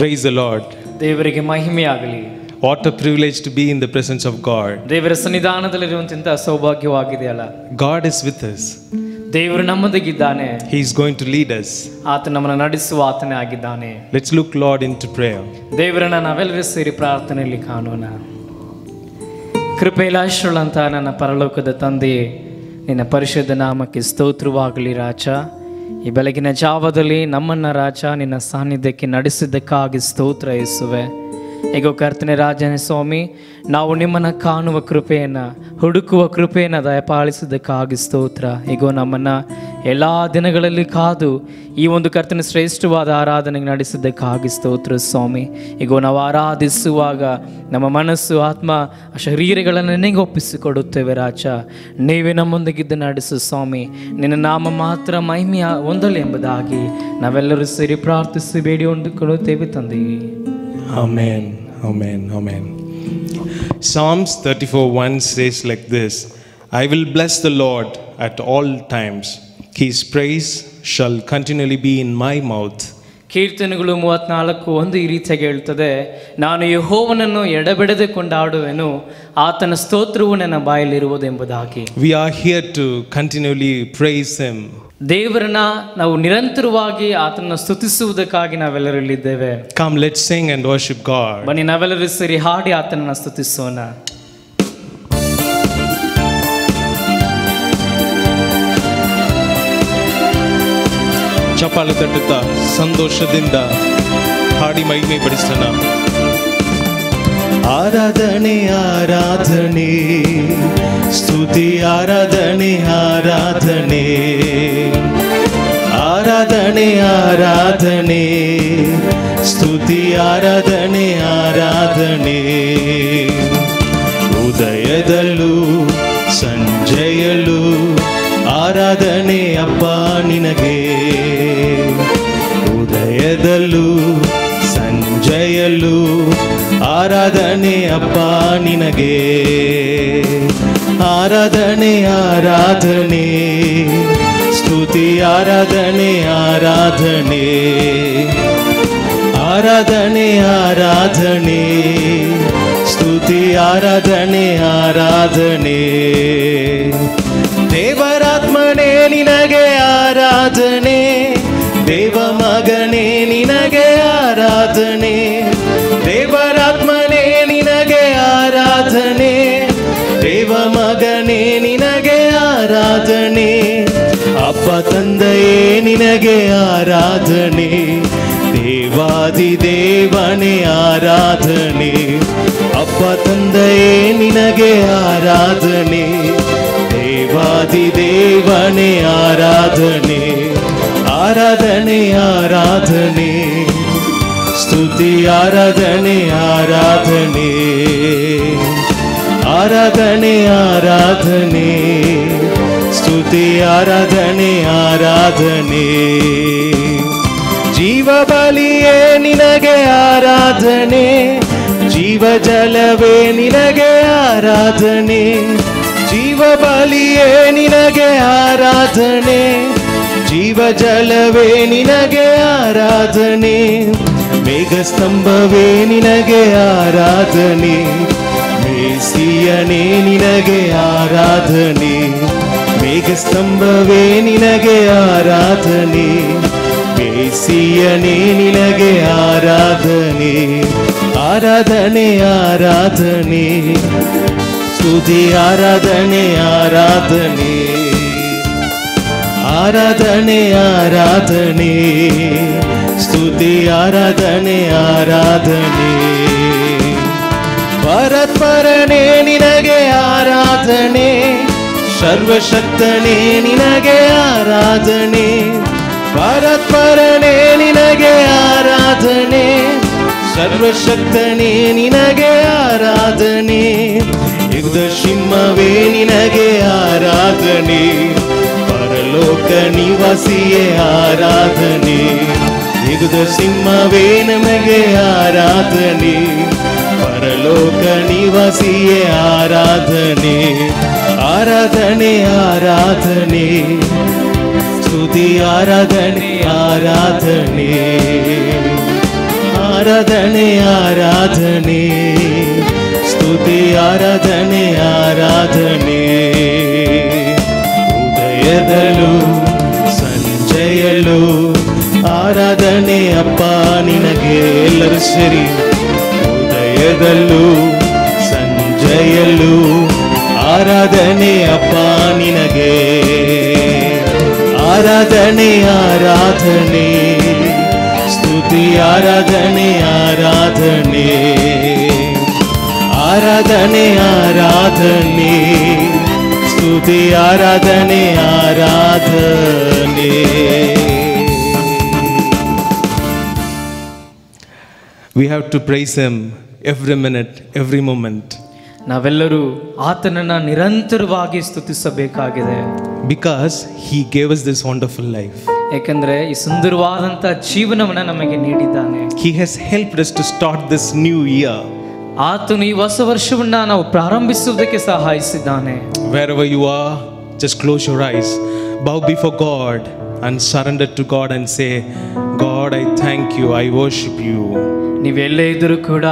Praise the Lord. ದೇವರಿಗೆ ಮಹಿಮೆಯಾಗಲಿ. What a privilege to be in the presence of God. ದೇವರ ಸನ್ನಿಧಾನದಲ್ಲಿರುವಂತಹ ಸೌಭಾಗ್ಯವಾಗಿದೆಯಲ್ಲ. God is with us. ದೇವರು ನಮ್ಮೊಂದಿಗಿದ್ದಾನೆ. He is going to lead us. ಆತ ನಮ್ಮನ್ನು ನಡೆಸುವ ಆತನೇ ಆಗಿದ್ದಾನೆ. Let's look, Lord, into prayer. ದೇವರನ್ನ ನಾವೆಲ್ಲರೂ ಸೇರಿ ಪ್ರಾರ್ಥನೆಯಲ್ಲಿ ಕಾಣೋಣ. ಕೃಪೆಲಾಶ್ರುಳಂತ ನನ್ನ ಪರಲೋಕದ ತಂದೆಯೇ, ನಿನ್ನ ಪರಿಶುದ್ಧ ನಾಮಕ್ಕೆ ಸ್ತೋತ್ರವಾಗಲಿ ರಾಜ. ಈ ಬೆಳಗಿನ ಜಾವದಲ್ಲಿ ನಮ್ಮನ್ನು ರಾಜ ನಿನ್ನ ಸಾನ್ನಿಧ್ಯಕ್ಕೆ ನಡೆಸಿದ್ದಕ್ಕಾಗಿ ಸ್ತೋತ್ರ ಯೇಸುವೆ. ಹೇಗೋ ಕರ್ತನೆ ರಾಜನೇ ಸ್ವಾಮಿ, ನಾವು ನಿಮ್ಮನ್ನು ಕಾಣುವ ಕೃಪೆಯನ್ನು, ಹುಡುಕುವ ಕೃಪೆಯನ್ನು ದಯಪಾಲಿಸಿದ್ದಕ್ಕಾಗಿ ಸ್ತೋತ್ರ. ಹೇಗೋ ನಮ್ಮನ್ನು ಎಲ್ಲ ದಿನಗಳಲ್ಲಿ ಕಾದು ಈ ಒಂದು ಕರ್ತನ ಶ್ರೇಷ್ಠವಾದ ಆರಾಧನೆಗೆ ನಡೆಸಿದ್ದಕ್ಕಾಗಿ ಸ್ತೋತ್ರ ಸ್ವಾಮಿ. ಹೇಗೋ ನಾವು ಆರಾಧಿಸುವಾಗ ನಮ್ಮ ಮನಸ್ಸು, ಆತ್ಮ, ಶರೀರಗಳನ್ನು ನಿನಗೆ ಒಪ್ಪಿಸಿಕೊಡುತ್ತೇವೆ ರಾಜ. ನೀವೇ ನಮ್ಮೊಂದಿಗಿದ್ದು ನಡೆಸು ಸ್ವಾಮಿ. ನಿನ್ನ ನಾಮ ಮಾತ್ರ ಮಹಿಮೆಯ ಹೊಂದಲಿ ಎಂಬುದಾಗಿ ನಾವೆಲ್ಲರೂ ಸೇರಿ ಪ್ರಾರ್ಥಿಸಿ ಬೇಡಿ ಹೊಂದಿಕೊಳ್ಳುತ್ತೇವೆ ತಂದೆಯೇ. Amen. Amen. Amen. Psalms 34:1 says like this: I will bless the Lord at all times. His praise shall continually be in my mouth. ಕೀರ್ತನೆಗಳು 34:1 ಈ ರೀತಿಯಾಗಿ ಹೇಳ್ತದೆ, ನಾನು ಯೆಹೋವನನ್ನು ಎಡೆಬಿಡದೆ ಕೊಂಡಾಡುವೆನು, ಆತನ ಸ್ತೋತ್ರವು ನನ್ನ ಬಾಯಲ್ಲಿರುವುದು ಎಂಬುದಾಗಿ. We are here to continually praise Him. ದೇವರನ್ನ ನಾವು ನಿರಂತರವಾಗಿ ಆತನ ಸ್ತುತಿಸುವುದಕ್ಕಾಗಿ ನಾವೆಲ್ಲರೂ ಇಲ್ಲಿದ್ದೇವೆ. Come, let's sing and worship God. ಬನ್ನಿ ನಾವೆಲ್ಲರೂ ಸೇರಿ ಹಾಡಿ ಆತನನ್ನು ಸ್ತುತಿಸೋಣ. ಚಪ್ಪಾಳೆ ತಟ್ಟುತ್ತಾ ಸಂತೋಷದಿಂದ ಹಾಡಿ ಮಹಿಮೆ ಪಡಿಸೋಣ. ಆರಾಧನೆ ಆರಾಧನೆ ಸ್ತುತಿ ಆರಾಧನೆ ಆರಾಧನೆ ಆರಾಧನೆ ಆರಾಧನೆ ಸ್ತುತಿ ಆರಾಧನೆ ಆರಾಧನೆ ಉದಯದಲ್ಲೂ ಸಂಜೆಯಲ್ಲೂ ಆರಾಧನೆ ಅಪ್ಪ ನಿನಗೆ. ಉದಯದಲ್ಲೂ ಸಂಜೆಯಲ್ಲೂ ಆರಾಧನೆ ಅಪ್ಪ ನಿನಗೆ. ಆರಾಧನೆ ಆರಾಧನೆ ಸ್ತುತಿ ಆರಾಧನೆ ಆರಾಧನೆ ಆರಾಧನೆ ಆರಾಧನೆ ಸ್ತುತಿ ಆರಾಧನೆ ಆರಾಧನೆ. ದೇವರಾತ್ಮನೇ ನಿನಗೆ ಆರಾಧನೆ, ದೇವ ಮಗನೇ ನಿನಗೆ ಆರಾಧನೆ. ದೇವರಾತ್ಮನೇ ನಿನಗೆ ಆರಾಧನೆ, ದೇವ ಮಗನೇ ನಿನಗೆ ಆರಾಧನೆ. ಅಪ್ಪ ತಂದೆಯೇ ನಿನಗೆ ಆರಾಧನೆ, ದೇವಾದಿ ದೇವನೇ ಆರಾಧನೆ. ಅಪ್ಪ ತಂದೆಯೇ ನಿನಗೆ ಆರಾಧನೆ, ದೇವಾದಿ ದೇವನೇ ಆರಾಧನೆ. ಆರಾಧನೆ ಆರಾಧನೆ ಸ್ತುತಿ ಆರಾಧನೆ ಆರಾಧನೆ ಆರಾಧನೆ ಆರಾಧನೆ ಸ್ತುತಿ ಆರಾಧನೆ ಆರಾಧನೆ. ಜೀವ ಬಲಿಯೇ ನಿನಗೆ ಆರಾಧನೆ, ಜೀವ ಜಲವೇ ನಿನಗೆ ಆರಾಧನೆ. ಜೀವ ಬಲಿಯೇ ನಿನಗೆ ಆರಾಧನೆ, ಜೀವ ಜಲವೇ ನಿನಗೆ ಆರಾಧನೆ. ಮೇಘಸ್ತಂಭವೇ ನಿನಗೆ ಆರಾಧನೆ, ಮೇಸಿಯನೇ ನಿನಗೆ ಆರಾಧನೆ. ಮೇಘಸ್ತಂಭವೇ ನಿನಗೆ ಆರಾಧನೆ, ಮೇಸಿಯನೇ ನಿನಗೆ ಆರಾಧನೆ. ಆರಾಧನೆ ಆರಾಧನೆ ಸ್ತುತಿ ಆರಾಧನೆ ಆರಾಧನೆ ಆರಾಧನೆ ಆರಾಧನೆ ಸ್ತುತಿ ಆರಾಧನೆ ಆರಾಧನೆ. ಪರತ್ಪರನೇ ನಿನಗೆ ಆರಾಧನೆ, ಸರ್ವಶಕ್ತನೇ ನಿನಗೆ ಆರಾಧನೆ. ಪರತ್ಪರನೇ ನಿನಗೆ ಆರಾಧನೆ, ಸರ್ವಶಕ್ತನೇ ನಿನಗೆ ಆರಾಧನೆ. ಯುಗ ಸಿಂಹವೇ ನಿನಗೆ ಆರಾಧನೆ, ಪರಲೋಕ ನಿವಾಸಿಯೇ ಆರಾಧನೆ. ಯುಗ ಸಿಂಹವೇ ನಮಗೆ ಆರಾಧನೆ, ಪರಲೋಕ ನಿವಾಸಿಯೇ ಆರಾಧನೆ. ಆರಾಧನೆ ಆರಾಧನೆ ಸ್ತುತಿ ಆರಾಧನೆ ಆರಾಧನೆ ಆರಾಧನೆ ಆರಾಧನೆ, ಸ್ತುತಿ ಆರಾಧನೆ ಆರಾಧನೆ. ಉದಯದಲ್ಲೂ ಸಂಜೆಯಲ್ಲೂ ಆರಾಧನೆ ಅಪ್ಪ ನಿನಗೆ. ಎಲ್ಲರೂ ಸೇರಿ ಉದಯದಲ್ಲೂ ಸಂಜೆಯಲ್ಲೂ ಆರಾಧನೆ ಅಪ್ಪ ನಿನಗೆ. ಆರಾಧನೆ ಆರಾಧನೆ, ಸ್ತುತಿ ಆರಾಧನೆ ಆರಾಧನೆ. ಆರಾಧನೆ ಆರಾಧನೆ, ಸ್ತುತಿ ಆರಾಧನೆ ಆರಾಧನೆ. We have to praise Him every minute, every moment. ನಾವೆಲ್ಲರೂ ಆತನನ್ನ ನಿರಂತರವಾಗಿ ಸ್ತುತಿಸಬೇಕಾಗಿದೆ. Because He gave us this wonderful life. ಏಕೆಂದರೆ ಈ ಸುಂದರವಾದಂಥ ಜೀವನವನ್ನು ನಮಗೆ ನೀಡಿದ್ದಾನೆ. He has helped us to start this new year. ಆತನು ಈ ಹೊಸ ವರ್ಷವನ್ನ ನಾವು ಪ್ರಾರಂಭಿಸುವುದಕ್ಕೆ ಸಹಾಯಿಸಿದ್ದಾನೆ. Wherever you are, just close your eyes, bow before God and surrender to God and say, God, I thank you, I worship you. ನೀವೆಲ್ಲೇ ಇದ್ದರೂ ಕೂಡ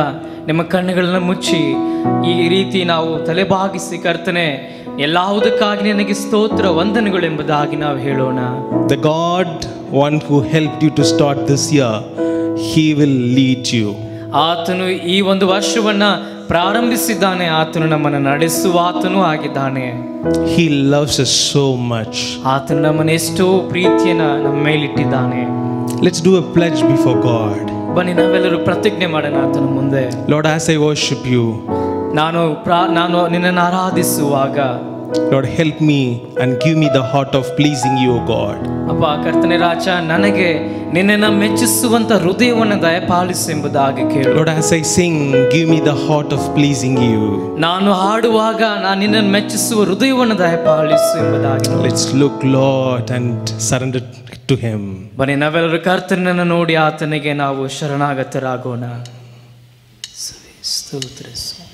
ನಿಮ್ಮ ಕಣ್ಣುಗಳನ್ನು ಮುಚ್ಚಿ ಈ ರೀತಿ ನಾವು ತಲೆಬಾಗಿಸಿ ಕರ್ತನೆ ಎಲ್ಲವುದಕ್ಕಾಗಿ ನನಗೆ ಸ್ತೋತ್ರ ವಂದನೆಗಳು ಎಂಬುದಾಗಿ ನಾವು ಹೇಳೋಣ. The God one who helped you to start this year, He will lead you. ಆತನು ಈ ಒಂದು ವರ್ಷವನ್ನ ಪ್ರಾರಂಭಿಸಿದ್ದಾನೆ. ಆತನು ನಮ್ಮನ್ನು ನಡೆಸುವ ಆತನು ಆಗಿದ್ದಾನೆ. He loves us so much. ಆತನು ನಮ್ಮನ್ನು ಎಷ್ಟೋ ಪ್ರೀತಿಯನ್ನ ನಮ್ಮ ಮೇಲಿಟ್ಟಿದ್ದಾನೆ. Let's do a pledge before God. ಬನ್ನಿ ನಾವೆಲ್ಲರೂ ಪ್ರತಿಜ್ಞೆ ಮಾಡೋಣ ಆತನ ಮುಂದೆ. Lord, as I worship you, ನಾನು ನಿನ್ನನ್ನು ಆರಾಧಿಸುವಾಗ Lord, help me and give me the heart of pleasing you, O God. ಅಪ್ಪ ಕರ್ತನೆ ರಾಜ, ನನಗೆ ನಿನ್ನನ್ನು ಮೆಚ್ಚಿಸುವಂತ ಹೃದಯವನ್ನು ದಯಪಾಲಿಸು ಎಂಬುದಾಗಿ ಕೇಳು. Lord, as I sing, give me the heart of pleasing you. ನಾನು ಹಾಡುವಾಗ ನಾನು ನಿನ್ನನ್ನು ಮೆಚ್ಚಿಸುವ ಹೃದಯವನ್ನು ದಯಪಾಲಿಸು ಎಂಬುದಾಗಿ. Let's look, Lord, and surrender to Him. ಬನ್ನಿ ನಾವೆಲ್ಲರೂ ಕರ್ತನನ್ನು ನೋಡಿ ಆತನಿಗೆ ನಾವು ಶರಣಾಗತರಾಗೋಣ. ಸ್ತೋತ್ರ ಸ್ವಾಮಿ.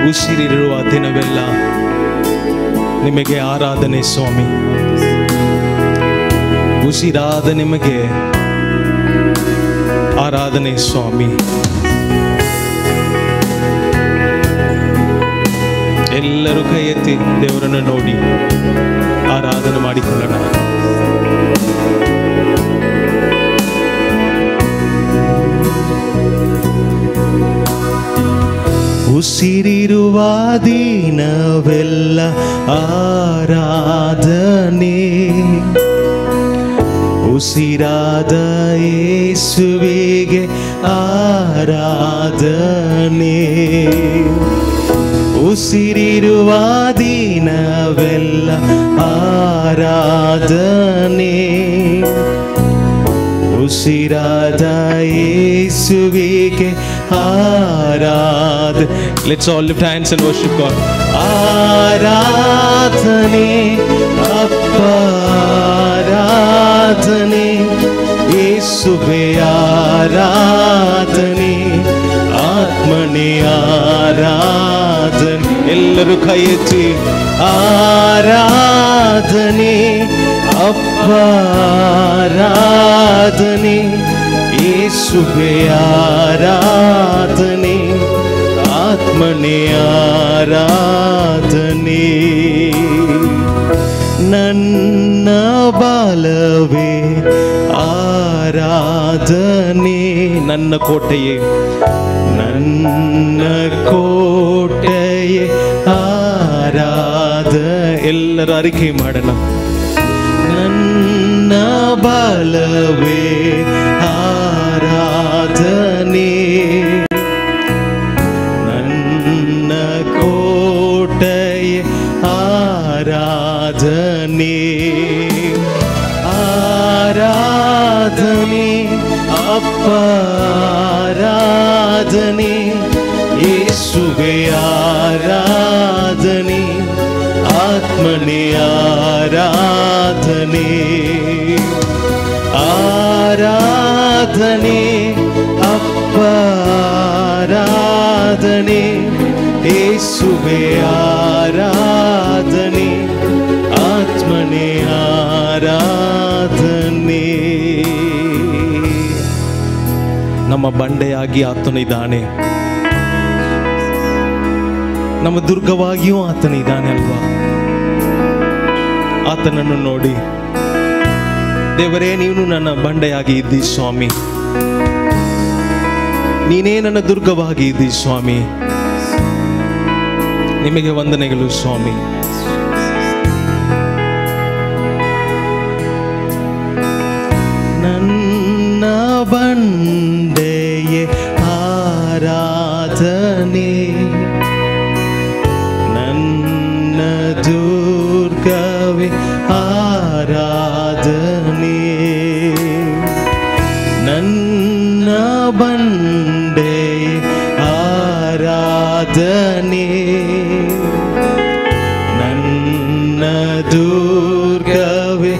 ಉಸಿರಿರುವ ದಿನವೆಲ್ಲ ನಿಮಗೆ ಆರಾಧನೆ ಸ್ವಾಮಿ. ಉಸಿರಾದ ನಿಮಗೆ ಆರಾಧನೆ ಸ್ವಾಮಿ. ಎಲ್ಲರೂ ಕೈ ಎತ್ತಿ ದೇವರನ್ನು ನೋಡಿ ಆರಾಧನೆ ಮಾಡಿಕೊಳ್ಳೋಣ. ಉಸಿರಿರುವ ದಿನವೆಲ್ಲ ಆರಾಧನೆ, ಉಸಿರಾದ ಯೇಸುವಿಗೆ ಆರಾಧನೆ. ಉಸಿರಿರುವ ದಿನವೆಲ್ಲ ಆರಾಧನೆ, ಉಸಿರಾದ ಯೇಸುವಿಗೆ ಆರಾಧನೆ. Let's all lift hands and worship God. ಆರಾಧನೆ ಅಪ್ಪ ಆರಾಧನೆ, ಯೇಸುವೆ ಆರಾಧನೆ, ಆತ್ಮನೇ ಆರಾಧನೆ. ಎಲ್ಲರೂ ಕೈ ಎತ್ತಿ ಆರಾಧನೆ ಅಪ್ಪ ಆರಾಧನೆ, ಯೇಸುವೆ ಆರಾಧನೆ, ಆತ್ಮನೇ ಆರಾಧನೆ. ನನ್ನ ಬಾಲವೇ ಆರಾಧನೆ, ನನ್ನ ಕೋಟೆಯೇ ನನ್ನ ಕೋಟೆಯೇ ಆರಾಧ. ಎಲ್ಲರ ಅರಿಕೆ ಮಾಡೋಣ. ನನ್ನ ಬಾಲವೇ ಆರಾಧನೆ, ನನ್ನ ಕೋಟೆಯೇ ಆರಾಧನೆ. ಆರಾಧನೆ ಅಪ್ಪ ಆರಾಧನೆ, ಯೇಸುವೆ ಆರಾಧನೆ, ಆತ್ಮನೇ ಆರಾಧನೆ. ಆರಾಧನೆ ಅಪ್ಪ ಆರಾಧನೆ, ಯೇಸುವೆ ಆರಾಧನೆ, ಆತ್ಮನೇ ಆರಾಧನೆ. ನಮ್ಮ ಬಂಡೆಯಾಗಿ ಆತನಿದ್ದಾನೆ, ನಮ್ಮ ದುರ್ಗವಾಗಿಯೂ ಆತನಿದ್ದಾನೆ ಅಲ್ವಾ? ಆತನನ್ನು ನೋಡಿ, ದೇವರೇ ನೀನು ನನ್ನ ಬಂಡೆಯಾಗಿ ಇದ್ದಿ ಸ್ವಾಮಿ, ನೀನೇ ನನ್ನ ದುರ್ಗವಾಗಿ ಇದ್ದಿ ಸ್ವಾಮಿ. ನಿಮಗೆ ವಂದನೆಗಳು ಸ್ವಾಮಿ. ನನ್ನ ಬಂಡೆಯೇ ಆರಾಧನೆ, ನನ್ನ ದುರ್ಗವೇ ಆರಾಧನೆ, ನನ್ನ ಬಂಡೆಯೇ ಆರಾಧನೆ, ನನ್ನ ದುರ್ಗವೇ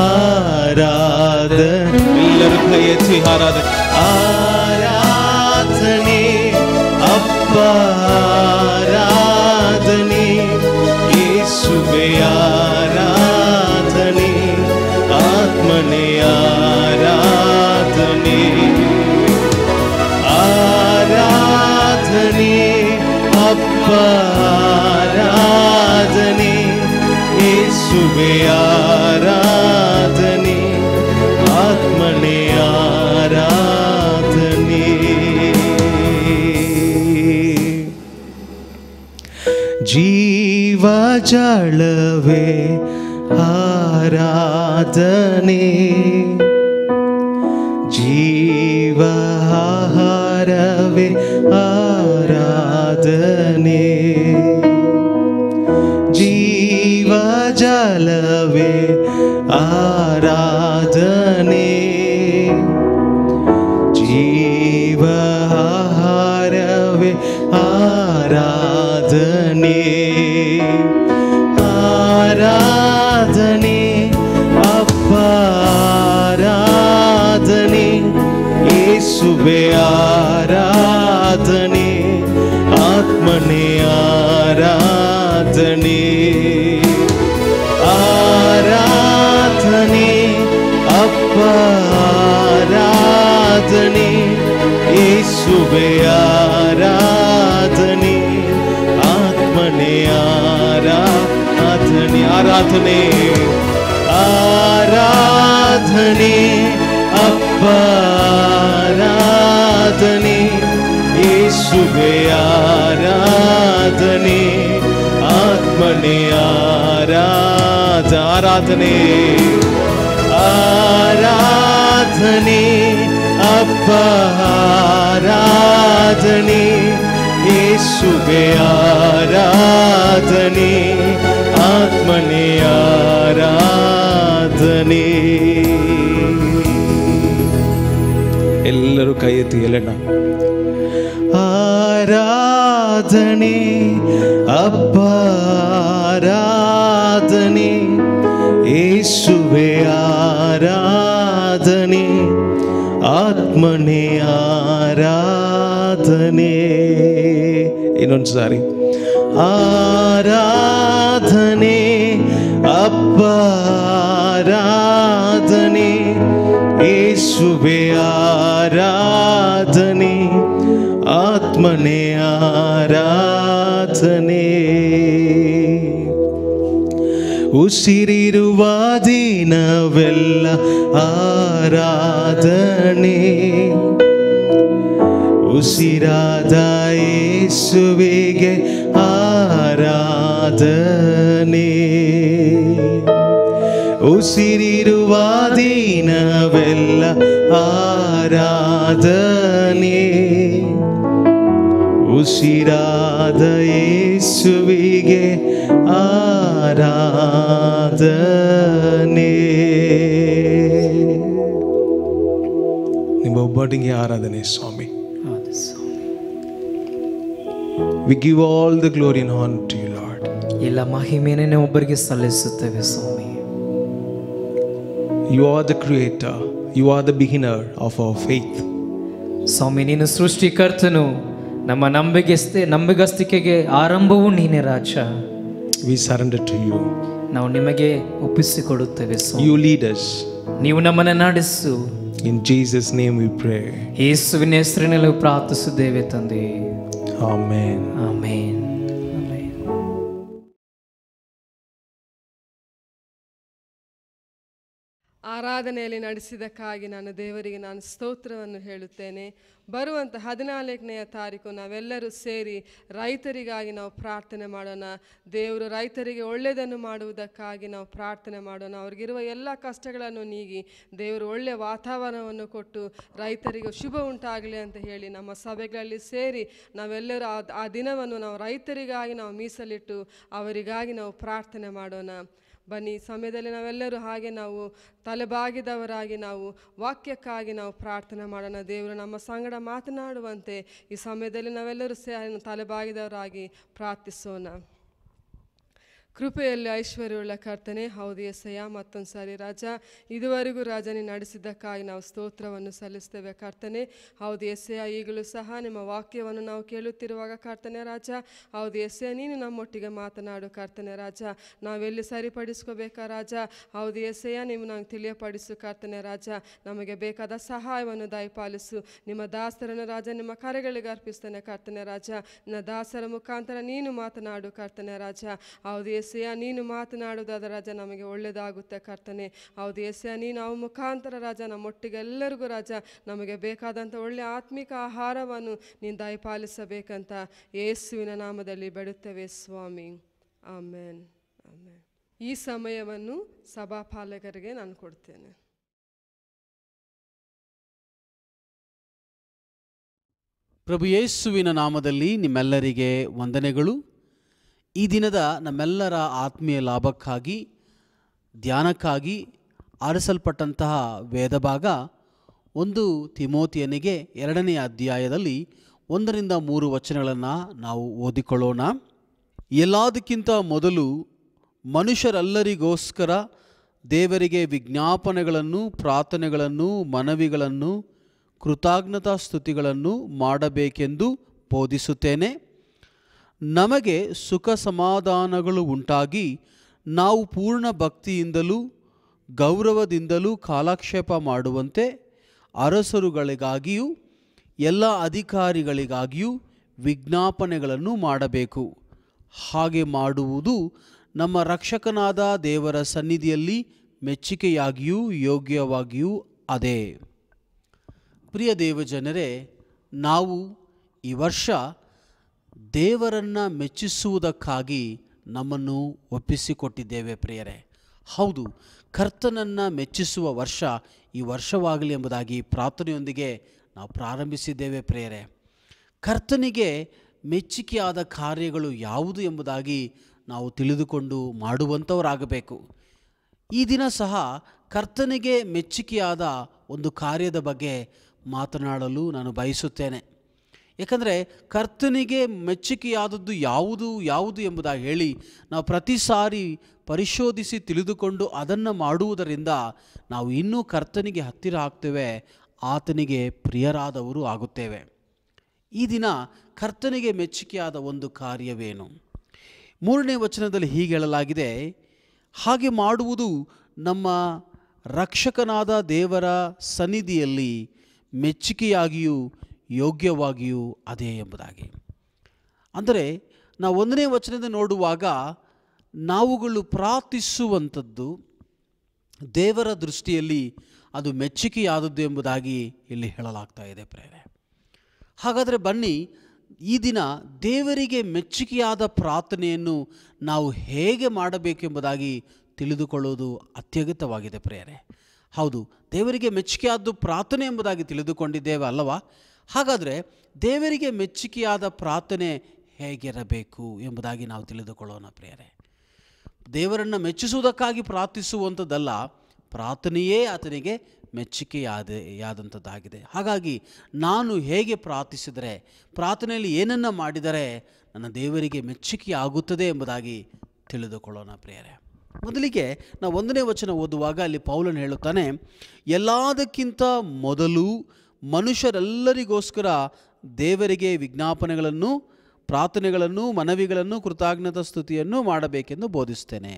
ಆರಾಧನೆ. ಎಲ್ಲರೂ ಕೈ ಎತ್ತಿ ಆರಾಧನೆ. ಆರಾಧನೆ ಅಪ್ಪ, ಆರಾಧನೆ ಯೇಸುವೇ, ಆರಾಧನೆ ಆತ್ಮನೇ, ಆರಾಧನೆ ಆರಾಧನೆ ಅಪ್ಪ, ಆರಾಧನೆ ಯೇಸುವೇ, ಆರಾಧನೆ ಆತ್ಮನೇ, ಆರಾಧನೆ. ಜೀವ ಜಳವೇ ಆರಾಧನೆ, ಜೀವಾಹಾರವೇ ಆರಾಧನೆ, ಜೀವ ಜಲವೇ ಆರಾಧನೆ, ಜೀವಾಹಾರವೇ ಆರಾಧನೆ, ಆರಾಧನೆ ಅಪ್ಪ, ಆರಾಧನೆ ಯೇಸುವೇ, ಆರಾಧನೆ ಆತ್ಮನೇ, ಆರಾಧನೆ ಆರಾಧನೆ ಅಪ್ಪ, ಆರಾಧನೆ ಯೇಸುವೇ, ಆರಾಧನೆ ಆತ್ಮನೇ, ಆರಾಧನೆ ಆರಾಧನೆ ಆರಾಧನೆ ಅಪ್ಪ, ಆರಾಧನೆ ಯೇಸುವೇ, ಆರಾಧನೆ ಆತ್ಮನೇ, ಆರಾಧನೆ ಆರಾಧನೆ ಅಪ್ಪ, ಆರಾಧನೆ ಯೇಸುವೇ, ಆರಾಧನೆ ಆತ್ಮನೇ, ಆರಾಧನೆ. ಎಲ್ಲರೂ ಕೈ ಎತ್ತಿ ಹೇಳೋಣ. ಆರಾಧನೆ ಅಪ್ಪ, ಆರಾಧನೆ ಯೇಸುವೇ, ಆರಾಧನೆ ಆತ್ಮನೇ, ಆರಾಧನೆ. ಇನ್ನೊಂದು ಸಾರಿ. ಆರಾಧನೆ ಅಪ್ಪ, ಆರಾಧನೆ ಯೇಸುವೇ, ಆರಾಧನೆ ಆತ್ಮನೇ, ಆರಾಧನೆ. ಉಸಿರಿರುವ ದಿನವೆಲ್ಲ ಆರಾಧನೆ, ಉಸಿರಾದ ಯೇಸುವಿಗೆ ಆರಾಧನೆ, ಉಸಿರಿರುವ ದಿನವೆಲ್ಲ ಆರಾಧನೆ, ಉಸಿರಾದ ಯೇಸುವಿಗೆ ಆರಾಧನೆ. ನಿಮ್ಮ ಒಬ್ಬಟ್ಟಿಗೆ ಆರಾಧನೆ ಸ್ವಾಮಿ. We give all the glory and honor to you, Lord. ಎಲ್ಲ ಮಹಿಮೆಯನ್ನು ಒಬ್ಬರಿಗೆ ಸಲ್ಲಿಸುತ್ತೇವೆ ಸ್ವಾಮಿ. You are the creator, you are the beginner of our faith. ಸ್ವಾಮಿ, ನೀನು ಸೃಷ್ಟಿಕರ್ತನು, ನಮ್ಮ ನಂಬಿಗಸ್ತಿಕೆಗೆ ಆರಂಭವೂ ನೀನೇ ರಾಜ. We surrender to you. ನಾವು ನಿಮಗೆ ಒಪ್ಪಿಸಿಕೊಡುತ್ತೇವೆ ಸ್ವಾಮಿ. You lead us. ನೀವು ನಮ್ಮನ್ನು ನಡೆಸು. In Jesus' name we pray. ಯೇಸುವಿನ ಹೆಸರಿನಲ್ಲಿ ಪ್ರಾರ್ಥಿಸಿದ್ದೇವೆ ತಂದೆ. Amen. ಆಮೆನ್. ಆರಾಧನೆಯಲ್ಲಿ ನಡೆಸಿದ್ದಕ್ಕಾಗಿ ನಾನು ದೇವರಿಗೆ ಸ್ತೋತ್ರವನ್ನು ಹೇಳುತ್ತೇನೆ. ಬರುವಂಥ 14ನೇ ತಾರೀಕು ನಾವೆಲ್ಲರೂ ಸೇರಿ ರೈತರಿಗಾಗಿ ನಾವು ಪ್ರಾರ್ಥನೆ ಮಾಡೋಣ. ದೇವರು ರೈತರಿಗೆ ಒಳ್ಳೆಯದನ್ನು ಮಾಡುವುದಕ್ಕಾಗಿ ನಾವು ಪ್ರಾರ್ಥನೆ ಮಾಡೋಣ. ಅವ್ರಿಗಿರುವ ಎಲ್ಲ ಕಷ್ಟಗಳನ್ನು ನೀಗಿ ದೇವರು ಒಳ್ಳೆಯ ವಾತಾವರಣವನ್ನು ಕೊಟ್ಟು ರೈತರಿಗೆ ಶುಭ ಉಂಟಾಗಲಿ ಅಂತ ಹೇಳಿ ನಮ್ಮ ಸಭೆಗಳಲ್ಲಿ ಸೇರಿ ನಾವೆಲ್ಲರೂ ಆ ದಿನವನ್ನು ನಾವು ರೈತರಿಗಾಗಿ ನಾವು ಮೀಸಲಿಟ್ಟು ಅವರಿಗಾಗಿ ನಾವು ಪ್ರಾರ್ಥನೆ ಮಾಡೋಣ. ಬನ್ನಿ, ಈ ಸಮಯದಲ್ಲಿ ನಾವೆಲ್ಲರೂ ಹಾಗೆ ನಾವು ತಲೆಬಾಗಿದವರಾಗಿ ನಾವು ವಾಕ್ಯಕ್ಕಾಗಿ ನಾವು ಪ್ರಾರ್ಥನೆ ಮಾಡೋಣ. ದೇವರು ನಮ್ಮ ಸಂಗಡ ಮಾತನಾಡುವಂತೆ ಈ ಸಮಯದಲ್ಲಿ ನಾವೆಲ್ಲರೂ ತಲೆಬಾಗಿದವರಾಗಿ ಪ್ರಾರ್ಥಿಸೋಣ. ಕೃಪೆಯಲ್ಲಿ ಐಶ್ವರ್ಯವುಳ್ಳ ಕರ್ತನೆ, ಹೌದು ಎಸಯ್ಯ, ಮತ್ತೊಂದು ಸಾರಿ ರಾಜ, ಇದುವರೆಗೂ ರಾಜನೇ ನಡೆಸಿದ್ದಕ್ಕಾಗಿ ನಾವು ಸ್ತೋತ್ರವನ್ನು ಸಲ್ಲಿಸ್ತೇವೆ ಕರ್ತನೆ. ಹೌದು ಎಸಯ್ಯ, ಈಗಲೂ ಸಹ ನಿಮ್ಮ ವಾಕ್ಯವನ್ನು ನಾವು ಕೇಳುತ್ತಿರುವಾಗ ಕರ್ತನೆ ರಾಜ, ಹೌದು ಎಸಯ್ಯ, ನೀನು ನಮ್ಮೊಟ್ಟಿಗೆ ಮಾತನಾಡು ಕರ್ತನೆ ರಾಜ. ನಾವೆಲ್ಲಿ ಸರಿಪಡಿಸ್ಕೋಬೇಕಾ ರಾಜ, ಹೌದು ಎಸಯ್ಯ, ನೀವು ನಮಗೆ ತಿಳಿಯಪಡಿಸು ಕರ್ತನೆ ರಾಜ. ನಮಗೆ ಬೇಕಾದ ಸಹಾಯವನ್ನು ದಯಪಾಲಿಸು. ನಿಮ್ಮ ದಾಸರನ್ನು ರಾಜ ನಿಮ್ಮ ಕರೆಗಳಿಗೆ ಅರ್ಪಿಸ್ತೇನೆ ಕರ್ತನೆ ರಾಜ. ನಿನ್ನ ದಾಸರ ಮುಖಾಂತರ ನೀನು ಮಾತನಾಡು ಕರ್ತನೆ ರಾಜ. ಹೌದು ಎಸೆಯ, ನೀನು ಮಾತನಾಡುವುದಾದ ರಾಜ ನಮಗೆ ಒಳ್ಳೆಯದಾಗುತ್ತೆ ಕರ್ತನೆ. ಹೌದು ಎಸೆಯ, ನೀನು ಅವ ಮುಖಾಂತರ ರಾಜ ನಮ್ಮೊಟ್ಟಿಗೆ ಎಲ್ಲರಿಗೂ ರಾಜ ನಮಗೆ ಬೇಕಾದಂಥ ಒಳ್ಳೆಯ ಆತ್ಮಿಕ ಆಹಾರವನ್ನು ನೀನು ದಯಪಾಲಿಸಬೇಕಂತ ಯೇಸುವಿನ ನಾಮದಲ್ಲಿ ಬೇಡುತ್ತೇವೆ ಸ್ವಾಮಿ. ಆಮೇನ್, ಆಮೇನ್. ಈ ಸಮಯವನ್ನು ಸಭಾಪಾಲಕರಿಗೆ ನಾನು ಕೊಡ್ತೇನೆ. ಪ್ರಭು ಯೇಸುವಿನ ನಾಮದಲ್ಲಿ ನಿಮ್ಮೆಲ್ಲರಿಗೆ ವಂದನೆಗಳು. ಈ ದಿನದ ನಮ್ಮೆಲ್ಲರ ಆತ್ಮೀಯ ಲಾಭಕ್ಕಾಗಿ ಧ್ಯಾನಕ್ಕಾಗಿ ಆರಿಸಲ್ಪಟ್ಟಂತಹ ವೇದಭಾಗ 1 ತಿಮೋತಿಯನಿಗೆ 2ನೇ ಅಧ್ಯಾಯದಲ್ಲಿ 1-3 ವಚನಗಳನ್ನು ನಾವು ಓದಿಕೊಳ್ಳೋಣ. ಎಲ್ಲದಕ್ಕಿಂತ ಮೊದಲು ಮನುಷ್ಯರೆಲ್ಲರಿಗೋಸ್ಕರ ದೇವರಿಗೆ ವಿಜ್ಞಾಪನೆಗಳನ್ನು, ಪ್ರಾರ್ಥನೆಗಳನ್ನು, ಮನವಿಗಳನ್ನು, ಕೃತಜ್ಞತಾ ಸ್ತುತಿಗಳನ್ನು ಮಾಡಬೇಕೆಂದು ಬೋಧಿಸುತ್ತೇನೆ. ನಮಗೆ ಸುಖ ಸಮಾಧಾನಗಳು ಉಂಟಾಗಿ ನಾವು ಪೂರ್ಣ ಭಕ್ತಿಯಿಂದಲೂ ಗೌರವದಿಂದಲೂ ಕಾಲಕ್ಷೇಪ ಮಾಡುವಂತೆ ಅರಸರುಗಳಿಗಾಗಿಯೂ ಎಲ್ಲ ಅಧಿಕಾರಿಗಳಿಗಾಗಿಯೂ ವಿಜ್ಞಾಪನೆಗಳನ್ನು ಮಾಡಬೇಕು. ಹಾಗೆ ಮಾಡುವುದು ನಮ್ಮ ರಕ್ಷಕನಾದ ದೇವರ ಸನ್ನಿಧಿಯಲ್ಲಿ ಮೆಚ್ಚುಗೆಯಾಗಿಯೂ ಯೋಗ್ಯವಾಗಿಯೂ ಅದೇ. ಪ್ರಿಯ ದೇವಜನರೇ, ನಾವು ಈ ವರ್ಷ ದೇವರನ್ನು ಮೆಚ್ಚಿಸುವುದಕ್ಕಾಗಿ ನಮ್ಮನ್ನು ಒಪ್ಪಿಸಿಕೊಟ್ಟಿದ್ದೇವೆ ಪ್ರಿಯರೇ. ಹೌದು, ಕರ್ತನನ್ನು ಮೆಚ್ಚಿಸುವ ವರ್ಷ ಈ ವರ್ಷವಾಗಲಿ ಎಂಬುದಾಗಿ ಪ್ರಾರ್ಥನೆಯೊಂದಿಗೆ ನಾವು ಪ್ರಾರಂಭಿಸಿದ್ದೇವೆ ಪ್ರಿಯರೇ. ಕರ್ತನಿಗೆ ಮೆಚ್ಚುಗೆಯಾದ ಕಾರ್ಯಗಳು ಯಾವುದು ಎಂಬುದಾಗಿ ನಾವು ತಿಳಿದುಕೊಂಡು ಮಾಡುವಂಥವರಾಗಬೇಕು. ಈ ದಿನ ಸಹ ಕರ್ತನಿಗೆ ಮೆಚ್ಚುಗೆಯಾದ ಒಂದು ಕಾರ್ಯದ ಬಗ್ಗೆ ಮಾತನಾಡಲು ನಾನು ಬಯಸುತ್ತೇನೆ. ಏಕೆಂದರೆ ಕರ್ತನಿಗೆ ಮೆಚ್ಚುಗೆಯಾದದ್ದು ಯಾವುದು ಎಂಬುದಾಗಿ ಹೇಳಿ ನಾವು ಪ್ರತಿ ಸಾರಿ ಪರಿಶೋಧಿಸಿ ತಿಳಿದುಕೊಂಡು ಅದನ್ನು ಮಾಡುವುದರಿಂದ ನಾವು ಇನ್ನೂ ಕರ್ತನಿಗೆ ಹತ್ತಿರ ಆಗ್ತೇವೆ, ಆತನಿಗೆ ಪ್ರಿಯರಾದವರು ಆಗುತ್ತೇವೆ. ಈ ದಿನ ಕರ್ತನಿಗೆ ಮೆಚ್ಚುಗೆಯಾದ ಒಂದು ಕಾರ್ಯವೇನು? 3ನೇ ವಚನದಲ್ಲಿ ಹೀಗೆ ಹೇಳಲಾಗಿದೆ, ಹಾಗೆ ಮಾಡುವುದು ನಮ್ಮ ರಕ್ಷಕನಾದ ದೇವರ ಸನ್ನಿಧಿಯಲ್ಲಿ ಮೆಚ್ಚುಗೆಯಾಗಿಯೂ ಯೋಗ್ಯವಾಗಿಯೂ ಅದೇ ಎಂಬುದಾಗಿ. ಅಂದರೆ ನಾವು 1ನೇ ವಚನದ ನೋಡುವಾಗ ನಾವುಗಳು ಪ್ರಾರ್ಥಿಸುವಂಥದ್ದು ದೇವರ ದೃಷ್ಟಿಯಲ್ಲಿ ಅದು ಮೆಚ್ಚುಗೆಯಾದದ್ದು ಎಂಬುದಾಗಿ ಇಲ್ಲಿ ಹೇಳಲಾಗ್ತಾ ಇದೆ ಪ್ರೇರೆ. ಹಾಗಾದರೆ ಬನ್ನಿ, ಈ ದಿನ ದೇವರಿಗೆ ಮೆಚ್ಚುಗೆಯಾದ ಪ್ರಾರ್ಥನೆಯನ್ನು ನಾವು ಹೇಗೆ ಮಾಡಬೇಕೆಂಬುದಾಗಿ ತಿಳಿದುಕೊಳ್ಳುವುದು ಅತ್ಯಗತ್ಯವಾಗಿದೆ ಪ್ರೇರೆ. ಹೌದು, ದೇವರಿಗೆ ಮೆಚ್ಚುಗೆಯಾದ್ದು ಪ್ರಾರ್ಥನೆ ಎಂಬುದಾಗಿ ತಿಳಿದುಕೊಂಡಿದ್ದೇವೆ ಅಲ್ಲವಾ? ಹಾಗಾದರೆ ದೇವರಿಗೆ ಮೆಚ್ಚುಗೆಯಾದ ಪ್ರಾರ್ಥನೆ ಹೇಗಿರಬೇಕು ಎಂಬುದಾಗಿ ನಾವು ತಿಳಿದುಕೊಳ್ಳೋಣ ಪ್ರಿಯರೇ. ದೇವರನ್ನು ಮೆಚ್ಚಿಸುವುದಕ್ಕಾಗಿ ಪ್ರಾರ್ಥಿಸುವಂಥದ್ದಲ್ಲ, ಪ್ರಾರ್ಥನೆಯೇ ಆತನಿಗೆ ಮೆಚ್ಚುಗೆಯಾದಂಥದ್ದಾಗಿದೆ. ಹಾಗಾಗಿ ನಾನು ಹೇಗೆ ಪ್ರಾರ್ಥಿಸಿದರೆ, ಪ್ರಾರ್ಥನೆಯಲ್ಲಿ ಏನನ್ನು ಮಾಡಿದರೆ ನನ್ನ ದೇವರಿಗೆ ಮೆಚ್ಚುಗೆ ಆಗುತ್ತದೆ ಎಂಬುದಾಗಿ ತಿಳಿದುಕೊಳ್ಳೋಣ ಪ್ರಿಯರೇ. ಮೊದಲಿಗೆ ನಾವು 1ನೇ ವಚನ ಓದುವಾಗ ಅಲ್ಲಿ ಪೌಲನು ಹೇಳುತ್ತಾನೆ, ಎಲ್ಲದಕ್ಕಿಂತ ಮೊದಲು ಮನುಷ್ಯರೆಲ್ಲರಿಗೋಸ್ಕರ ದೇವರಿಗೆ ವಿಜ್ಞಾಪನೆಗಳನ್ನು, ಪ್ರಾರ್ಥನೆಗಳನ್ನು, ಮನವಿಗಳನ್ನು, ಕೃತಜ್ಞತಾ ಸ್ತುತಿಯನ್ನು ಮಾಡಬೇಕೆಂದು ಬೋಧಿಸ್ತೇನೆ.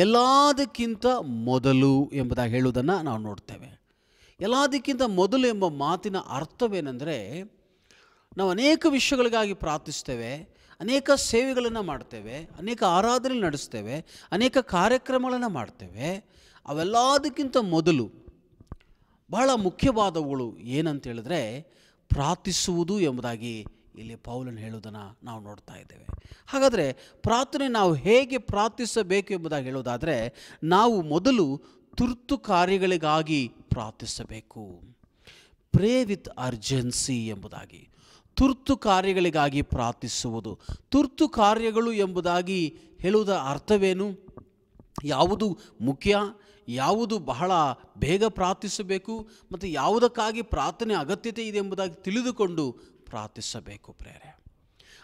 ಎಲ್ಲದಕ್ಕಿಂತ ಮೊದಲು ಎಂಬುದಾಗಿ ಹೇಳುವುದನ್ನು ನಾವು ನೋಡ್ತೇವೆ. ಎಲ್ಲದಕ್ಕಿಂತ ಮೊದಲು ಎಂಬ ಮಾತಿನ ಅರ್ಥವೇನೆಂದರೆ, ನಾವು ಅನೇಕ ವಿಷಯಗಳಿಗಾಗಿ ಪ್ರಾರ್ಥಿಸ್ತೇವೆ, ಅನೇಕ ಸೇವೆಗಳನ್ನು ಮಾಡ್ತೇವೆ, ಅನೇಕ ಆರಾಧನೆ ನಡೆಸ್ತೇವೆ, ಅನೇಕ ಕಾರ್ಯಕ್ರಮಗಳನ್ನು ಮಾಡ್ತೇವೆ. ಅವೆಲ್ಲದಕ್ಕಿಂತ ಮೊದಲು ಬಹಳ ಮುಖ್ಯವಾದವುಗಳು ಏನಂತ ಹೇಳಿದ್ರೆ ಪ್ರಾರ್ಥಿಸುವುದು ಎಂಬುದಾಗಿ ಇಲ್ಲಿ ಪೌಲನು ಹೇಳುವುದನ್ನು ನಾವು ನೋಡ್ತಾ ಇದ್ದೇವೆ. ಹಾಗಾದರೆ ಪ್ರಾರ್ಥನೆ ನಾವು ಹೇಗೆ ಪ್ರಾರ್ಥಿಸಬೇಕು ಎಂಬುದಾಗಿ ಹೇಳೋದಾದರೆ, ನಾವು ಮೊದಲು ತುರ್ತು ಕಾರ್ಯಗಳಿಗಾಗಿ ಪ್ರಾರ್ಥಿಸಬೇಕು. ಪ್ರೇ ವಿತ್ ಅರ್ಜೆನ್ಸಿ ಎಂಬುದಾಗಿ, ತುರ್ತು ಕಾರ್ಯಗಳಿಗಾಗಿ ಪ್ರಾರ್ಥಿಸುವುದು. ತುರ್ತು ಕಾರ್ಯಗಳು ಎಂಬುದಾಗಿ ಹೇಳುವುದರ ಅರ್ಥವೇನು? ಯಾವುದು ಮುಖ್ಯ, ಯಾವುದು ಬಹಳ ಬೇಗ ಪ್ರಾರ್ಥಿಸಬೇಕು ಮತ್ತು ಯಾವುದಕ್ಕಾಗಿ ಪ್ರಾರ್ಥನೆ ಅಗತ್ಯತೆ ಇದೆ ಎಂಬುದಾಗಿ ತಿಳಿದುಕೊಂಡು ಪ್ರಾರ್ಥಿಸಬೇಕು ಪ್ರೇರೆ.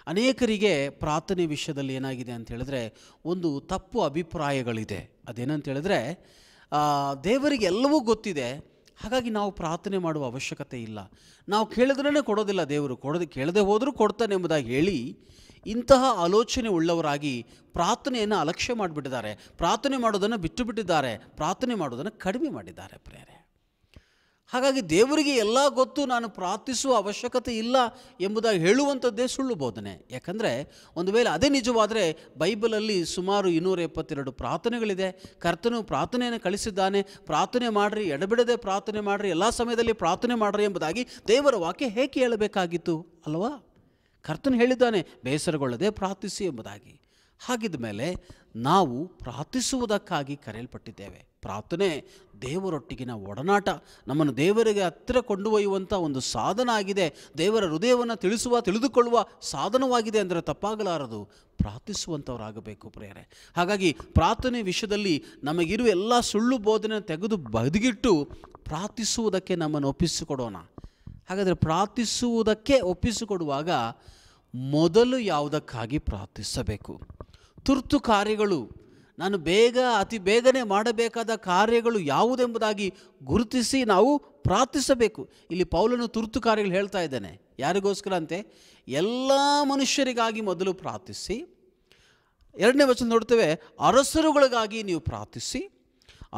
ಅನೇಕರಿಗೆ ಪ್ರಾರ್ಥನೆ ವಿಷಯದಲ್ಲಿ ಏನಾಗಿದೆ ಅಂತ ಹೇಳಿದ್ರೆ ಒಂದು ತಪ್ಪು ಅಭಿಪ್ರಾಯಗಳಿದೆ. ಅದೇನಂತ ಹೇಳಿದ್ರೆ, ದೇವರಿಗೆ ಎಲ್ಲವೂ ಗೊತ್ತಿದೆ, ಹಾಗಾಗಿ ನಾವು ಪ್ರಾರ್ಥನೆ ಮಾಡುವ ಅವಶ್ಯಕತೆ ಇಲ್ಲ, ನಾವು ಕೇಳಿದ್ರೇ ಕೊಡೋದಿಲ್ಲ, ದೇವರು ಕೇಳದೆ ಹೋದರೂ ಕೊಡ್ತಾನೆ ಎಂಬುದಾಗಿ ಹೇಳಿ ಇಂತಹ ಆಲೋಚನೆ ಉಳ್ಳವರಾಗಿ ಪ್ರಾರ್ಥನೆಯನ್ನು ಅಲಕ್ಷ್ಯ ಮಾಡಿಬಿಟ್ಟಿದ್ದಾರೆ. ಪ್ರಾರ್ಥನೆ ಮಾಡೋದನ್ನು ಬಿಟ್ಟು ಬಿಟ್ಟಿದ್ದಾರೆ, ಪ್ರಾರ್ಥನೆ ಮಾಡೋದನ್ನು ಕಡಿಮೆ ಮಾಡಿದ್ದಾರೆ ಪ್ರೇರೆ. ಹಾಗಾಗಿ ದೇವರಿಗೆ ಎಲ್ಲ ಗೊತ್ತು, ನಾನು ಪ್ರಾರ್ಥಿಸುವ ಅವಶ್ಯಕತೆ ಇಲ್ಲ ಎಂಬುದಾಗಿ ಹೇಳುವಂಥದ್ದೇ ಸುಳ್ಳು ಬೋಧನೆ. ಯಾಕಂದರೆ ಒಂದು ವೇಳೆ ಅದೇ ನಿಜವಾದರೆ ಬೈಬಲಲ್ಲಿ ಸುಮಾರು 272 ಪ್ರಾರ್ಥನೆಗಳಿದೆ. ಕರ್ತನು ಪ್ರಾರ್ಥನೆಯನ್ನು ಕಳಿಸಿದ್ದಾನೆ, ಪ್ರಾರ್ಥನೆ ಮಾಡಿರಿ, ಎಡಬಿಡದೆ ಪ್ರಾರ್ಥನೆ ಮಾಡಿರಿ, ಎಲ್ಲ ಸಮಯದಲ್ಲಿ ಪ್ರಾರ್ಥನೆ ಮಾಡಿರಿ ಎಂಬುದಾಗಿ ದೇವರ ವಾಕ್ಯ ಹೇಗೆ ಹೇಳಬೇಕಾಗಿತ್ತು ಅಲ್ವಾ? ಕರ್ತನು ಹೇಳಿದ್ದಾನೆ, ಬೇಸರಗೊಳ್ಳದೆ ಪ್ರಾರ್ಥಿಸಿ ಎಂಬುದಾಗಿ. ಹಾಗಿದ್ದ ಮೇಲೆ ನಾವು ಪ್ರಾರ್ಥಿಸುವುದಕ್ಕಾಗಿ ಕರೆಯಲ್ಪಟ್ಟಿದ್ದೇವೆ. ಪ್ರಾರ್ಥನೆ ದೇವರೊಟ್ಟಿಗಿನ ಒಡನಾಟ, ನಮ್ಮನ್ನು ದೇವರಿಗೆ ಹತ್ತಿರ ಕೊಂಡೊಯ್ಯುವಂಥ ಒಂದು ಸಾಧನ ಆಗಿದೆ. ದೇವರ ಹೃದಯವನ್ನು ತಿಳಿದುಕೊಳ್ಳುವ ಸಾಧನವಾಗಿದೆ ಅಂದರೆ ತಪ್ಪಾಗಲಾರದು. ಪ್ರಾರ್ಥಿಸುವಂಥವರಾಗಬೇಕು ಪ್ರೇರೆ. ಹಾಗಾಗಿ ಪ್ರಾರ್ಥನೆ ವಿಷಯದಲ್ಲಿ ನಮಗಿರುವ ಎಲ್ಲ ಸುಳ್ಳು ಬೋಧನೆ ತೆಗೆದು ಬದಿಗಿಟ್ಟು ಪ್ರಾರ್ಥಿಸುವುದಕ್ಕೆ ನಮ್ಮನ್ನು ಒಪ್ಪಿಸಿಕೊಡೋಣ. ಹಾಗಾದರೆ ಪ್ರಾರ್ಥಿಸುವುದಕ್ಕೆ ಒಪ್ಪಿಸಿಕೊಡುವಾಗ ಮೊದಲು ಯಾವುದಕ್ಕಾಗಿ ಪ್ರಾರ್ಥಿಸಬೇಕು? ತುರ್ತು ಕಾರ್ಯಗಳು, ನಾನು ಅತಿ ಬೇಗನೆ ಮಾಡಬೇಕಾದ ಕಾರ್ಯಗಳು ಯಾವುದೆಂಬುದಾಗಿ ಗುರುತಿಸಿ ನಾವು ಪ್ರಾರ್ಥಿಸಬೇಕು. ಇಲ್ಲಿ ಪೌಲನು ತುರ್ತು ಕಾರ್ಯಗಳು ಹೇಳ್ತಾ ಇದ್ದಾನೆ. ಯಾರಿಗೋಸ್ಕರ ಅಂತೆ? ಎಲ್ಲ ಮನುಷ್ಯರಿಗಾಗಿ ಮೊದಲು ಪ್ರಾರ್ಥಿಸಿ. 2ನೇ ವಚನ ನೋಡ್ತೇವೆ, ಅರಸರುಗಳಿಗಾಗಿ ನೀವು ಪ್ರಾರ್ಥಿಸಿ,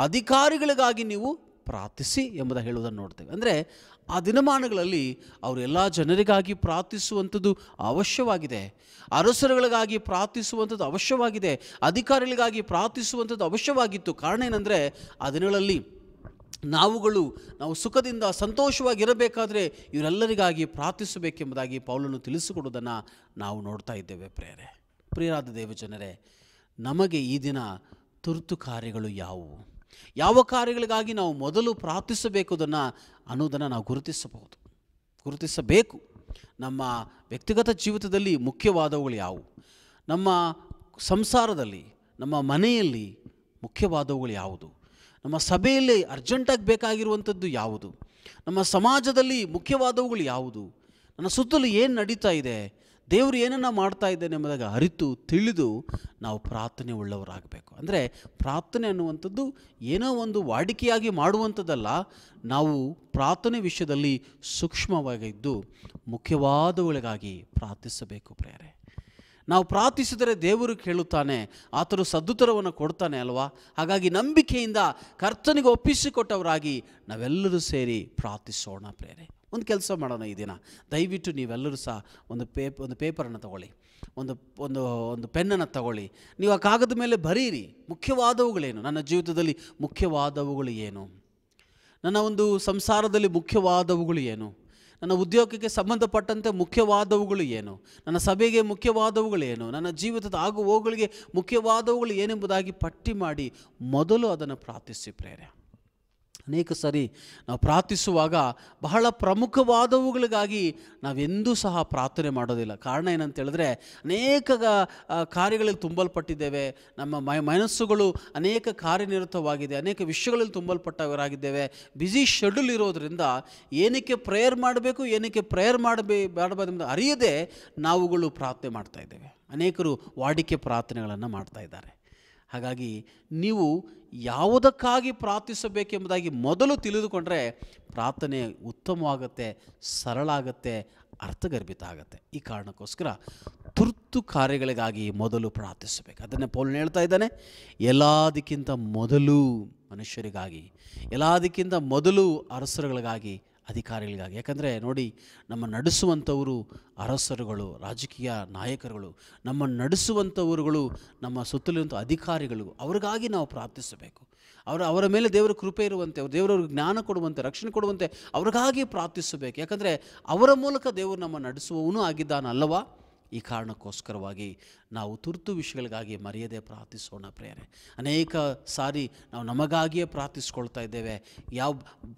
ಅಧಿಕಾರಿಗಳಿಗಾಗಿ ನೀವು ಪ್ರಾರ್ಥಿಸಿ ಎಂಬುದಾಗಿ ಹೇಳುವುದನ್ನು ನೋಡ್ತೇವೆ. ಅಂದರೆ ಆ ದಿನಮಾನಗಳಲ್ಲಿ ಅವರು ಎಲ್ಲ ಜನರಿಗಾಗಿ ಪ್ರಾರ್ಥಿಸುವಂಥದ್ದು ಅವಶ್ಯವಾಗಿದೆ, ಅರಸರುಗಳಿಗಾಗಿ ಪ್ರಾರ್ಥಿಸುವಂಥದ್ದು ಅವಶ್ಯವಾಗಿದೆ, ಅಧಿಕಾರಿಗಳಿಗಾಗಿ ಪ್ರಾರ್ಥಿಸುವಂಥದ್ದು ಅವಶ್ಯವಾಗಿತ್ತು. ಕಾರಣ ಏನಂದರೆ ಆ ದಿನಗಳಲ್ಲಿ ನಾವು ಸುಖದಿಂದ ಸಂತೋಷವಾಗಿರಬೇಕಾದ್ರೆ ಇವರೆಲ್ಲರಿಗಾಗಿ ಪ್ರಾರ್ಥಿಸಬೇಕೆಂಬುದಾಗಿ ಪೌಲನು ತಿಳಿಸಿಕೊಡುವುದನ್ನು ನಾವು ನೋಡ್ತಾ ಇದ್ದೇವೆ ಪ್ರೇರೆ. ಪ್ರಿಯರಾದ ದೇವಜನರೇ, ನಮಗೆ ಈ ದಿನ ತುರ್ತು ಕಾರ್ಯಗಳು ಯಾವುವು, ಯಾವ ಕಾರ್ಯಗಳಿಗಾಗಿ ನಾವು ಮೊದಲು ಪ್ರಾರ್ಥಿಸಬೇಕು ಅನ್ನೋದನ್ನು ನಾವು ಗುರುತಿಸಬೇಕು. ನಮ್ಮ ವ್ಯಕ್ತಿಗತ ಜೀವಿತದಲ್ಲಿ ಮುಖ್ಯವಾದವುಗಳು ಯಾವುವು, ನಮ್ಮ ಸಂಸಾರದಲ್ಲಿ, ನಮ್ಮ ಮನೆಯಲ್ಲಿ ಮುಖ್ಯವಾದವುಗಳು ಯಾವುದು, ನಮ್ಮ ಸಭೆಯಲ್ಲಿ ಅರ್ಜೆಂಟಾಗಿ ಬೇಕಾಗಿರುವಂಥದ್ದು ಯಾವುದು, ನಮ್ಮ ಸಮಾಜದಲ್ಲಿ ಮುಖ್ಯವಾದವುಗಳು ಯಾವುದು, ನನ್ನ ಸುತ್ತಲೂ ಏನು ನಡೀತಾ ಇದೆ, ದೇವರು ಏನನ್ನು ಮಾಡ್ತಾ ಇದ್ದಾನೆ ಎಂಬುದಾಗ ಅರಿತು ತಿಳಿದು ನಾವು ಪ್ರಾರ್ಥನೆ ಉಳ್ಳವರಾಗಬೇಕು. ಅಂದರೆ ಪ್ರಾರ್ಥನೆ ಅನ್ನುವಂಥದ್ದು ಏನೋ ಒಂದು ವಾಡಿಕೆಯಾಗಿ ಮಾಡುವಂಥದ್ದಲ್ಲ. ನಾವು ಪ್ರಾರ್ಥನೆ ವಿಷಯದಲ್ಲಿ ಸೂಕ್ಷ್ಮವಾಗಿದ್ದು ಮುಖ್ಯವಾದವುಗಳಿಗಾಗಿ ಪ್ರಾರ್ಥಿಸಬೇಕು ಪ್ರೇರೆ. ನಾವು ಪ್ರಾರ್ಥಿಸಿದರೆ ದೇವರು ಕೇಳುತ್ತಾನೆ, ಆತನು ಸದುತ್ತರವನ್ನು ಕೊಡ್ತಾನೆ ಅಲ್ವಾ? ಹಾಗಾಗಿ ನಂಬಿಕೆಯಿಂದ ಕರ್ತನಿಗೆ ಒಪ್ಪಿಸಿಕೊಟ್ಟವರಾಗಿ ನಾವೆಲ್ಲರೂ ಸೇರಿ ಪ್ರಾರ್ಥಿಸೋಣ ಪ್ರೇರೆ. ಒಂದು ಕೆಲಸ ಮಾಡೋಣ ಈ ದಿನ, ದಯವಿಟ್ಟು ನೀವೆಲ್ಲರೂ ಸಹ ಒಂದು ಪೇಪರನ್ನು ತಗೊಳ್ಳಿ, ಒಂದು ಪೆನ್ನನ್ನು ತಗೊಳ್ಳಿ. ನೀವು ಆ ಕಾಗದ ಮೇಲೆ ಬರೀರಿ, ಮುಖ್ಯವಾದವುಗಳೇನು, ನನ್ನ ಜೀವಿತದಲ್ಲಿ ಮುಖ್ಯವಾದವುಗಳು ಏನು, ನನ್ನ ಒಂದು ಸಂಸಾರದಲ್ಲಿ ಮುಖ್ಯವಾದವುಗಳು ಏನು, ನನ್ನ ಉದ್ಯೋಗಕ್ಕೆ ಸಂಬಂಧಪಟ್ಟಂತೆ ಮುಖ್ಯವಾದವುಗಳು ಏನು, ನನ್ನ ಸಭೆಗೆ ಮುಖ್ಯವಾದವುಗಳು ಏನು, ನನ್ನ ಜೀವಿತದ ಆಗು ಹೋಗುಗಳಿಗೆ ಮುಖ್ಯವಾದವುಗಳು ಏನೆಂಬುದಾಗಿ ಪಟ್ಟಿ ಮಾಡಿ ಮೊದಲು ಅದನ್ನು ಪ್ರಾರ್ಥಿಸಿ ಪ್ರೇರೆ. ಅನೇಕ ಸರಿ ನಾವು ಪ್ರಾರ್ಥಿಸುವಾಗ ಬಹಳ ಪ್ರಮುಖವಾದವುಗಳಿಗಾಗಿ ನಾವೆಂದೂ ಸಹ ಪ್ರಾರ್ಥನೆ ಮಾಡೋದಿಲ್ಲ. ಕಾರಣ ಏನಂತ ಹೇಳಿದ್ರೆ ಅನೇಕ ಕಾರ್ಯಗಳಲ್ಲಿ ತುಂಬಲ್ಪಟ್ಟಿದ್ದೇವೆ, ನಮ್ಮ ಮನಸ್ಸುಗಳು ಅನೇಕ ಕಾರ್ಯನಿರತವಾಗಿದೆ, ಅನೇಕ ವಿಷಯಗಳಲ್ಲಿ ತುಂಬಲ್ಪಟ್ಟವರಾಗಿದ್ದೇವೆ. ಬ್ಯುಸಿ ಶೆಡ್ಯೂಲ್ ಇರೋದರಿಂದ ಏನಕ್ಕೆ ಪ್ರೇಯರ್ ಮಾಡಬೇಕು, ಏನಕ್ಕೆ ಪ್ರೇಯರ್ ಮಾಡಬಾರ್ದು ಅರಿಯದೆ ನಾವುಗಳು ಪ್ರಾರ್ಥನೆ ಮಾಡ್ತಾ ಇದ್ದೇವೆ. ಅನೇಕರು ವಾಡಿಕೆ ಪ್ರಾರ್ಥನೆಗಳನ್ನು ಮಾಡ್ತಾ ಇದ್ದಾರೆ. ಹಾಗಾಗಿ ನೀವು ಯಾವುದಕ್ಕಾಗಿ ಪ್ರಾರ್ಥಿಸಬೇಕೆಂಬುದಾಗಿ ಮೊದಲು ತಿಳಿದುಕೊಂಡ್ರೆ ಪ್ರಾರ್ಥನೆ ಉತ್ತಮವಾಗುತ್ತೆ, ಸರಳ ಆಗುತ್ತೆ, ಅರ್ಥಗರ್ಭಿತ ಆಗುತ್ತೆ. ಈ ಕಾರಣಕ್ಕೋಸ್ಕರ ತುರ್ತು ತುರ್ತು ಕಾರ್ಯಗಳಿಗಾಗಿ ಮೊದಲು ಪ್ರಾರ್ಥಿಸಬೇಕು. ಅದನ್ನೇ ಪೌಲನು ಹೇಳ್ತಾ ಇದ್ದಾನೆ, ಎಲ್ಲದಕ್ಕಿಂತ ಮೊದಲು ಮನುಷ್ಯರಿಗಾಗಿ, ಎಲ್ಲದಕ್ಕಿಂತ ಮೊದಲು ಅರಸರುಗಳಿಗಾಗಿ, ಅಧಿಕಾರಿಗಳಿಗಾಗಿ. ಯಾಕಂದರೆ ನೋಡಿ, ನಮ್ಮ ನಡೆಸುವಂಥವರು ಅರಸರುಗಳು, ರಾಜಕೀಯ ನಾಯಕರುಗಳು, ನಮ್ಮ ನಡೆಸುವಂಥವರುಗಳು ನಮ್ಮ ಸುತ್ತಲಿರುವಂಥ ಅಧಿಕಾರಿಗಳು. ಅವ್ರಿಗಾಗಿ ನಾವು ಪ್ರಾರ್ಥಿಸಬೇಕು. ಅವರ ಮೇಲೆ ದೇವರ ಕೃಪೆ ಇರುವಂತೆ, ದೇವರವ್ರಿಗೆ ಜ್ಞಾನ ಕೊಡುವಂತೆ, ರಕ್ಷಣೆ ಕೊಡುವಂತೆ ಅವ್ರಿಗಾಗಿ ಪ್ರಾರ್ಥಿಸಬೇಕು. ಯಾಕಂದರೆ ಅವರ ಮೂಲಕ ದೇವರು ನಮ್ಮ ನಡೆಸುವವನು ಆಗಿದ್ದಾನಲ್ಲವಾ. ಈ ಕಾರಣಕ್ಕೋಸ್ಕರವಾಗಿ ನಾವು ತುರ್ತು ವಿಷಯಗಳಿಗಾಗಿ ಮರೆಯದೆ ಪ್ರಾರ್ಥಿಸೋಣ ಪ್ರಿಯರೇ. ಅನೇಕ ಸಾರಿ ನಾವು ನಮಗಾಗಿಯೇ ಪ್ರಾರ್ಥಿಸ್ಕೊಳ್ತಾ ಇದ್ದೇವೆ.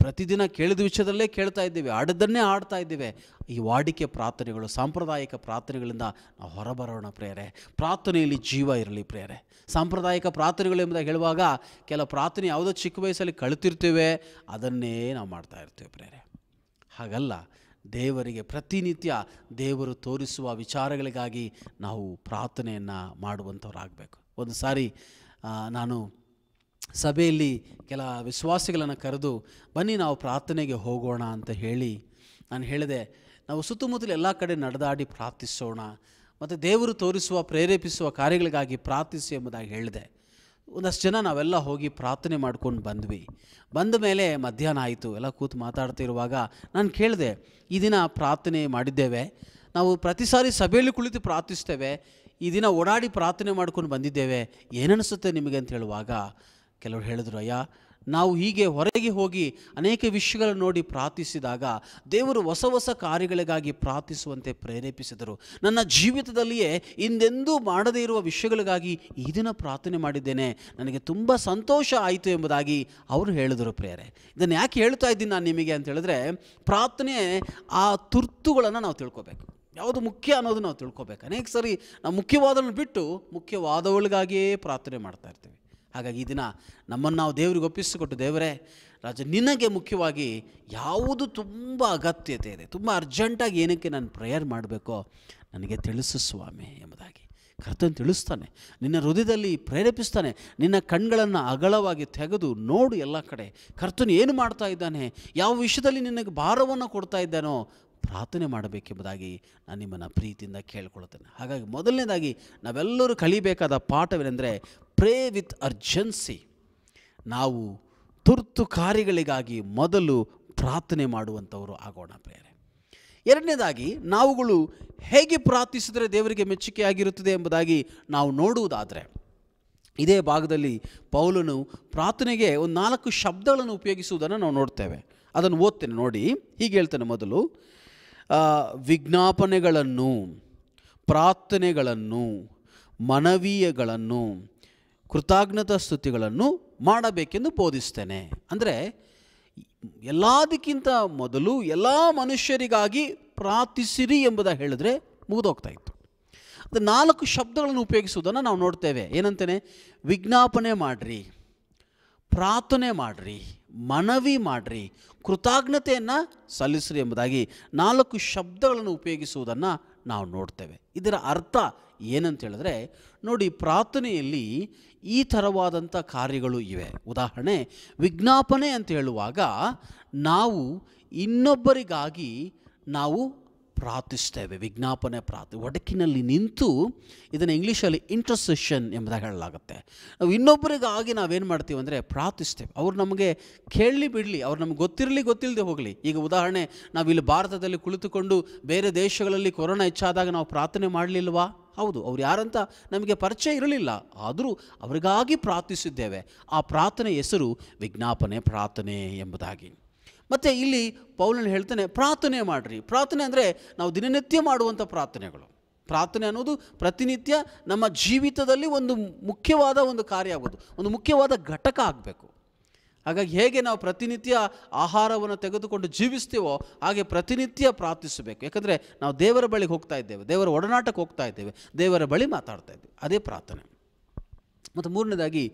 ಪ್ರತಿದಿನ ಕೇಳಿದ ವಿಷಯದಲ್ಲೇ ಕೇಳ್ತಾ ಇದ್ದೇವೆ, ಆಡದನ್ನೇ ಆಡ್ತಾ ಇದ್ದೇವೆ. ಈ ವಾಡಿಕೆ ಪ್ರಾರ್ಥನೆಗಳು, ಸಾಂಪ್ರದಾಯಿಕ ಪ್ರಾರ್ಥನೆಗಳಿಂದ ನಾವು ಹೊರಬರೋಣ ಪ್ರಿಯರೇ. ಪ್ರಾರ್ಥನೆಯಲ್ಲಿ ಜೀವ ಇರಲಿ ಪ್ರಿಯರೇ. ಸಾಂಪ್ರದಾಯಿಕ ಪ್ರಾರ್ಥನೆಗಳು ಎಂಬುದಾಗಿ ಹೇಳುವಾಗ ಕೆಲ ಪ್ರಾರ್ಥನೆ ಯಾವುದೋ ಚಿಕ್ಕ ವಯಸ್ಸಲ್ಲಿ ಕಳಿತಿರ್ತೇವೆ, ಅದನ್ನೇ ನಾವು ಮಾಡ್ತಾ ಇರ್ತೇವೆ ಪ್ರಿಯರೇ. ಹಾಗಲ್ಲ, ದೇವರಿಗೆ ಪ್ರತಿನಿತ್ಯ ದೇವರು ತೋರಿಸುವ ವಿಚಾರಗಳಿಗಾಗಿ ನಾವು ಪ್ರಾರ್ಥನೆಯನ್ನು ಮಾಡುವಂಥವ್ರಾಗಬೇಕು. ಒಂದು ಸಾರಿ ನಾನು ಸಭೆಯಲ್ಲಿ ಕೆಲ ವಿಶ್ವಾಸಿಗಳನ್ನು ಕರೆದು, ಬನ್ನಿ ನಾವು ಪ್ರಾರ್ಥನೆಗೆ ಹೋಗೋಣ ಅಂತ ಹೇಳಿ ನಾನು ಹೇಳಿದೆ. ನಾವು ಸುತ್ತಮುತ್ತಲು ಎಲ್ಲ ಕಡೆ ನಡೆದಾಡಿ ಪ್ರಾರ್ಥಿಸೋಣ ಮತ್ತು ದೇವರು ತೋರಿಸುವ ಪ್ರೇರೇಪಿಸುವ ಕಾರ್ಯಗಳಿಗಾಗಿ ಪ್ರಾರ್ಥಿಸಿ ಎಂಬುದಾಗಿ ಹೇಳಿದೆ. ಒಂದಷ್ಟು ಜನ ನಾವೆಲ್ಲ ಹೋಗಿ ಪ್ರಾರ್ಥನೆ ಮಾಡ್ಕೊಂಡು ಬಂದ ಮೇಲೆ ಮಧ್ಯಾಹ್ನ ಆಯಿತು. ಎಲ್ಲ ಕೂತು ಮಾತಾಡ್ತಿರುವಾಗ ನಾನು ಕೇಳಿದೆ, ಈ ದಿನ ಪ್ರಾರ್ಥನೆ ಮಾಡಿದ್ದೇವೆ, ನಾವು ಪ್ರತಿ ಸಾರಿ ಸಭೆಯಲ್ಲಿ ಕುಳಿತು ಪ್ರಾರ್ಥಿಸ್ತೇವೆ, ಈ ದಿನ ಓಡಾಡಿ ಪ್ರಾರ್ಥನೆ ಮಾಡ್ಕೊಂಡು ಬಂದಿದ್ದೇವೆ, ಏನನ್ನಿಸುತ್ತೆ ನಿಮಗೆ ಅಂತ ಹೇಳುವಾಗ ಕೆಲವರು ಹೇಳಿದ್ರು, ಅಯ್ಯ ನಾವು ಹೀಗೆ ಹೊರಗೆ ಹೋಗಿ ಅನೇಕ ವಿಷಯಗಳನ್ನು ನೋಡಿ ಪ್ರಾರ್ಥಿಸಿದಾಗ ದೇವರು ಹೊಸ ಹೊಸ ಕಾರ್ಯಗಳಿಗಾಗಿ ಪ್ರಾರ್ಥಿಸುವಂತೆ ಪ್ರೇರೇಪಿಸಿದರು. ನನ್ನ ಜೀವಿತದಲ್ಲಿಯೇ ಹಿಂದೆಂದೂ ಮಾಡದೇ ಇರುವ ವಿಷಯಗಳಿಗಾಗಿ ಈ ದಿನ ಪ್ರಾರ್ಥನೆ ಮಾಡಿದ್ದೇನೆ, ನನಗೆ ತುಂಬ ಸಂತೋಷ ಆಯಿತು ಎಂಬುದಾಗಿ ಅವರು ಹೇಳಿದರು ಪ್ರಿಯರೇ. ಇದನ್ನು ಯಾಕೆ ಹೇಳ್ತಾ ಇದ್ದೀನಿ ನಾನು ನಿಮಗೆ ಅಂತ ಹೇಳಿದ್ರೆ, ಪ್ರಾರ್ಥನೆ ಆ ತುರ್ತುಗಳನ್ನು ನಾವು ತಿಳ್ಕೊಬೇಕು, ಯಾವುದು ಮುಖ್ಯ ಅನ್ನೋದು ನಾವು ತಿಳ್ಕೊಬೇಕು. ಅನೇಕ ಸರಿ ನಾವು ಮುಖ್ಯವಾದವನ್ನು ಬಿಟ್ಟು ಮುಖ್ಯವಾದವುಗಳಿಗಾಗಿಯೇ ಪ್ರಾರ್ಥನೆ ಮಾಡ್ತಾ ಇರ್ತೀವಿ. ಹಾಗಾಗಿ ಈ ದಿನ ನಮ್ಮನ್ನು ನಾವು ದೇವರಿಗೆ ಒಪ್ಪಿಸಿಕೊಟ್ಟು, ದೇವರೇ ರಾಜ ನಿನಗೆ ಮುಖ್ಯವಾಗಿ ಯಾವುದು ತುಂಬ ಅಗತ್ಯತೆ ಇದೆ, ತುಂಬ ಅರ್ಜೆಂಟಾಗಿ ಏನಕ್ಕೆ ನಾನು ಪ್ರೇಯರ್ ಮಾಡಬೇಕೋ ನನಗೆ ತಿಳಿಸು ಸ್ವಾಮಿ ಎಂಬುದಾಗಿ ಕರ್ತನು ತಿಳಿಸ್ತಾನೆ. ನಿನ್ನ ಹೃದಯದಲ್ಲಿ ಪ್ರೇರೇಪಿಸ್ತಾನೆ. ನಿನ್ನ ಕಣ್ಗಳನ್ನು ಅಗಲವಾಗಿ ತೆಗೆದು ನೋಡು ಎಲ್ಲ ಕಡೆ ಕರ್ತನು ಏನು ಮಾಡ್ತಾ ಇದ್ದಾನೆ, ಯಾವ ವಿಷಯದಲ್ಲಿ ನಿನಗೆ ಭಾರವನ್ನು ಕೊಡ್ತಾ ಇದ್ದಾನೋ ಪ್ರಾರ್ಥನೆ ಮಾಡಬೇಕೆಂಬುದಾಗಿ ನಾನು ನಿಮ್ಮನ್ನು ಪ್ರೀತಿಯಿಂದ ಕೇಳ್ಕೊಳ್ತೇನೆ. ಹಾಗಾಗಿ ಮೊದಲನೇದಾಗಿ ನಾವೆಲ್ಲರೂ ಕಲಿಬೇಕಾದ ಪಾಠವೇನೆಂದರೆ, ಪ್ರೇ ವಿತ್ ಅರ್ಜೆನ್ಸಿ. ನಾವು ತುರ್ತು ಕಾರ್ಯಗಳಿಗಾಗಿ ಮೊದಲು ಪ್ರಾರ್ಥನೆ ಮಾಡುವಂಥವರು ಆಗೋಣ ಪ್ರಿಯರೇ. ಎರಡನೇದಾಗಿ, ನಾವುಗಳು ಹೇಗೆ ಪ್ರಾರ್ಥಿಸಿದರೆ ದೇವರಿಗೆ ಮೆಚ್ಚುಗೆಯಾಗಿರುತ್ತದೆ ಎಂಬುದಾಗಿ ನಾವು ನೋಡುವುದಾದರೆ, ಇದೇ ಭಾಗದಲ್ಲಿ ಪೌಲನು ಪ್ರಾರ್ಥನೆಗೆ ಒಂದು 4 ಶಬ್ದಗಳನ್ನು ಉಪಯೋಗಿಸುವುದನ್ನು ನಾವು ನೋಡ್ತೇವೆ. ಅದನ್ನು ಓದ್ತೇನೆ ನೋಡಿ. ಹೀಗೆ ಹೇಳ್ತೇನೆ, ಮೊದಲು ವಿಜ್ಞಾಪನೆಗಳನ್ನು, ಪ್ರಾರ್ಥನೆಗಳನ್ನು, ಮನವಿಗಳನ್ನು, ಕೃತಜ್ಞತಾ ಸ್ತುತಿಗಳನ್ನು ಮಾಡಬೇಕೆಂದು ಬೋಧಿಸ್ತೇನೆ. ಅಂದರೆ ಎಲ್ಲದಕ್ಕಿಂತ ಮೊದಲು ಎಲ್ಲ ಮನುಷ್ಯರಿಗಾಗಿ ಪ್ರಾರ್ಥಿಸಿರಿ ಎಂಬುದಾಗಿ ಹೇಳಿದ್ರೆ ಮುಗಿದೋಗ್ತಾ ಇತ್ತು. ಅದು 4 ಶಬ್ದಗಳನ್ನು ಉಪಯೋಗಿಸುವುದನ್ನು ನಾವು ನೋಡ್ತೇವೆ. ಏನಂತೇನೆ? ವಿಜ್ಞಾಪನೆ ಮಾಡಿರಿ, ಪ್ರಾರ್ಥನೆ ಮಾಡಿರಿ, ಮನವಿ ಮಾಡಿರಿ, ಕೃತಜ್ಞತೆಯನ್ನು ಸಲ್ಲಿಸ್ರಿ ಎಂಬುದಾಗಿ 4 ಶಬ್ದಗಳನ್ನು ಉಪಯೋಗಿಸುವುದನ್ನು ನಾವು ನೋಡ್ತೇವೆ. ಇದರ ಅರ್ಥ ಏನಂತ ಹೇಳಿದ್ರೆ, ನೋಡಿ, ಪ್ರಾರ್ಥನೆಯಲ್ಲಿ ಈ ಥರವಾದಂಥ ಕಾರ್ಯಗಳು ಇವೆ. ಉದಾಹರಣೆ, ವಿಜ್ಞಾಪನೆ ಅಂತ ಹೇಳುವಾಗ ನಾವು ಇನ್ನೊಬ್ಬರಿಗಾಗಿ ನಾವು ಪ್ರಾರ್ಥಿಸ್ತೇವೆ. ವಿಜ್ಞಾಪನೆ ಒಡಕಿನಲ್ಲಿ ನಿಂತು, ಇದನ್ನು ಇಂಗ್ಲೀಷಲ್ಲಿ ಇಂಟರ್ಸೆಷನ್ ಎಂಬುದಾಗಿ ಹೇಳಲಾಗುತ್ತೆ. ನಾವು ಇನ್ನೊಬ್ಬರಿಗಾಗಿ ನಾವೇನು ಮಾಡ್ತೀವಿ ಅಂದರೆ ಪ್ರಾರ್ಥಿಸ್ತೇವೆ. ಅವ್ರು ನಮಗೆ ಕೇಳಲಿ ಬಿಡಲಿ, ಅವ್ರು ನಮಗೆ ಗೊತ್ತಿಲ್ಲದೆ ಹೋಗಲಿ. ಈಗ ಉದಾಹರಣೆ, ನಾವಿಲ್ಲಿ ಭಾರತದಲ್ಲಿ ಕುಳಿತುಕೊಂಡು ಬೇರೆ ದೇಶಗಳಲ್ಲಿ ಕೊರೋನಾ ಹೆಚ್ಚಾದಾಗ ನಾವು ಪ್ರಾರ್ಥನೆ ಮಾಡಲಿಲ್ವಾ? ಹೌದು, ಅವ್ರು ಯಾರಂತ ನಮಗೆ ಪರಿಚಯ ಇರಲಿಲ್ಲ, ಆದರೂ ಅವರಿಗಾಗಿ ಪ್ರಾರ್ಥಿಸಿದ್ದೇವೆ. ಆ ಪ್ರಾರ್ಥನೆ ಹೆಸರು ವಿಜ್ಞಾಪನೆ ಪ್ರಾರ್ಥನೆ ಎಂಬುದಾಗಿ. ಮತ್ತು ಇಲ್ಲಿ ಪೌಲನು ಹೇಳ್ತಾನೆ, ಪ್ರಾರ್ಥನೆ ಮಾಡಿರಿ. ಪ್ರಾರ್ಥನೆ ಅಂದರೆ ನಾವು ದಿನನಿತ್ಯ ಮಾಡುವಂಥ ಪ್ರಾರ್ಥನೆಗಳು. ಪ್ರಾರ್ಥನೆ ಅನ್ನೋದು ಪ್ರತಿನಿತ್ಯ ನಮ್ಮ ಜೀವಿತದಲ್ಲಿ ಒಂದು ಮುಖ್ಯವಾದ ಒಂದು ಕಾರ್ಯ ಆಗೋದು, ಒಂದು ಮುಖ್ಯವಾದ ಘಟಕ ಆಗಬೇಕು. ಹಾಗಾಗಿ ಹೇಗೆ ನಾವು ಪ್ರತಿನಿತ್ಯ ಆಹಾರವನ್ನು ತೆಗೆದುಕೊಂಡು ಜೀವಿಸ್ತೀವೋ ಹಾಗೆ ಪ್ರತಿನಿತ್ಯ ಪ್ರಾರ್ಥಿಸಬೇಕು. ಯಾಕಂದರೆ ನಾವು ದೇವರ ಬಳಿಗೆ ಹೋಗ್ತಾ ಇದ್ದೇವೆ, ದೇವರ ಒಡನಾಟಕ್ಕೆ ಹೋಗ್ತಾ ಇದ್ದೇವೆ, ದೇವರ ಬಳಿ ಮಾತಾಡ್ತಾ ಇದ್ದೇವೆ. ಅದೇ ಪ್ರಾರ್ಥನೆ. ಮತ್ತು ಮೂರನೇದಾಗಿ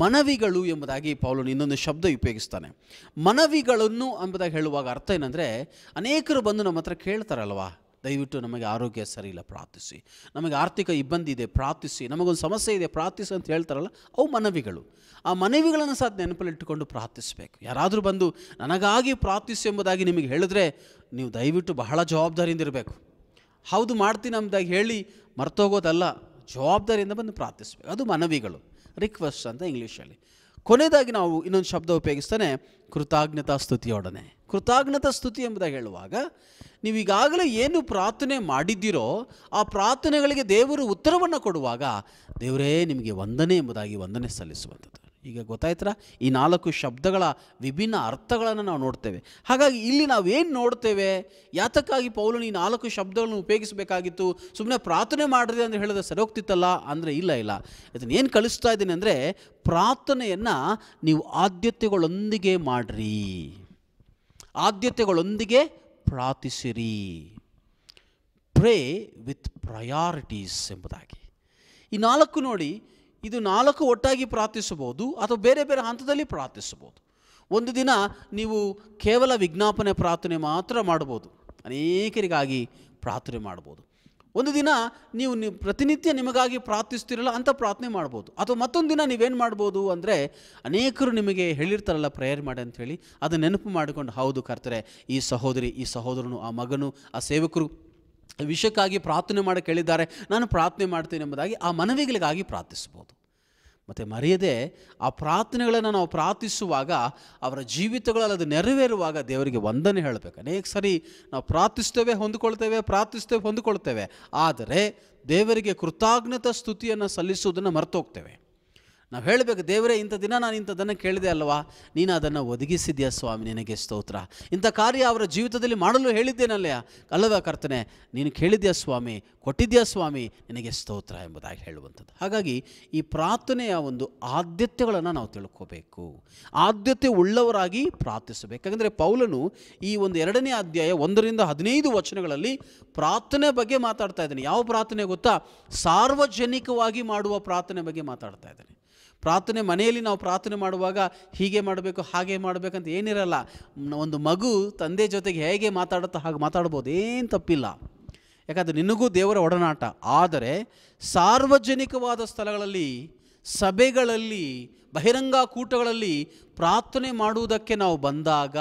ಮನವಿಗಳು ಎಂಬುದಾಗಿ ಪೌಲನು ಇನ್ನೊಂದು ಶಬ್ದ ಉಪಯೋಗಿಸ್ತಾನೆ. ಮನವಿಗಳನ್ನು ಎಂಬುದಾಗಿ ಹೇಳುವಾಗ ಅರ್ಥ ಏನಂದರೆ, ಅನೇಕರು ಬಂದು ನಮ್ಮ ಹತ್ರ ಕೇಳ್ತಾರಲ್ವಾ, ದಯವಿಟ್ಟು ನಮಗೆ ಆರೋಗ್ಯ ಸರಿ ಇಲ್ಲ ಪ್ರಾರ್ಥಿಸಿ, ನಮಗೆ ಆರ್ಥಿಕ ಇಬ್ಬಂದಿ ಇದೆ ಪ್ರಾರ್ಥಿಸಿ, ನಮಗೊಂದು ಸಮಸ್ಯೆ ಇದೆ ಪ್ರಾರ್ಥಿಸಿ ಅಂತ ಹೇಳ್ತಾರಲ್ಲ, ಅವು ಮನವಿಗಳು. ಆ ಮನವಿಗಳನ್ನು ಸಹ ನೆನಪಲ್ಲಿಟ್ಟುಕೊಂಡು ಪ್ರಾರ್ಥಿಸಬೇಕು. ಯಾರಾದರೂ ಬಂದು ನನಗಾಗಿ ಪ್ರಾರ್ಥಿಸಿ ಎಂಬುದಾಗಿ ನಿಮಗೆ ಹೇಳಿದ್ರೆ ನೀವು ದಯವಿಟ್ಟು ಬಹಳ ಜವಾಬ್ದಾರಿಯಿಂದ ಇರಬೇಕು. ಹೌದು ಮಾಡ್ತೀನಿ ಎಂಬುದಾಗಿ ಹೇಳಿ ಮರ್ತೋಗೋದಲ್ಲ, ಜವಾಬ್ದಾರಿಯಿಂದ ಬಂದು ಪ್ರಾರ್ಥಿಸಬೇಕು. ಅದು ಮನವಿಗಳು, ರಿಕ್ವೆಸ್ಟ್ ಅಂತ ಇಂಗ್ಲೀಷಲ್ಲಿ. ಕೊನೆಯದಾಗಿ ನಾವು ಇನ್ನೊಂದು ಶಬ್ದ ಉಪಯೋಗಿಸ್ತಾನೆ, ಕೃತಜ್ಞತಾ ಸ್ತುತಿಯೊಡನೆ. ಕೃತಜ್ಞತಾ ಸ್ತುತಿ ಎಂಬುದಾಗಿ ಹೇಳುವಾಗ, ನೀವು ಈಗಾಗಲೇ ಏನು ಪ್ರಾರ್ಥನೆ ಮಾಡಿದ್ದೀರೋ ಆ ಪ್ರಾರ್ಥನೆಗಳಿಗೆ ದೇವರು ಉತ್ತರವನ್ನು ಕೊಡುವಾಗ ದೇವರೇ ನಿಮಗೆ ವಂದನೆ ಎಂಬುದಾಗಿ ವಂದನೆ ಸಲ್ಲಿಸುವಂಥದ್ದು. ಈಗ ಗೊತ್ತಾಯ್ತರ ಈ 4 ಶಬ್ದಗಳ ವಿಭಿನ್ನ ಅರ್ಥಗಳನ್ನು ನಾವು ನೋಡ್ತೇವೆ. ಹಾಗಾಗಿ ಇಲ್ಲಿ ನಾವೇನು ನೋಡ್ತೇವೆ, ಯಾತಕ್ಕಾಗಿ ಪೌಲನು ಈ 4 ಶಬ್ದಗಳನ್ನು ಉಪಯೋಗಿಸಬೇಕಾಗಿತ್ತು? ಸುಮ್ಮನೆ ಪ್ರಾರ್ಥನೆ ಮಾಡಿದ್ರೆ ಅಂತ ಹೇಳಿದ್ರೆ ಸರಿ ಹೋಗ್ತಿತ್ತಲ್ಲ ಅಂದರೆ ಇಲ್ಲ. ಇದನ್ನು ಏನು ಕಲಿಸ್ತಾ ಇದ್ದೀನಿ ಅಂದರೆ, ಪ್ರಾರ್ಥನೆಯನ್ನು ನೀವು ಆದ್ಯತೆಗಳೊಂದಿಗೆ ಮಾಡಿರಿ, ಆದ್ಯತೆಗಳೊಂದಿಗೆ ಪ್ರಾರ್ಥಿಸಿರಿ. ಪ್ರೇ ವಿತ್ ಪ್ರಯಾರಿಟೀಸ್ ಎಂಬುದಾಗಿ. ಈ 4 ನೋಡಿ, ಇದು 4 ಒಟ್ಟಾಗಿ ಪ್ರಾರ್ಥಿಸಬಹುದು ಅಥವಾ ಬೇರೆ ಬೇರೆ ಹಂತದಲ್ಲಿ ಪ್ರಾರ್ಥಿಸಬಹುದು. ಒಂದು ದಿನ ನೀವು ಕೇವಲ ವಿಜ್ಞಾಪನೆ ಪ್ರಾರ್ಥನೆ ಮಾತ್ರ ಮಾಡ್ಬೋದು, ಅನೇಕರಿಗಾಗಿ ಪ್ರಾರ್ಥನೆ ಮಾಡ್ಬೋದು. ಒಂದು ದಿನ ನೀವು ಪ್ರತಿನಿತ್ಯ ನಿಮಗಾಗಿ ಪ್ರಾರ್ಥಿಸ್ತಿರಲ್ಲ ಅಂತ ಪ್ರಾರ್ಥನೆ ಮಾಡ್ಬೋದು. ಅಥವಾ ಮತ್ತೊಂದು ದಿನ ನೀವೇನು ಮಾಡ್ಬೋದು ಅಂದರೆ, ಅನೇಕರು ನಿಮಗೆ ಹೇಳಿರ್ತಾರಲ್ಲ ಪ್ರೇಯರ್ ಮಾಡಿ ಅಂಥೇಳಿ, ಅದು ನೆನಪು ಮಾಡಿಕೊಂಡು, ಹೌದು ಕರ್ತರೆ, ಈ ಸಹೋದರಿ, ಈ ಸಹೋದರನು, ಆ ಮಗನು, ಆ ಸೇವಕರು ವಿಷಯಕ್ಕಾಗಿ ಪ್ರಾರ್ಥನೆ ಮಾಡಿ ಕೇಳಿದ್ದಾರೆ, ನಾನು ಪ್ರಾರ್ಥನೆ ಮಾಡ್ತೇನೆ ಎಂಬುದಾಗಿ ಆ ಮನವಿಗಳಿಗಾಗಿ ಪ್ರಾರ್ಥಿಸ್ಬೋದು. ಮತ್ತು ಮರೆಯದೆ ಆ ಪ್ರಾರ್ಥನೆಗಳನ್ನು ನಾವು ಪ್ರಾರ್ಥಿಸುವಾಗ ಅವರ ಜೀವಿತಗಳಲ್ಲಿ ಅದು ನೆರವೇರುವಾಗ ದೇವರಿಗೆ ವಂದನೆ ಹೇಳಬೇಕು. ಅನೇಕ ಸರಿ ನಾವು ಪ್ರಾರ್ಥಿಸ್ತೇವೆ, ಹೊಂದಿಕೊಳ್ತೇವೆ, ಆದರೆ ದೇವರಿಗೆ ಕೃತಜ್ಞತಾ ಸ್ತುತಿಯನ್ನು ಸಲ್ಲಿಸುವುದನ್ನು ಮರೆತೋಗ್ತೇವೆ. ನಾವು ಹೇಳಬೇಕು, ದೇವರೇ ಇಂಥ ದಿನ ನಾನು ಇಂಥದ್ದನ್ನು ಕೇಳಿದೆ ಅಲ್ವಾ, ನೀನು ಅದನ್ನು ಒದಗಿಸಿದ್ಯಾ ಸ್ವಾಮಿ, ನಿನಗೆ ಸ್ತೋತ್ರ. ಇಂಥ ಕಾರ್ಯ ಅವರ ಜೀವಿತದಲ್ಲಿ ಮಾಡಲು ಹೇಳಿದ್ದೇನಲ್ಲಯ್ಯ ಅಲ್ಲವಾ ಕರ್ತನೆ, ನೀನು ಕೇಳಿದ್ಯಾ ಸ್ವಾಮಿ, ಕೊಟ್ಟಿದ್ಯಾ ಸ್ವಾಮಿ, ನಿನಗೆ ಸ್ತೋತ್ರ ಎಂಬುದಾಗಿ ಹೇಳುವಂಥದ್ದು. ಹಾಗಾಗಿ ಈ ಪ್ರಾರ್ಥನೆಯ ಒಂದು ಆದ್ಯತೆಗಳನ್ನು ನಾವು ತಿಳ್ಕೋಬೇಕು, ಆದ್ಯತೆ ಉಳ್ಳವರಾಗಿ ಪ್ರಾರ್ಥಿಸಬೇಕು. ಯಾಕಂದರೆ ಪೌಲನು ಈ ಒಂದು 2ನೇ ಅಧ್ಯಾಯ 1-15 ವಚನಗಳಲ್ಲಿ ಪ್ರಾರ್ಥನೆ ಬಗ್ಗೆ ಮಾತಾಡ್ತಾ ಇದ್ದಾನೆ. ಯಾವ ಪ್ರಾರ್ಥನೆ ಗೊತ್ತಾ? ಸಾರ್ವಜನಿಕವಾಗಿ ಮಾಡುವ ಪ್ರಾರ್ಥನೆ ಬಗ್ಗೆ ಮಾತಾಡ್ತಾ ಇದ್ದಾನೆ. ಪ್ರಾರ್ಥನೆ ಮನೆಯಲ್ಲಿ ನಾವು ಪ್ರಾರ್ಥನೆ ಮಾಡುವಾಗ ಹೀಗೆ ಮಾಡಬೇಕು, ಹಾಗೆ ಮಾಡಬೇಕಂತ ಏನಿರಲ್ಲ. ಒಂದು ಮಗು ತಂದೆ ಜೊತೆಗೆ ಹೇಗೆ ಮಾತಾಡುತ್ತೋ ಹಾಗೆ ಮಾತಾಡ್ಬೋದು, ಏನು ತಪ್ಪಿಲ್ಲ. ಯಾಕಂದರೆ ನಿನಗೂ ದೇವರ ಒಡನಾಟ. ಆದರೆ ಸಾರ್ವಜನಿಕವಾದ ಸ್ಥಳಗಳಲ್ಲಿ, ಸಭೆಗಳಲ್ಲಿ, ಬಹಿರಂಗ ಕೂಟಗಳಲ್ಲಿ ಪ್ರಾರ್ಥನೆ ಮಾಡುವುದಕ್ಕೆ ನಾವು ಬಂದಾಗ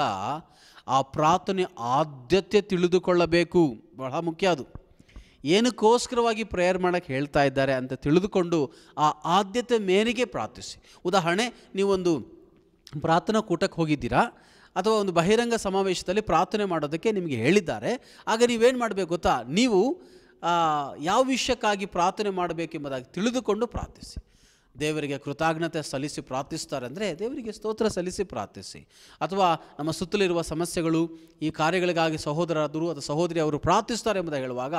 ಆ ಪ್ರಾರ್ಥನೆ ಆದ್ಯತೆ ತಿಳಿದುಕೊಳ್ಳಬೇಕು. ಬಹಳ ಮುಖ್ಯ ಅದು. ಏನಕ್ಕೋಸ್ಕರವಾಗಿ ಪ್ರೇಯರ್ ಮಾಡೋಕ್ಕೆ ಹೇಳ್ತಾ ಇದ್ದಾರೆ ಅಂತ ತಿಳಿದುಕೊಂಡು ಆ ಆದ್ಯತೆ ಮೇರೆಗೆ ಪ್ರಾರ್ಥಿಸಿ. ಉದಾಹರಣೆ, ನೀವೊಂದು ಪ್ರಾರ್ಥನಾ ಕೂಟಕ್ಕೆ ಹೋಗಿದ್ದೀರಾ ಅಥವಾ ಒಂದು ಬಹಿರಂಗ ಸಮಾವೇಶದಲ್ಲಿ ಪ್ರಾರ್ಥನೆ ಮಾಡೋದಕ್ಕೆ ನಿಮಗೆ ಹೇಳಿದ್ದಾರೆ. ಆಗ ನೀವೇನು ಮಾಡಬೇಕು ಗೊತ್ತಾ? ನೀವು ಯಾವ ವಿಷಯಕ್ಕಾಗಿ ಪ್ರಾರ್ಥನೆ ಮಾಡಬೇಕೆಂಬುದಾಗಿ ತಿಳಿದುಕೊಂಡು ಪ್ರಾರ್ಥಿಸಿ. ದೇವರಿಗೆ ಕೃತಜ್ಞತೆ ಸಲ್ಲಿಸಿ ಪ್ರಾರ್ಥಿಸ್ತಾರೆ ಅಂದರೆ ದೇವರಿಗೆ ಸ್ತೋತ್ರ ಸಲ್ಲಿಸಿ ಪ್ರಾರ್ಥಿಸಿ. ಅಥವಾ ನಮ್ಮ ಸುತ್ತಲಿರುವ ಸಮಸ್ಯೆಗಳು, ಈ ಕಾರ್ಯಗಳಿಗಾಗಿ ಸಹೋದರರು ಅಥವಾ ಸಹೋದರಿ ಅವರು ಪ್ರಾರ್ಥಿಸ್ತಾರೆ ಎಂಬುದಾಗಿ ಹೇಳುವಾಗ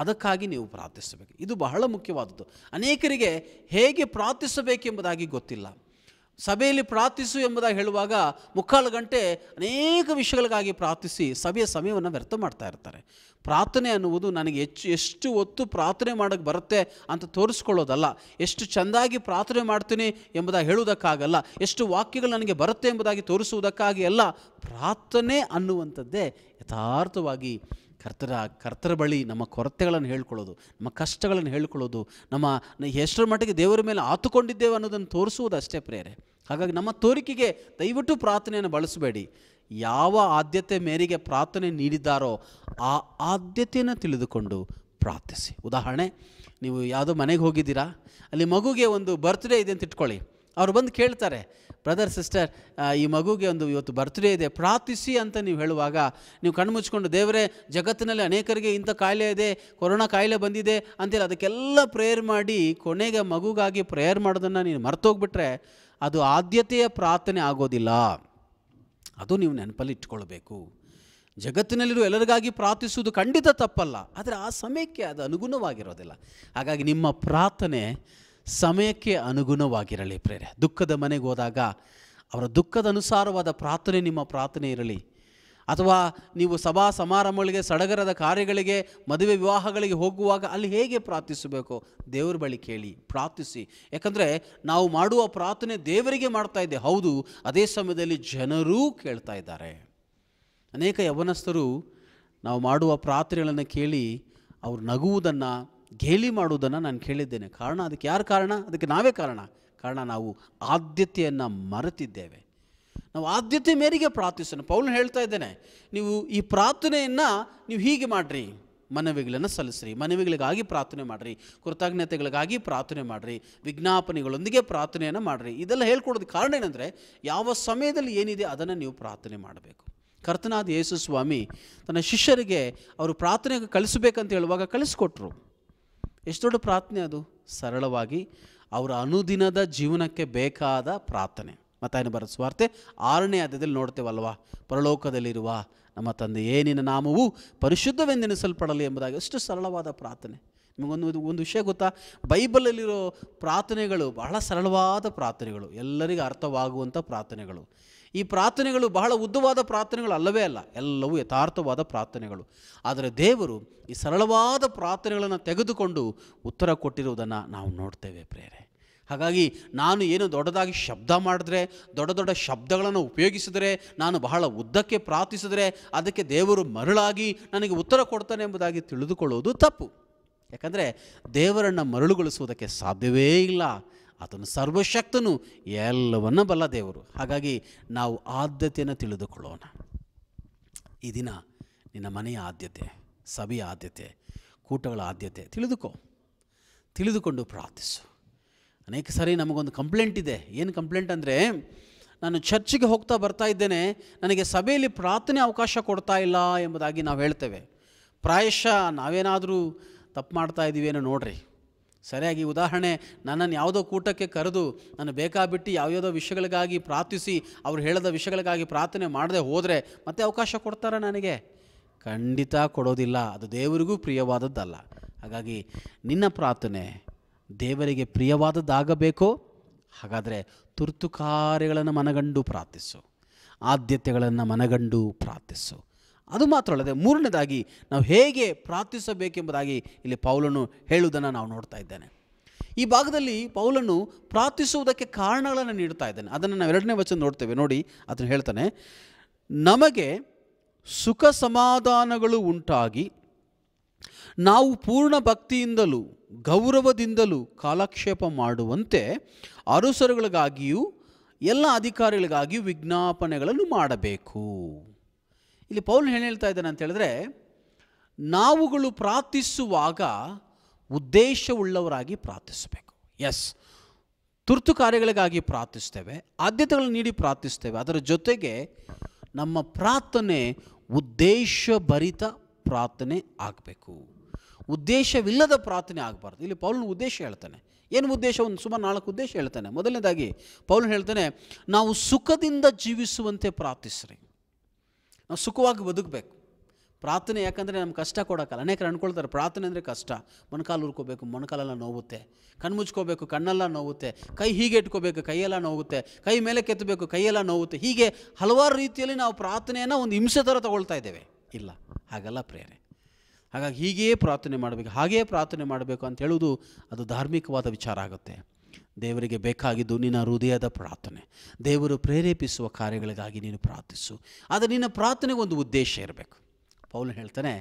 ಅದಕ್ಕಾಗಿ ನೀವು ಪ್ರಾರ್ಥಿಸಬೇಕು. ಇದು ಬಹಳ ಮುಖ್ಯವಾದದ್ದು. ಅನೇಕರಿಗೆ ಹೇಗೆ ಪ್ರಾರ್ಥಿಸಬೇಕೆಂಬುದಾಗಿ ಗೊತ್ತಿಲ್ಲ. ಸಭೆಯಲ್ಲಿ ಪ್ರಾರ್ಥಿಸು ಎಂಬುದಾಗಿ ಹೇಳುವಾಗ 3/4 ಗಂಟೆ ಅನೇಕ ವಿಷಯಗಳಿಗಾಗಿ ಪ್ರಾರ್ಥಿಸಿ ಸಭೆಯ ಸಮಯವನ್ನು ವ್ಯರ್ಥ ಮಾಡ್ತಾ ಇರ್ತಾರೆ. ಪ್ರಾರ್ಥನೆ ಅನ್ನುವುದು ನನಗೆ ಎಷ್ಟು ಹೊತ್ತು ಪ್ರಾರ್ಥನೆ ಮಾಡೋಕ್ಕೆ ಬರುತ್ತೆ ಅಂತ ತೋರಿಸ್ಕೊಳ್ಳೋದಲ್ಲ, ಎಷ್ಟು ಚೆಂದಾಗಿ ಪ್ರಾರ್ಥನೆ ಮಾಡ್ತೀನಿ ಎಂಬುದಾಗಿ ಹೇಳುವುದಕ್ಕಾಗಲ್ಲ, ಎಷ್ಟು ವಾಕ್ಯಗಳು ನನಗೆ ಬರುತ್ತೆ ಎಂಬುದಾಗಿ ತೋರಿಸುವುದಕ್ಕಾಗಿ ಅಲ್ಲ. ಪ್ರಾರ್ಥನೆ ಅನ್ನುವಂಥದ್ದೇ ಯಥಾರ್ಥವಾಗಿ ಕರ್ತರ ಬಳಿ ನಮ್ಮ ಕೊರತೆಗಳನ್ನು ಹೇಳ್ಕೊಳ್ಳೋದು, ನಮ್ಮ ಕಷ್ಟಗಳನ್ನು ಹೇಳ್ಕೊಳ್ಳೋದು, ನಮ್ಮ ಎಷ್ಟರ ಮಟ್ಟಿಗೆ ದೇವರ ಮೇಲೆ ಆತುಕೊಂಡಿದ್ದೇವೆ ಅನ್ನೋದನ್ನು ತೋರಿಸುವುದು ಅಷ್ಟೇ ಪ್ರೇರೆ. ಹಾಗಾಗಿ ನಮ್ಮ ತೋರಿಕೆಗೆ ದಯವಿಟ್ಟು ಪ್ರಾರ್ಥನೆಯನ್ನು ಬಳಸಬೇಡಿ. ಯಾವ ಆದ್ಯತೆ ಮೇರೆಗೆ ಪ್ರಾರ್ಥನೆ ನೀಡಿದ್ದಾರೋ ಆ ಆದ್ಯತೆಯನ್ನು ತಿಳಿದುಕೊಂಡು ಪ್ರಾರ್ಥಿಸಿ. ಉದಾಹರಣೆ, ನೀವು ಯಾವುದೋ ಮನೆಗೆ ಹೋಗಿದ್ದೀರಾ, ಅಲ್ಲಿ ಮಗುಗೆ ಒಂದು ಬರ್ತ್ಡೇ ಇದೆ ಅಂತ ಇಟ್ಕೊಳ್ಳಿ. ಅವ್ರು ಬಂದು ಕೇಳ್ತಾರೆ, ಬ್ರದರ್ ಸಿಸ್ಟರ್ ಈ ಮಗುಗೆ ಒಂದು ಇವತ್ತು ಬರ್ತ್ಡೇ ಇದೆ, ಪ್ರಾರ್ಥಿಸಿ ಅಂತ ನೀವು ಹೇಳುವಾಗ ನೀವು ಕಣ್ಣು ಮುಚ್ಕೊಂಡು, ದೇವರೇ ಜಗತ್ತಿನಲ್ಲಿ ಅನೇಕರಿಗೆ ಇಂಥ ಕಾಯಿಲೆ ಇದೆ, ಕೊರೋನಾ ಕಾಯಿಲೆ ಬಂದಿದೆ ಅಂತೇಳಿ ಅದಕ್ಕೆಲ್ಲ ಪ್ರೇಯರ್ ಮಾಡಿ ಕೊನೆಗೆ ಮಗುಗಾಗಿ ಪ್ರೇಯರ್ ಮಾಡೋದನ್ನು ನೀನು ಮರ್ತೋಗ್ಬಿಟ್ರೆ ಅದು ಆದ್ಯತೆಯ ಪ್ರಾರ್ಥನೆ ಆಗೋದಿಲ್ಲ. ಅದು ನೀವು ನೆನಪಲ್ಲಿ ಇಟ್ಕೊಳ್ಬೇಕು. ಜಗತ್ತಿನಲ್ಲಿರುವ ಎಲ್ಲರಿಗಾಗಿ ಪ್ರಾರ್ಥಿಸುವುದು ಖಂಡಿತ ತಪ್ಪಲ್ಲ, ಆದರೆ ಆ ಸಮಯಕ್ಕೆ ಅದು ಅನುಗುಣವಾಗಿರೋದಿಲ್ಲ. ಹಾಗಾಗಿ ನಿಮ್ಮ ಪ್ರಾರ್ಥನೆ ಸಮಯಕ್ಕೆ ಅನುಗುಣವಾಗಿರಲಿ ಪ್ರೇರೆ. ದುಃಖದ ಮನೆಗೆ ಹೋದಾಗ ಅವರ ದುಃಖದ ಅನುಸಾರವಾದ ಪ್ರಾರ್ಥನೆ ನಿಮ್ಮ ಪ್ರಾರ್ಥನೆ ಇರಲಿ. ಅಥವಾ ನೀವು ಸಭಾ ಸಮಾರಂಭಗಳಿಗೆ, ಸಡಗರದ ಕಾರ್ಯಗಳಿಗೆ, ಮದುವೆ ವಿವಾಹಗಳಿಗೆ ಹೋಗುವಾಗ ಅಲ್ಲಿ ಹೇಗೆ ಪ್ರಾರ್ಥಿಸಬೇಕು ದೇವರ ಬಳಿ ಕೇಳಿ ಪ್ರಾರ್ಥಿಸಿ. ಯಾಕಂದರೆ ನಾವು ಮಾಡುವ ಪ್ರಾರ್ಥನೆ ದೇವರಿಗೆ ಮಾಡ್ತಾ ಇದ್ದೆ, ಹೌದು, ಅದೇ ಸಮಯದಲ್ಲಿ ಜನರೂ ಕೇಳ್ತಾ ಇದ್ದಾರೆ. ಅನೇಕ ಯೌವನಸ್ಥರು ನಾವು ಮಾಡುವ ಪ್ರಾರ್ಥನೆಗಳನ್ನು ಕೇಳಿ ಅವರು ನಗುವುದನ್ನು, ಗೇಲಿ ಮಾಡುವುದನ್ನು ನಾನು ಕೇಳಿದ್ದೇನೆ. ಕಾರಣ, ಅದಕ್ಕೆ ಯಾರು ಕಾರಣ? ಅದಕ್ಕೆ ನಾವೇ ಕಾರಣ. ನಾವು ಆದ್ಯತೆಯನ್ನು ಮರೆತಿದ್ದೇವೆ. ನಾವು ಆದ್ಯತೆ ಮೇರೆಗೆ ಪ್ರಾರ್ಥಿಸೋಣ. ಪೌಲನು ಹೇಳ್ತಾ ಇದ್ದೇನೆ, ನೀವು ಈ ಪ್ರಾರ್ಥನೆಯನ್ನು ನೀವು ಹೀಗೆ ಮಾಡಿರಿ, ಮನವಿಗಳನ್ನು ಸಲ್ಲಿಸ್ರಿ, ಮನವಿಗಳಿಗಾಗಿ ಪ್ರಾರ್ಥನೆ ಮಾಡಿರಿ, ಕೃತಜ್ಞತೆಗಳಿಗಾಗಿ ಪ್ರಾರ್ಥನೆ ಮಾಡಿರಿ, ವಿಜ್ಞಾಪನೆಗಳೊಂದಿಗೆ ಪ್ರಾರ್ಥನೆಯನ್ನು ಮಾಡಿರಿ. ಇದೆಲ್ಲ ಹೇಳ್ಕೊಡೋದು ಕಾರಣ ಏನಂದರೆ, ಯಾವ ಸಮಯದಲ್ಲಿ ಏನಿದೆ ಅದನ್ನು ನೀವು ಪ್ರಾರ್ಥನೆ ಮಾಡಬೇಕು. ಕರ್ತನಾದ ಯೇಸು ಸ್ವಾಮಿ ತನ್ನ ಶಿಷ್ಯರಿಗೆ ಅವರು ಪ್ರಾರ್ಥನೆಗೆ ಕಳಿಸಬೇಕಂತ ಹೇಳುವಾಗ ಕಳಿಸ್ಕೊಟ್ರು. ಎಷ್ಟು ದೊಡ್ಡ ಪ್ರಾರ್ಥನೆ ಅದು! ಸರಳವಾಗಿ ಅವರ ಅನುದಿನದ ಜೀವನಕ್ಕೆ ಬೇಕಾದ ಪ್ರಾರ್ಥನೆ. ಮತ್ತಾಯನ ಬರೆದ ಸುವಾರ್ತೆ 6ನೇ ಅಧ್ಯಾಯದಲ್ಲಿ ನೋಡ್ತೇವಲ್ವ, ಪರಲೋಕದಲ್ಲಿರುವ ನಮ್ಮ ತಂದೆಯೇ ನಿನ್ನ ನಾಮವು ಪರಿಶುದ್ಧವೆಂದೆನಿಸಲ್ಪಡಲಿ ಎಂಬುದಾಗಿ. ಎಷ್ಟು ಸರಳವಾದ ಪ್ರಾರ್ಥನೆ. ನಿಮಗೊಂದು ವಿಷಯ ಗೊತ್ತಾ? ಬೈಬಲಲ್ಲಿರೋ ಪ್ರಾರ್ಥನೆಗಳು ಬಹಳ ಸರಳವಾದ ಪ್ರಾರ್ಥನೆಗಳು, ಎಲ್ಲರಿಗೂ ಅರ್ಥವಾಗುವಂಥ ಪ್ರಾರ್ಥನೆಗಳು. ಈ ಪ್ರಾರ್ಥನೆಗಳು ಬಹಳ ಉದ್ದವಾದ ಪ್ರಾರ್ಥನೆಗಳು ಅಲ್ಲವೇ ಅಲ್ಲ, ಎಲ್ಲವೂ ಯಥಾರ್ಥವಾದ ಪ್ರಾರ್ಥನೆಗಳು. ಆದರೆ ದೇವರು ಈ ಸರಳವಾದ ಪ್ರಾರ್ಥನೆಗಳನ್ನು ತೆಗೆದುಕೊಂಡು ಉತ್ತರ ಕೊಟ್ಟಿರುವುದನ್ನು ನಾವು ನೋಡ್ತೇವೆ ಪ್ರಿಯರೇ. ಹಾಗಾಗಿ ನಾನು ಏನು ದೊಡ್ಡದಾಗಿ ಶಬ್ದ ಮಾಡಿದ್ರೆ, ದೊಡ್ಡ ದೊಡ್ಡ ಶಬ್ದಗಳನ್ನು ಉಪಯೋಗಿಸಿದರೆ, ನಾನು ಬಹಳ ಉದ್ದಕ್ಕೆ ಪ್ರಾರ್ಥಿಸಿದರೆ ಅದಕ್ಕೆ ದೇವರು ಮರಳಾಗಿ ನನಗೆ ಉತ್ತರ ಕೊಡ್ತಾನೆ ಎಂಬುದಾಗಿ ತಿಳಿದುಕೊಳ್ಳುವುದು ತಪ್ಪು. ಯಾಕಂದರೆ ದೇವರನ್ನು ಮರಳುಗೊಳಿಸುವುದಕ್ಕೆ ಸಾಧ್ಯವೇ ಇಲ್ಲ. ಆತನು ಸರ್ವಶಕ್ತನು, ಎಲ್ಲವನ್ನ ಬಲ್ಲ ದೇವರು. ಹಾಗಾಗಿ ನಾವು ಆದ್ಯತೆಯನ್ನು ತಿಳಿದುಕೊಳ್ಳೋಣ. ಈ ದಿನ ನಿನ್ನ ಮನೆಯ ಆದ್ಯತೆ, ಸಭೆಯ ಆದ್ಯತೆ, ಕೂಟಗಳ ಆದ್ಯತೆ ತಿಳಿದುಕೊಂಡು ಪ್ರಾರ್ಥಿಸು. ಅನೇಕ ಸಾರಿ ನಮಗೊಂದು ಕಂಪ್ಲೇಂಟ್ ಇದೆ. ಏನು ಕಂಪ್ಲೇಂಟ್ ಅಂದರೆ, ನಾನು ಚರ್ಚಿಗೆ ಹೋಗ್ತಾ ಬರ್ತಾ ಇದ್ದೇನೆ, ನನಗೆ ಸಭೆಯಲ್ಲಿ ಪ್ರಾರ್ಥನೆ ಅವಕಾಶ ಕೊಡ್ತಾ ಇಲ್ಲ ಎಂಬುದಾಗಿ ನಾವು ಹೇಳ್ತೇವೆ. ಪ್ರಾಯಶಃ ನಾವೇನಾದರೂ ತಪ್ಪು ಮಾಡ್ತಾ ಇದ್ದೀವೇನೋ ನೋಡ್ರಿ. ಸರಿಯಾಗಿ ಉದಾಹರಣೆ, ನನ್ನನ್ನು ಯಾವುದೋ ಕೂಟಕ್ಕೆ ಕರೆದು ನಾನು ಬೇಕಾಬಿಟ್ಟು ಯಾವುದೋ ವಿಷಯಗಳಿಗಾಗಿ ಪ್ರಾರ್ಥಿಸಿ ಅವ್ರು ಹೇಳಿದ ವಿಷಯಗಳಿಗಾಗಿ ಪ್ರಾರ್ಥನೆ ಮಾಡದೆ ಹೋದರೆ ಮತ್ತೆ ಅವಕಾಶ ಕೊಡ್ತಾರ ನನಗೆ? ಖಂಡಿತ ಕೊಡೋದಿಲ್ಲ. ಅದು ದೇವರಿಗೂ ಪ್ರಿಯವಾದದ್ದಲ್ಲ. ಹಾಗಾಗಿ ನಿನ್ನ ಪ್ರಾರ್ಥನೆ ದೇವರಿಗೆ ಪ್ರಿಯವಾದದ್ದಾಗಬೇಕೋ? ಹಾಗಾದರೆ ತುರ್ತು ಕಾರ್ಯಗಳನ್ನು ಮನಗಂಡು ಪ್ರಾರ್ಥಿಸು, ಆದ್ಯತೆಗಳನ್ನು ಮನಗಂಡು ಪ್ರಾರ್ಥಿಸು. ಅದು ಮಾತ್ರ ಅಲ್ಲದೆ, ಮೂರನೇದಾಗಿ ನಾವು ಹೇಗೆ ಪ್ರಾರ್ಥಿಸಬೇಕೆಂಬುದಾಗಿ ಇಲ್ಲಿ ಪೌಲನು ಹೇಳುವುದನ್ನು ನಾವು ನೋಡ್ತಾ ಇದ್ದೇನೆ. ಈ ಭಾಗದಲ್ಲಿ ಪೌಲನು ಪ್ರಾರ್ಥಿಸುವುದಕ್ಕೆ ಕಾರಣಗಳನ್ನು ನೀಡ್ತಾ ಇದ್ದಾನೆ. ಅದನ್ನು ನಾವು 2ನೇ ವಚನ ನೋಡ್ತೇವೆ. ನೋಡಿ, ಅದನ್ನು ಹೇಳ್ತಾನೆ, ನಮಗೆ ಸುಖ ಸಮಾಧಾನಗಳು ಉಂಟಾಗಿ ನಾವು ಪೂರ್ಣ ಭಕ್ತಿಯಿಂದಲೂ ಗೌರವದಿಂದಲೂ ಕಾಲಕ್ಷೇಪ ಮಾಡುವಂತೆ ಅರಸರುಗಳಿಗಾಗಿಯೂ ಎಲ್ಲ ಅಧಿಕಾರಿಗಳಿಗಾಗಿಯೂ ವಿಜ್ಞಾಪನೆಗಳನ್ನು ಮಾಡಬೇಕು. ಇಲ್ಲಿ ಪೌಲ್ ಏನು ಹೇಳ್ತಾ ಇದ್ದಾನೆ ಅಂತ ಹೇಳಿದ್ರೆ, ನಾವುಗಳು ಪ್ರಾರ್ಥಿಸುವಾಗ ಉದ್ದೇಶವುಳ್ಳವರಾಗಿ ಪ್ರಾರ್ಥಿಸಬೇಕು. ತುರ್ತು ಕಾರ್ಯಗಳಿಗಾಗಿ ಪ್ರಾರ್ಥಿಸ್ತೇವೆ, ಆದ್ಯತೆಗಳನ್ನು ನೀಡಿ ಪ್ರಾರ್ಥಿಸ್ತೇವೆ. ಅದರ ಜೊತೆಗೆ ನಮ್ಮ ಪ್ರಾರ್ಥನೆ ಉದ್ದೇಶಭರಿತ ಪ್ರಾರ್ಥನೆ ಆಗಬೇಕು. ಉದ್ದೇಶವಿಲ್ಲದ ಪ್ರಾರ್ಥನೆ ಆಗಬಾರ್ದು. ಇಲ್ಲಿ ಪೌಲನ ಉದ್ದೇಶ ಹೇಳ್ತಾನೆ. ಏನು ಉದ್ದೇಶ? ಒಂದು ಸುಮಾರು 4 ಉದ್ದೇಶ ಹೇಳ್ತಾನೆ. ಮೊದಲನೇದಾಗಿ ಪೌಲನು ಹೇಳ್ತಾನೆ, ನಾವು ಸುಖದಿಂದ ಜೀವಿಸುವಂತೆ ಪ್ರಾರ್ಥಿಸ್ರಿ. ನಾವು ಸುಖವಾಗಿ ಬದುಕಬೇಕು. ಪ್ರಾರ್ಥನೆ ಯಾಕಂದರೆ ನಮ್ಗೆ ಕಷ್ಟ ಕೊಡೋಕ್ಕಲ್ಲ. ಅನೇಕರು ಅಂದ್ಕೊಳ್ತಾರೆ ಪ್ರಾರ್ಥನೆ ಅಂದರೆ ಕಷ್ಟ. ಮೊಣಕಾಲು ಉರ್ಕೋಬೇಕು, ಮೊಣಕಾಲೆಲ್ಲ ನೋವುತ್ತೆ. ಕಣ್ಣು ಮುಚ್ಕೋಬೇಕು, ಕಣ್ಣೆಲ್ಲ ನೋವುತ್ತೆ. ಕೈ ಹೀಗೆ ಇಟ್ಕೋಬೇಕು, ಕೈಯೆಲ್ಲ ನೋವುತ್ತೆ. ಕೈ ಮೇಲೆ ಕೆತ್ತಬೇಕು, ಕೈಯೆಲ್ಲ ನೋವುತ್ತೆ. ಹೀಗೆ ಹಲವಾರು ರೀತಿಯಲ್ಲಿ ನಾವು ಪ್ರಾರ್ಥನೆಯನ್ನು ಒಂದು ಹಿಂಸೆ ಥರ ತಗೊಳ್ತಾ ಇದ್ದೇವೆ. ಇಲ್ಲ, ಹಾಗಲ್ಲ ಪ್ರೇರೆ. ಹಾಗಾಗಿ ಹೀಗೆಯೇ ಪ್ರಾರ್ಥನೆ ಮಾಡಬೇಕು, ಹಾಗೆಯೇ ಪ್ರಾರ್ಥನೆ ಮಾಡಬೇಕು ಅಂತ ಹೇಳುವುದು ಅದು ಧಾರ್ಮಿಕವಾದ ವಿಚಾರ ಆಗುತ್ತೆ. ದೇವರಿಗೆ ಬೇಕಾಗಿದ್ದು ನಿನ್ನ ಹೃದಯದ ಪ್ರಾರ್ಥನೆ. ದೇವರು ಪ್ರೇರೇಪಿಸುವ ಕಾರ್ಯಗಳಿಗಾಗಿ ನೀನು ಪ್ರಾರ್ಥಿಸು. ಆದರೆ ನಿನ್ನ ಪ್ರಾರ್ಥನೆಗೆ ಒಂದು ಉದ್ದೇಶ ಇರಬೇಕು. ಪೌಲನು ಹೇಳ್ತಾನೆ,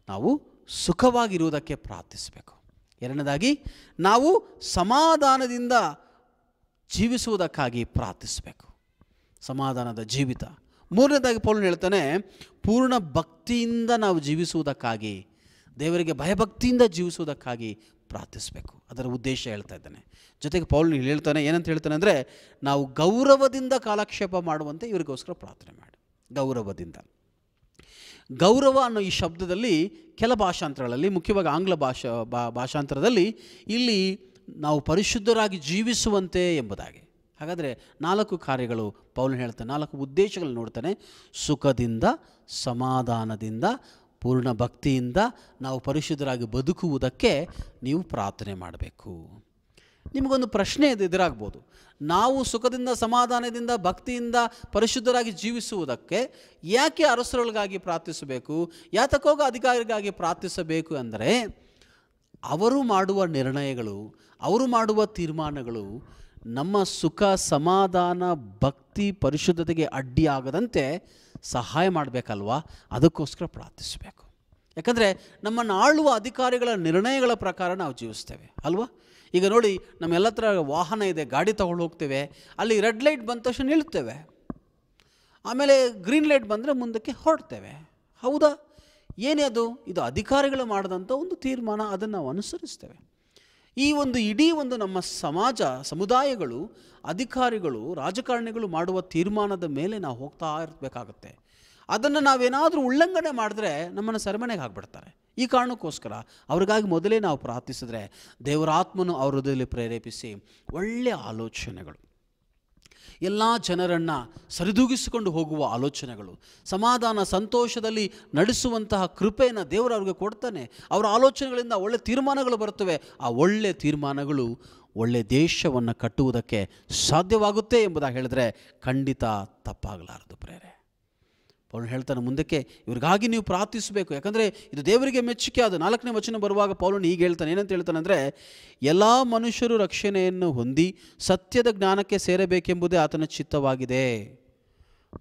ನಾವು ಸುಖವಾಗಿರುವುದಕ್ಕೆ ಪ್ರಾರ್ಥಿಸಬೇಕು. ಎರಡನೇದಾಗಿ ನಾವು ಸಮಾಧಾನದಿಂದ ಜೀವಿಸುವುದಕ್ಕಾಗಿ ಪ್ರಾರ್ಥಿಸಬೇಕು, ಸಮಾಧಾನದ ಜೀವಿತ. ಮೂರನೇದಾಗಿ ಪೌಲನು ಹೇಳ್ತಾನೆ, ಪೂರ್ಣ ಭಕ್ತಿಯಿಂದ ನಾವು ಜೀವಿಸುವುದಕ್ಕಾಗಿ, ದೇವರಿಗೆ ಭಯಭಕ್ತಿಯಿಂದ ಜೀವಿಸುವುದಕ್ಕಾಗಿ ಪ್ರಾರ್ಥಿಸಬೇಕು. ಅದರ ಉದ್ದೇಶ ಹೇಳ್ತಾ ಇದ್ದಾನೆ. ಜೊತೆಗೆ ಪೌಲನು ಹೇಳ್ತಾನೆ, ಏನಂತ ಹೇಳ್ತಾನೆ ಅಂದರೆ, ನಾವು ಗೌರವದಿಂದ ಕಾಲಕ್ಷೇಪ ಮಾಡುವಂತೆ ಇವರಿಗೋಸ್ಕರ ಪ್ರಾರ್ಥನೆ ಮಾಡಿ. ಗೌರವ ಅನ್ನೋ ಈ ಶಬ್ದದಲ್ಲಿ ಕೆಲ ಭಾಷಾಂತರಗಳಲ್ಲಿ, ಮುಖ್ಯವಾಗಿ ಆಂಗ್ಲ ಭಾಷಾಂತರದಲ್ಲಿ ಇಲ್ಲಿ ನಾವು ಪರಿಶುದ್ಧರಾಗಿ ಜೀವಿಸುವಂತೆ ಎಂಬುದಾಗಿ. ಹಾಗಾದರೆ 4 ಕಾರ್ಯಗಳು ಪೌಲನು ಹೇಳ್ತಾನೆ, 4 ಉದ್ದೇಶಗಳು ನೋಡ್ತಾನೆ. ಸುಖದಿಂದ, ಸಮಾಧಾನದಿಂದ, ಪೂರ್ಣ ಭಕ್ತಿಯಿಂದ ನಾವು ಪರಿಶುದ್ಧರಾಗಿ ಬದುಕುವುದಕ್ಕೆ ನೀವು ಪ್ರಾರ್ಥನೆ ಮಾಡಬೇಕು. ನಿಮಗೊಂದು ಪ್ರಶ್ನೆ ಎದುರಾಗ್ಬೋದು, ನಾವು ಸುಖದಿಂದ, ಸಮಾಧಾನದಿಂದ, ಭಕ್ತಿಯಿಂದ ಪರಿಶುದ್ಧರಾಗಿ ಜೀವಿಸುವುದಕ್ಕೆ ಯಾಕೆ ಅರಸರುಗಳಿಗಾಗಿ ಪ್ರಾರ್ಥಿಸಬೇಕು, ಯಾತಕ್ಕೋಗ ಅಧಿಕಾರಿಗಾಗಿ ಪ್ರಾರ್ಥಿಸಬೇಕು ಅಂದರೆ, ಅವರು ಮಾಡುವ ನಿರ್ಣಯಗಳು, ಅವರು ಮಾಡುವ ತೀರ್ಮಾನಗಳು ನಮ್ಮ ಸುಖ, ಸಮಾಧಾನ, ಭಕ್ತಿ, ಪರಿಶುದ್ಧತೆಗೆ ಅಡ್ಡಿಯಾಗದಂತೆ ಸಹಾಯ ಮಾಡಬೇಕಲ್ವಾ? ಅದಕ್ಕೋಸ್ಕರ ಪ್ರಾರ್ಥಿಸಬೇಕು. ಯಾಕಂದರೆ ನಮ್ಮನ್ನು ಆಳುವ ಅಧಿಕಾರಿಗಳ ನಿರ್ಣಯಗಳ ಪ್ರಕಾರ ನಾವು ಜೀವಿಸ್ತೇವೆ ಅಲ್ವಾ? ಈಗ ನೋಡಿ, ನಮ್ಮೆಲ್ಲ ಹತ್ರ ವಾಹನ ಇದೆ, ಗಾಡಿ ತಗೊಂಡು ಹೋಗ್ತೇವೆ. ಅಲ್ಲಿ ರೆಡ್ ಲೈಟ್ ಬಂದ ತಕ್ಷಣ ನಿಲ್ತೇವೆ, ಆಮೇಲೆ ಗ್ರೀನ್ ಲೈಟ್ ಬಂದರೆ ಮುಂದಕ್ಕೆ ಹೊರಡ್ತೇವೆ. ಹೌದಾ? ಏನೇ ಅದು? ಇದು ಅಧಿಕಾರಿಗಳು ಮಾಡಿದಂಥ ಒಂದು ತೀರ್ಮಾನ, ಅದನ್ನು ನಾವು ಅನುಸರಿಸ್ತೇವೆ. ಈ ಒಂದು ಇಡೀ ಒಂದು ನಮ್ಮ ಸಮಾಜ, ಸಮುದಾಯಗಳು, ಅಧಿಕಾರಿಗಳು, ರಾಜಕಾರಣಿಗಳು ಮಾಡುವ ತೀರ್ಮಾನದ ಮೇಲೆ ನಾವು ಹೋಗ್ತಾ ಇರಬೇಕಾಗತ್ತೆ. ಅದನ್ನು ನಾವೇನಾದರೂ ಉಲ್ಲಂಘನೆ ಮಾಡಿದ್ರೆ ನಮ್ಮನ್ನು ಸೆರೆಮನೆಗೆ ಹಾಕ್ಬಿಡ್ತಾರೆ. ಈ ಕಾರಣಕ್ಕೋಸ್ಕರ ಅವ್ರಿಗಾಗಿ ಮೊದಲೇ ನಾವು ಪ್ರಾರ್ಥಿಸಿದ್ರೆ ದೇವರ ಆತ್ಮನು ಅವ್ರ ಹೃದಯದಲ್ಲಿ ಪ್ರೇರೇಪಿಸಿ ಒಳ್ಳೆಯ ಆಲೋಚನೆಗಳು, ಎಲ್ಲ ಜನರನ್ನು ಸರಿದೂಗಿಸಿಕೊಂಡು ಹೋಗುವ ಆಲೋಚನೆಗಳು, ಸಮಾಧಾನ ಸಂತೋಷದಲ್ಲಿ ನಡೆಸುವಂತಹ ಕೃಪೆಯನ್ನು ದೇವರು ಅವ್ರಿಗೆ ಕೊಡ್ತಾನೆ. ಅವರ ಆಲೋಚನೆಗಳಿಂದ ಒಳ್ಳೆ ತೀರ್ಮಾನಗಳು ಬರ್ತವೆ. ಆ ಒಳ್ಳೆಯ ತೀರ್ಮಾನಗಳು ಒಳ್ಳೆಯ ದೇಶವನ್ನು ಕಟ್ಟುವುದಕ್ಕೆ ಸಾಧ್ಯವಾಗುತ್ತೆ ಎಂಬುದಾಗಿ ಹೇಳಿದ್ರೆ ಖಂಡಿತ ತಪ್ಪಾಗಲಾರದು ಪ್ರೇರೆ. ಪೌಲನು ಹೇಳ್ತಾನೆ ಮುಂದಕ್ಕೆ, ಇವ್ರಿಗಾಗಿ ನೀವು ಪ್ರಾರ್ಥಿಸಬೇಕು, ಯಾಕಂದರೆ ಇದು ದೇವರಿಗೆ ಮೆಚ್ಚುಗೆ. ಅದು 4ನೇ ವಚನ ಬರುವಾಗ ಪೌಲನು ಹೀಗೆ ಹೇಳ್ತಾನೆ. ಏನಂತ ಹೇಳ್ತಾನೆ ಅಂದರೆ, ಎಲ್ಲ ಮನುಷ್ಯರು ರಕ್ಷಣೆಯನ್ನು ಹೊಂದಿ ಸತ್ಯದ ಜ್ಞಾನಕ್ಕೆ ಸೇರಬೇಕೆಂಬುದೇ ಆತನ ಚಿತ್ತವಾಗಿದೆ.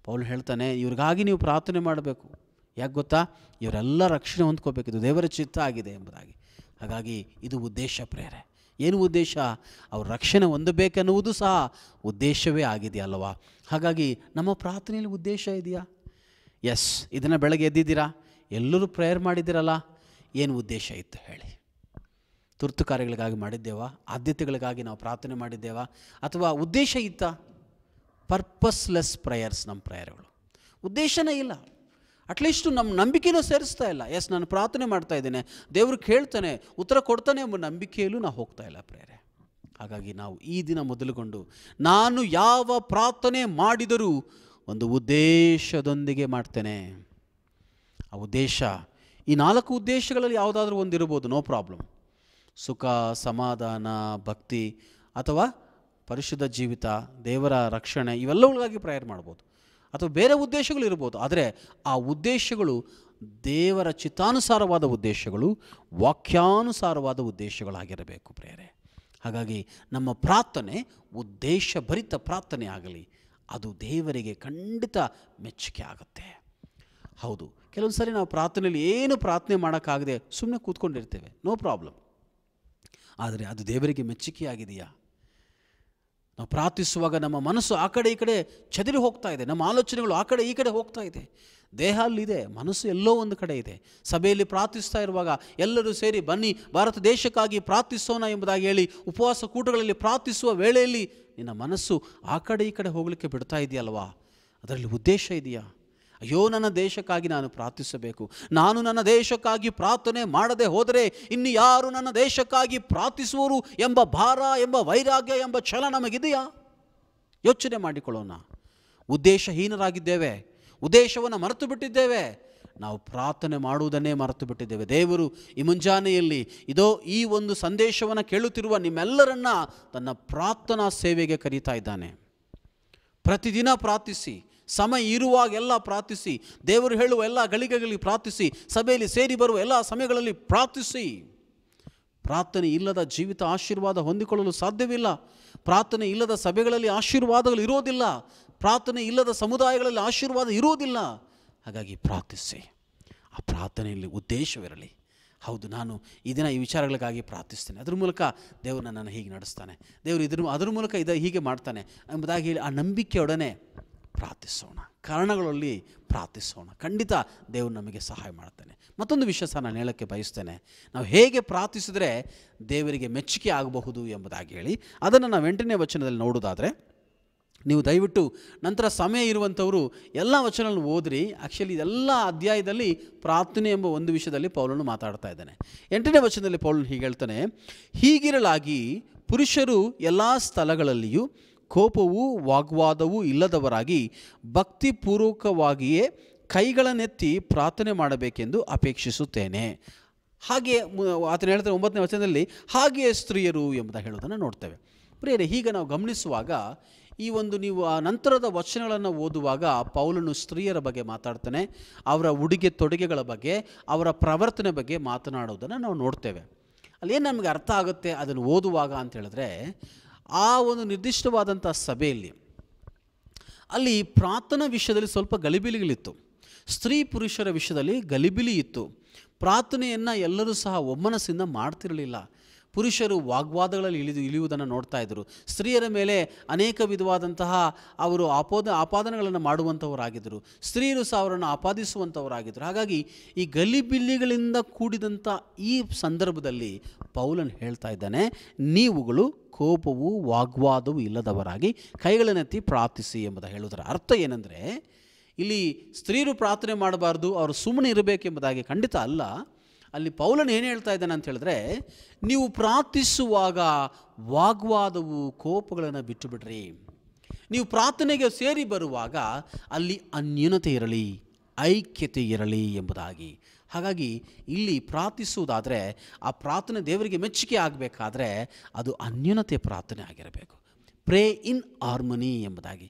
ಪೌಲನು ಹೇಳ್ತಾನೆ, ಇವ್ರಿಗಾಗಿ ನೀವು ಪ್ರಾರ್ಥನೆ ಮಾಡಬೇಕು. ಯಾಕೆ ಗೊತ್ತಾ? ಇವರೆಲ್ಲ ರಕ್ಷಣೆ ಹೊಂದ್ಕೋಬೇಕು, ಇದು ದೇವರ ಚಿತ್ತ ಆಗಿದೆ ಎಂಬುದಾಗಿ. ಹಾಗಾಗಿ ಇದು ಉದ್ದೇಶ ಪ್ರೇರೆ. ಏನು ಉದ್ದೇಶ? ಅವ್ರ ರಕ್ಷಣೆ ಹೊಂದಬೇಕೆನ್ನುವುದು ಸಹ ಉದ್ದೇಶವೇ ಆಗಿದೆಯಲ್ವಾ? ಹಾಗಾಗಿ ನಮ್ಮ ಪ್ರಾರ್ಥನೆಯಲ್ಲಿ ಉದ್ದೇಶ ಇದೆಯಾ? ಎಸ್. ಇದನ್ನು ಬೆಳಗ್ಗೆ ಎದ್ದಿದ್ದೀರಾ, ಎಲ್ಲರೂ ಪ್ರೇಯರ್ ಮಾಡಿದ್ದೀರಲ್ಲ, ಏನು ಉದ್ದೇಶ ಇತ್ತು ಹೇಳಿ? ತುರ್ತು ಕಾರ್ಯಗಳಿಗಾಗಿ ಮಾಡಿದ್ದೇವಾ? ಆದ್ಯತೆಗಳಿಗಾಗಿ ನಾವು ಪ್ರಾರ್ಥನೆ ಮಾಡಿದ್ದೇವಾ? ಅಥವಾ ಉದ್ದೇಶ ಇತ್ತಾ? ಪರ್ಪಸ್ಲೆಸ್ ಪ್ರೇಯರ್ಸ್ ನಮ್ಮ ಪ್ರೇಯರ್ಗಳು. ಉದ್ದೇಶನೇ ಇಲ್ಲ. ಅಟ್ಲೀಸ್ಟು ನಮ್ಮ ನಂಬಿಕೆನೂ ಸೇರಿಸ್ತಾ ಇಲ್ಲ. ಎಸ್, ನಾನು ಪ್ರಾರ್ಥನೆ ಮಾಡ್ತಾ ಇದ್ದೇನೆ, ದೇವರು ಕೇಳ್ತಾನೆ, ಉತ್ತರ ಕೊಡ್ತಾನೆ ಎಂಬ ನಂಬಿಕೆಯಲ್ಲೂ ನಾವು ಹೋಗ್ತಾ ಇಲ್ಲ ಪ್ರೇರೆ. ಹಾಗಾಗಿ ನಾವು ಈ ದಿನ ಮೊದಲುಗೊಂಡು ನಾನು ಯಾವ ಪ್ರಾರ್ಥನೆ ಮಾಡಿದರೂ ಒಂದು ಉದ್ದೇಶದೊಂದಿಗೆ ಮಾಡ್ತೇನೆ. ಆ ಉದ್ದೇಶ, ಈ 4 ಉದ್ದೇಶಗಳಲ್ಲಿ ಯಾವುದಾದ್ರೂ ಒಂದಿರ್ಬೋದು, ನೋ ಪ್ರಾಬ್ಲಮ್. ಸುಖ, ಸಮಾಧಾನ, ಭಕ್ತಿ ಅಥವಾ ಪರಿಶುದ್ಧ ಜೀವಿತ, ದೇವರ ರಕ್ಷಣೆ, ಇವೆಲ್ಲವುಗಳಿಗಾಗಿ ಪ್ರೇಯರ್ ಮಾಡ್ಬೋದು. ಅಥವಾ ಬೇರೆ ಉದ್ದೇಶಗಳು ಇರ್ಬೋದು. ಆದರೆ ಆ ಉದ್ದೇಶಗಳು ದೇವರ ಚಿತ್ತಾನುಸಾರವಾದ ಉದ್ದೇಶಗಳು, ವಾಕ್ಯಾನುಸಾರವಾದ ಉದ್ದೇಶಗಳಾಗಿರಬೇಕು ಪ್ರೇರೆ. ಹಾಗಾಗಿ ನಮ್ಮ ಪ್ರಾರ್ಥನೆ ಉದ್ದೇಶಭರಿತ ಪ್ರಾರ್ಥನೆ ಆಗಲಿ, ಅದು ದೇವರಿಗೆ ಖಂಡಿತ ಮೆಚ್ಚುಗೆ ಆಗುತ್ತೆ. ಹೌದು, ಕೆಲವೊಂದು ಸರಿ ನಾವು ಪ್ರಾರ್ಥನೆಯಲ್ಲಿ ಏನು ಪ್ರಾರ್ಥನೆ ಮಾಡೋಕ್ಕಾಗದೆ ಸುಮ್ಮನೆ ಕೂತ್ಕೊಂಡಿರ್ತೇವೆ, ನೋ ಪ್ರಾಬ್ಲಮ್. ಆದರೆ ಅದು ದೇವರಿಗೆ ಮೆಚ್ಚುಗೆಯಾಗಿದೆಯಾ? ನಾವು ಪ್ರಾರ್ಥಿಸುವಾಗ ನಮ್ಮ ಮನಸ್ಸು ಆ ಕಡೆ ಈ ಕಡೆ ಚದುರಿ ಹೋಗ್ತಾ ಇದೆ, ನಮ್ಮ ಆಲೋಚನೆಗಳು ಆ ಕಡೆ ಈ ಕಡೆ ಹೋಗ್ತಾ ಇದೆ. ದೇಹ ಅಲ್ಲಿದೆ, ಮನಸ್ಸು ಎಲ್ಲೋ ಒಂದು ಕಡೆ ಇದೆ. ಸಭೆಯಲ್ಲಿ ಪ್ರಾರ್ಥಿಸ್ತಾ ಇರುವಾಗ ಎಲ್ಲರೂ ಸೇರಿ ಬನ್ನಿ ಭಾರತ ದೇಶಕ್ಕಾಗಿ ಪ್ರಾರ್ಥಿಸೋಣ ಎಂಬುದಾಗಿ ಹೇಳಿ ಉಪವಾಸ ಕೂಟಗಳಲ್ಲಿ ಪ್ರಾರ್ಥಿಸುವ ವೇಳೆಯಲ್ಲಿ ನಿನ್ನ ಮನಸ್ಸು ಆ ಕಡೆ ಈ ಕಡೆ ಹೋಗಲಿಕ್ಕೆ ಬಿಡ್ತಾ ಇದೆಯಲ್ವಾ? ಅದರಲ್ಲಿ ಉದ್ದೇಶ ಇದೆಯಾ? ಅಯ್ಯೋ, ನನ್ನ ದೇಶಕ್ಕಾಗಿ ನಾನು ಪ್ರಾರ್ಥಿಸಬೇಕು, ನಾನು ನನ್ನ ದೇಶಕ್ಕಾಗಿ ಪ್ರಾರ್ಥನೆ ಮಾಡದೆ ಹೋದರೆ ಇನ್ನು ಯಾರು ನನ್ನ ದೇಶಕ್ಕಾಗಿ ಪ್ರಾರ್ಥಿಸುವರು ಎಂಬ ಭಾರ, ಎಂಬ ವೈರಾಗ್ಯ, ಎಂಬ ಛಲ ನಮಗಿದೆಯಾ? ಯೋಚನೆ ಮಾಡಿಕೊಳ್ಳೋಣ. ಉದ್ದೇಶಹೀನರಾಗಿದ್ದೇವೆ, ಉದ್ದೇಶವನ್ನು ಮರೆತು ಬಿಟ್ಟಿದ್ದೇವೆ, ನಾವು ಪ್ರಾರ್ಥನೆ ಮಾಡುವುದನ್ನೇ ಮರೆತು ಬಿಟ್ಟಿದ್ದೇವೆ. ದೇವರು ಈ ಮುಂಜಾನೆಯಲ್ಲಿ ಇದೋ ಈ ಒಂದು ಸಂದೇಶವನ್ನು ಕೇಳುತ್ತಿರುವ ನಿಮ್ಮೆಲ್ಲರನ್ನ ತನ್ನ ಪ್ರಾರ್ಥನಾ ಸೇವೆಗೆ ಕರೀತಾ ಇದ್ದಾನೆ. ಪ್ರತಿದಿನ ಪ್ರಾರ್ಥಿಸಿ, ಸಮಯ ಇರುವಾಗೆಲ್ಲ ಪ್ರಾರ್ಥಿಸಿ, ದೇವರು ಹೇಳುವ ಎಲ್ಲ ಗಳಿಗೆಗಳಲ್ಲಿ ಪ್ರಾರ್ಥಿಸಿ, ಸಭೆಯಲ್ಲಿ ಸೇರಿ ಬರುವ ಎಲ್ಲ ಸಮಯಗಳಲ್ಲಿ ಪ್ರಾರ್ಥಿಸಿ. ಪ್ರಾರ್ಥನೆ ಇಲ್ಲದ ಜೀವಿತ ಆಶೀರ್ವಾದ ಹೊಂದಿಕೊಳ್ಳಲು ಸಾಧ್ಯವಿಲ್ಲ. ಪ್ರಾರ್ಥನೆ ಇಲ್ಲದ ಸಭೆಗಳಲ್ಲಿ ಆಶೀರ್ವಾದಗಳು ಇರೋದಿಲ್ಲ. ಪ್ರಾರ್ಥನೆ ಇಲ್ಲದ ಸಮುದಾಯಗಳಲ್ಲಿ ಆಶೀರ್ವಾದ ಇರುವುದಿಲ್ಲ. ಹಾಗಾಗಿ ಪ್ರಾರ್ಥಿಸಿ. ಆ ಪ್ರಾರ್ಥನೆಯಲ್ಲಿ ಉದ್ದೇಶವಿರಲಿ. ಹೌದು, ನಾನು ಈ ದಿನ ಈ ವಿಚಾರಗಳಿಗಾಗಿ ಪ್ರಾರ್ಥಿಸ್ತೇನೆ, ಅದ್ರ ಮೂಲಕ ದೇವರು ನನ್ನನ್ನು ಹೀಗೆ ನಡೆಸ್ತಾನೆ, ದೇವರು ಅದ್ರ ಮೂಲಕ ಹೀಗೆ ಮಾಡ್ತಾನೆ ಎಂಬುದಾಗಿ ಹೇಳಿ ಆ ನಂಬಿಕೆಯೊಡನೆ ಪ್ರಾರ್ಥಿಸೋಣ, ಕಾರಣಗಳಲ್ಲಿ ಪ್ರಾರ್ಥಿಸೋಣ. ಖಂಡಿತ ದೇವರು ನಮಗೆ ಸಹಾಯ ಮಾಡ್ತಾನೆ. ಮತ್ತೊಂದು ವಿಷಯ ಸಹ ನಾನು ಹೇಳೋಕ್ಕೆ ಬಯಸ್ತೇನೆ. ನಾವು ಹೇಗೆ ಪ್ರಾರ್ಥಿಸಿದ್ರೆ ದೇವರಿಗೆ ಮೆಚ್ಚುಗೆ ಆಗಬಹುದು ಎಂಬುದಾಗಿ ಹೇಳಿ ಅದನ್ನು ನಾವು 8ನೇ ವಚನದಲ್ಲಿ ನೋಡೋದಾದರೆ, ನೀವು ದಯವಿಟ್ಟು ನಂತರ ಸಮಯ ಇರುವಂಥವರು ಎಲ್ಲ ವಚನಗಳನ್ನು ಓದ್ರಿ. ಆ್ಯಕ್ಚುಲಿ ಇದೆಲ್ಲ ಅಧ್ಯಾಯದಲ್ಲಿ ಪ್ರಾರ್ಥನೆ ಎಂಬ ಒಂದು ವಿಷಯದಲ್ಲಿ ಪೌಲನು ಮಾತಾಡ್ತಾ ಇದ್ದಾನೆ. 8ನೇ ವಚನದಲ್ಲಿ ಪೌಲನು ಹೀಗೆ ಹೇಳ್ತಾನೆ, ಹೀಗಿರಲಾಗಿ ಪುರುಷರು ಎಲ್ಲ ಸ್ಥಳಗಳಲ್ಲಿಯೂ ಕೋಪವೂ ವಾಗ್ವಾದವೂ ಇಲ್ಲದವರಾಗಿ ಭಕ್ತಿಪೂರ್ವಕವಾಗಿಯೇ ಕೈಗಳನ್ನೆತ್ತಿ ಪ್ರಾರ್ಥನೆ ಮಾಡಬೇಕೆಂದು ಅಪೇಕ್ಷಿಸುತ್ತೇನೆ. ಹಾಗೆಯೇ ಆತನು ಹೇಳ್ತಾರೆ 9ನೇ ವಚನದಲ್ಲಿ, ಹಾಗೆಯೇ ಸ್ತ್ರೀಯರು ಎಂಬುದಾಗಿ ಹೇಳೋದನ್ನು ನೋಡ್ತೇವೆ. ಪ್ರಿಯರೇ, ಹೀಗೆ ನಾವು ಗಮನಿಸುವಾಗ ಈ ಒಂದು ನೀವು ಆ ನಂತರದ ವಚನಗಳನ್ನು ಓದುವಾಗ ಪೌಲನು ಸ್ತ್ರೀಯರ ಬಗ್ಗೆ ಮಾತಾಡ್ತಾನೆ, ಅವರ ಉಡುಗೆ ತೊಡುಗೆಗಳ ಬಗ್ಗೆ, ಅವರ ಪ್ರವರ್ತನೆ ಬಗ್ಗೆ ಮಾತನಾಡೋದನ್ನು ನಾವು ನೋಡ್ತೇವೆ. ಅಲ್ಲೇನು ನಮಗೆ ಅರ್ಥ ಆಗುತ್ತೆ ಅದನ್ನು ಓದುವಾಗ ಅಂತ ಹೇಳಿದ್ರೆ, ಆ ಒಂದು ನಿರ್ದಿಷ್ಟವಾದಂಥ ಸಭೆಯಲ್ಲಿ ಅಲ್ಲಿ ಪ್ರಾರ್ಥನಾ ವಿಷಯದಲ್ಲಿ ಸ್ವಲ್ಪ ಗಲಿಬಿಲಿಗಳಿತ್ತು, ಸ್ತ್ರೀ ಪುರುಷರ ವಿಷಯದಲ್ಲಿ ಗಲಿಬಿಲಿ ಇತ್ತು. ಪ್ರಾರ್ಥನೆಯನ್ನು ಎಲ್ಲರೂ ಸಹ ಒಮ್ಮನಸ್ಸಿಂದ ಮಾಡ್ತಿರಲಿಲ್ಲ. ಪುರುಷರು ವಾಗ್ವಾದಗಳಲ್ಲಿ ಇಳಿಯುವುದನ್ನು ನೋಡ್ತಾ ಇದ್ದರು. ಸ್ತ್ರೀಯರ ಮೇಲೆ ಅನೇಕ ವಿಧವಾದಂತಹ ಅವರು ಆಪಾದನೆಗಳನ್ನು ಮಾಡುವಂಥವರಾಗಿದ್ದರು. ಸ್ತ್ರೀಯರು ಸಹ ಅವರನ್ನು ಆಪಾದಿಸುವಂಥವರಾಗಿದ್ದರು. ಹಾಗಾಗಿ ಈ ಗಲಿಬಿಲ್ಲಿಗಳಿಂದ ಕೂಡಿದಂಥ ಈ ಸಂದರ್ಭದಲ್ಲಿ ಪೌಲನು ಹೇಳ್ತಾ ಇದ್ದಾನೆ, ನೀವುಗಳು ಕೋಪವೂ ವಾಗ್ವಾದವೂ ಇಲ್ಲದವರಾಗಿ ಕೈಗಳನ್ನೆತ್ತಿ ಪ್ರಾರ್ಥಿಸಿ ಎಂಬುದು ಹೇಳುವುದರ ಅರ್ಥ ಏನೆಂದರೆ, ಇಲ್ಲಿ ಸ್ತ್ರೀಯರು ಪ್ರಾರ್ಥನೆ ಮಾಡಬಾರ್ದು, ಅವರು ಸುಮ್ಮನೆ ಇರಬೇಕೆಂಬುದಾಗಿ ಖಂಡಿತ ಅಲ್ಲ. ಅಲ್ಲಿ ಪೌಲನು ಏನು ಹೇಳ್ತಾ ಇದ್ದಾನೆ ಅಂತ ಹೇಳಿದ್ರೆ, ನೀವು ಪ್ರಾರ್ಥಿಸುವಾಗ ವಾಗ್ವಾದವು ಕೋಪಗಳನ್ನು ಬಿಟ್ಟು ಬಿಡ್ರಿ. ನೀವು ಪ್ರಾರ್ಥನೆಗೆ ಸೇರಿ ಬರುವಾಗ ಅಲ್ಲಿ ಅನ್ಯೂನತೆ ಇರಲಿ, ಐಕ್ಯತೆ ಇರಲಿ ಎಂಬುದಾಗಿ. ಹಾಗಾಗಿ ಇಲ್ಲಿ ಪ್ರಾರ್ಥಿಸುವುದಾದರೆ ಆ ಪ್ರಾರ್ಥನೆ ದೇವರಿಗೆ ಮೆಚ್ಚುಗೆ ಆಗಬೇಕಾದ್ರೆ ಅದು ಅನ್ಯೂನತೆ ಪ್ರಾರ್ಥನೆ ಆಗಿರಬೇಕು. ಪ್ರೇ ಇನ್ ಹಾರ್ಮನಿ ಎಂಬುದಾಗಿ.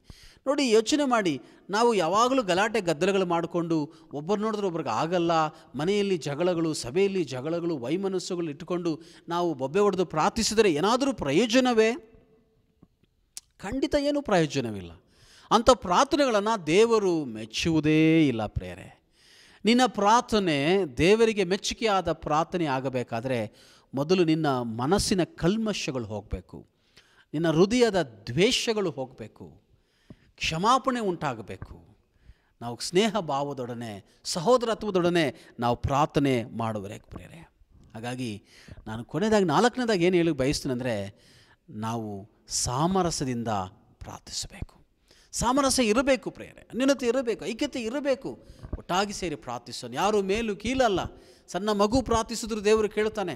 ನೋಡಿ, ಯೋಚನೆ ಮಾಡಿ, ನಾವು ಯಾವಾಗಲೂ ಗಲಾಟೆ ಗದ್ದಲಗಳು ಮಾಡಿಕೊಂಡು ಒಬ್ಬರು ನೋಡಿದ್ರೆ ಒಬ್ರಿಗೆ ಆಗಲ್ಲ, ಮನೆಯಲ್ಲಿ ಜಗಳಗಳು, ಸಭೆಯಲ್ಲಿ ಜಗಳಗಳು, ವೈಮನಸ್ಸುಗಳು ಇಟ್ಟುಕೊಂಡು ನಾವು ಬೊಬ್ಬೆ ಹೊಡೆದು ಪ್ರಾರ್ಥಿಸಿದರೆ ಏನಾದರೂ ಪ್ರಯೋಜನವೇ? ಖಂಡಿತ ಏನೂ ಪ್ರಯೋಜನವಿಲ್ಲ. ಅಂಥ ಪ್ರಾರ್ಥನೆಗಳನ್ನು ದೇವರು ಮೆಚ್ಚುವುದೇ ಇಲ್ಲ ಪ್ರಿಯರೇ. ನಿನ್ನ ಪ್ರಾರ್ಥನೆ ದೇವರಿಗೆ ಮೆಚ್ಚುಗೆಯಾದ ಪ್ರಾರ್ಥನೆ ಆಗಬೇಕಾದ್ರೆ ಮೊದಲು ನಿನ್ನ ಮನಸ್ಸಿನ ಕಲ್ಮಶಗಳು ಹೋಗಬೇಕು, ನಿನ್ನ ಹೃದಯದ ದ್ವೇಷಗಳು ಹೋಗಬೇಕು, ಕ್ಷಮಾಪಣೆ ಉಂಟಾಗಬೇಕು. ನಾವು ಸ್ನೇಹ ಭಾವದೊಡನೆ, ಸಹೋದರತ್ವದೊಡನೆ ನಾವು ಪ್ರಾರ್ಥನೆ ಮಾಡುವರೆ ಪ್ರಿಯರೇ. ಹಾಗಾಗಿ ನಾನು ಕೊನೆಯದಾಗಿ 4ನೇದಾಗಿ ಏನು ಹೇಳಿ ಬಯಸ್ತೀನಿ ಅಂದರೆ, ನಾವು ಸಾಮರಸ್ಯದಿಂದ ಪ್ರಾರ್ಥಿಸಬೇಕು. ಸಾಮರಸ್ಯ ಇರಬೇಕು ಪ್ರಿಯರೇ, ಅನ್ಯೂನತೆ ಇರಬೇಕು, ಐಕ್ಯತೆ ಇರಬೇಕು. ಒಟ್ಟಾಗಿ ಸೇರಿ ಪ್ರಾರ್ಥಿಸೋಣ. ಯಾರು ಮೇಲೂ ಕೀಲಲ್ಲ. ಸಣ್ಣ ಮಗು ಪ್ರಾರ್ಥಿಸಿದ್ರು ದೇವರು ಕೇಳ್ತಾನೆ,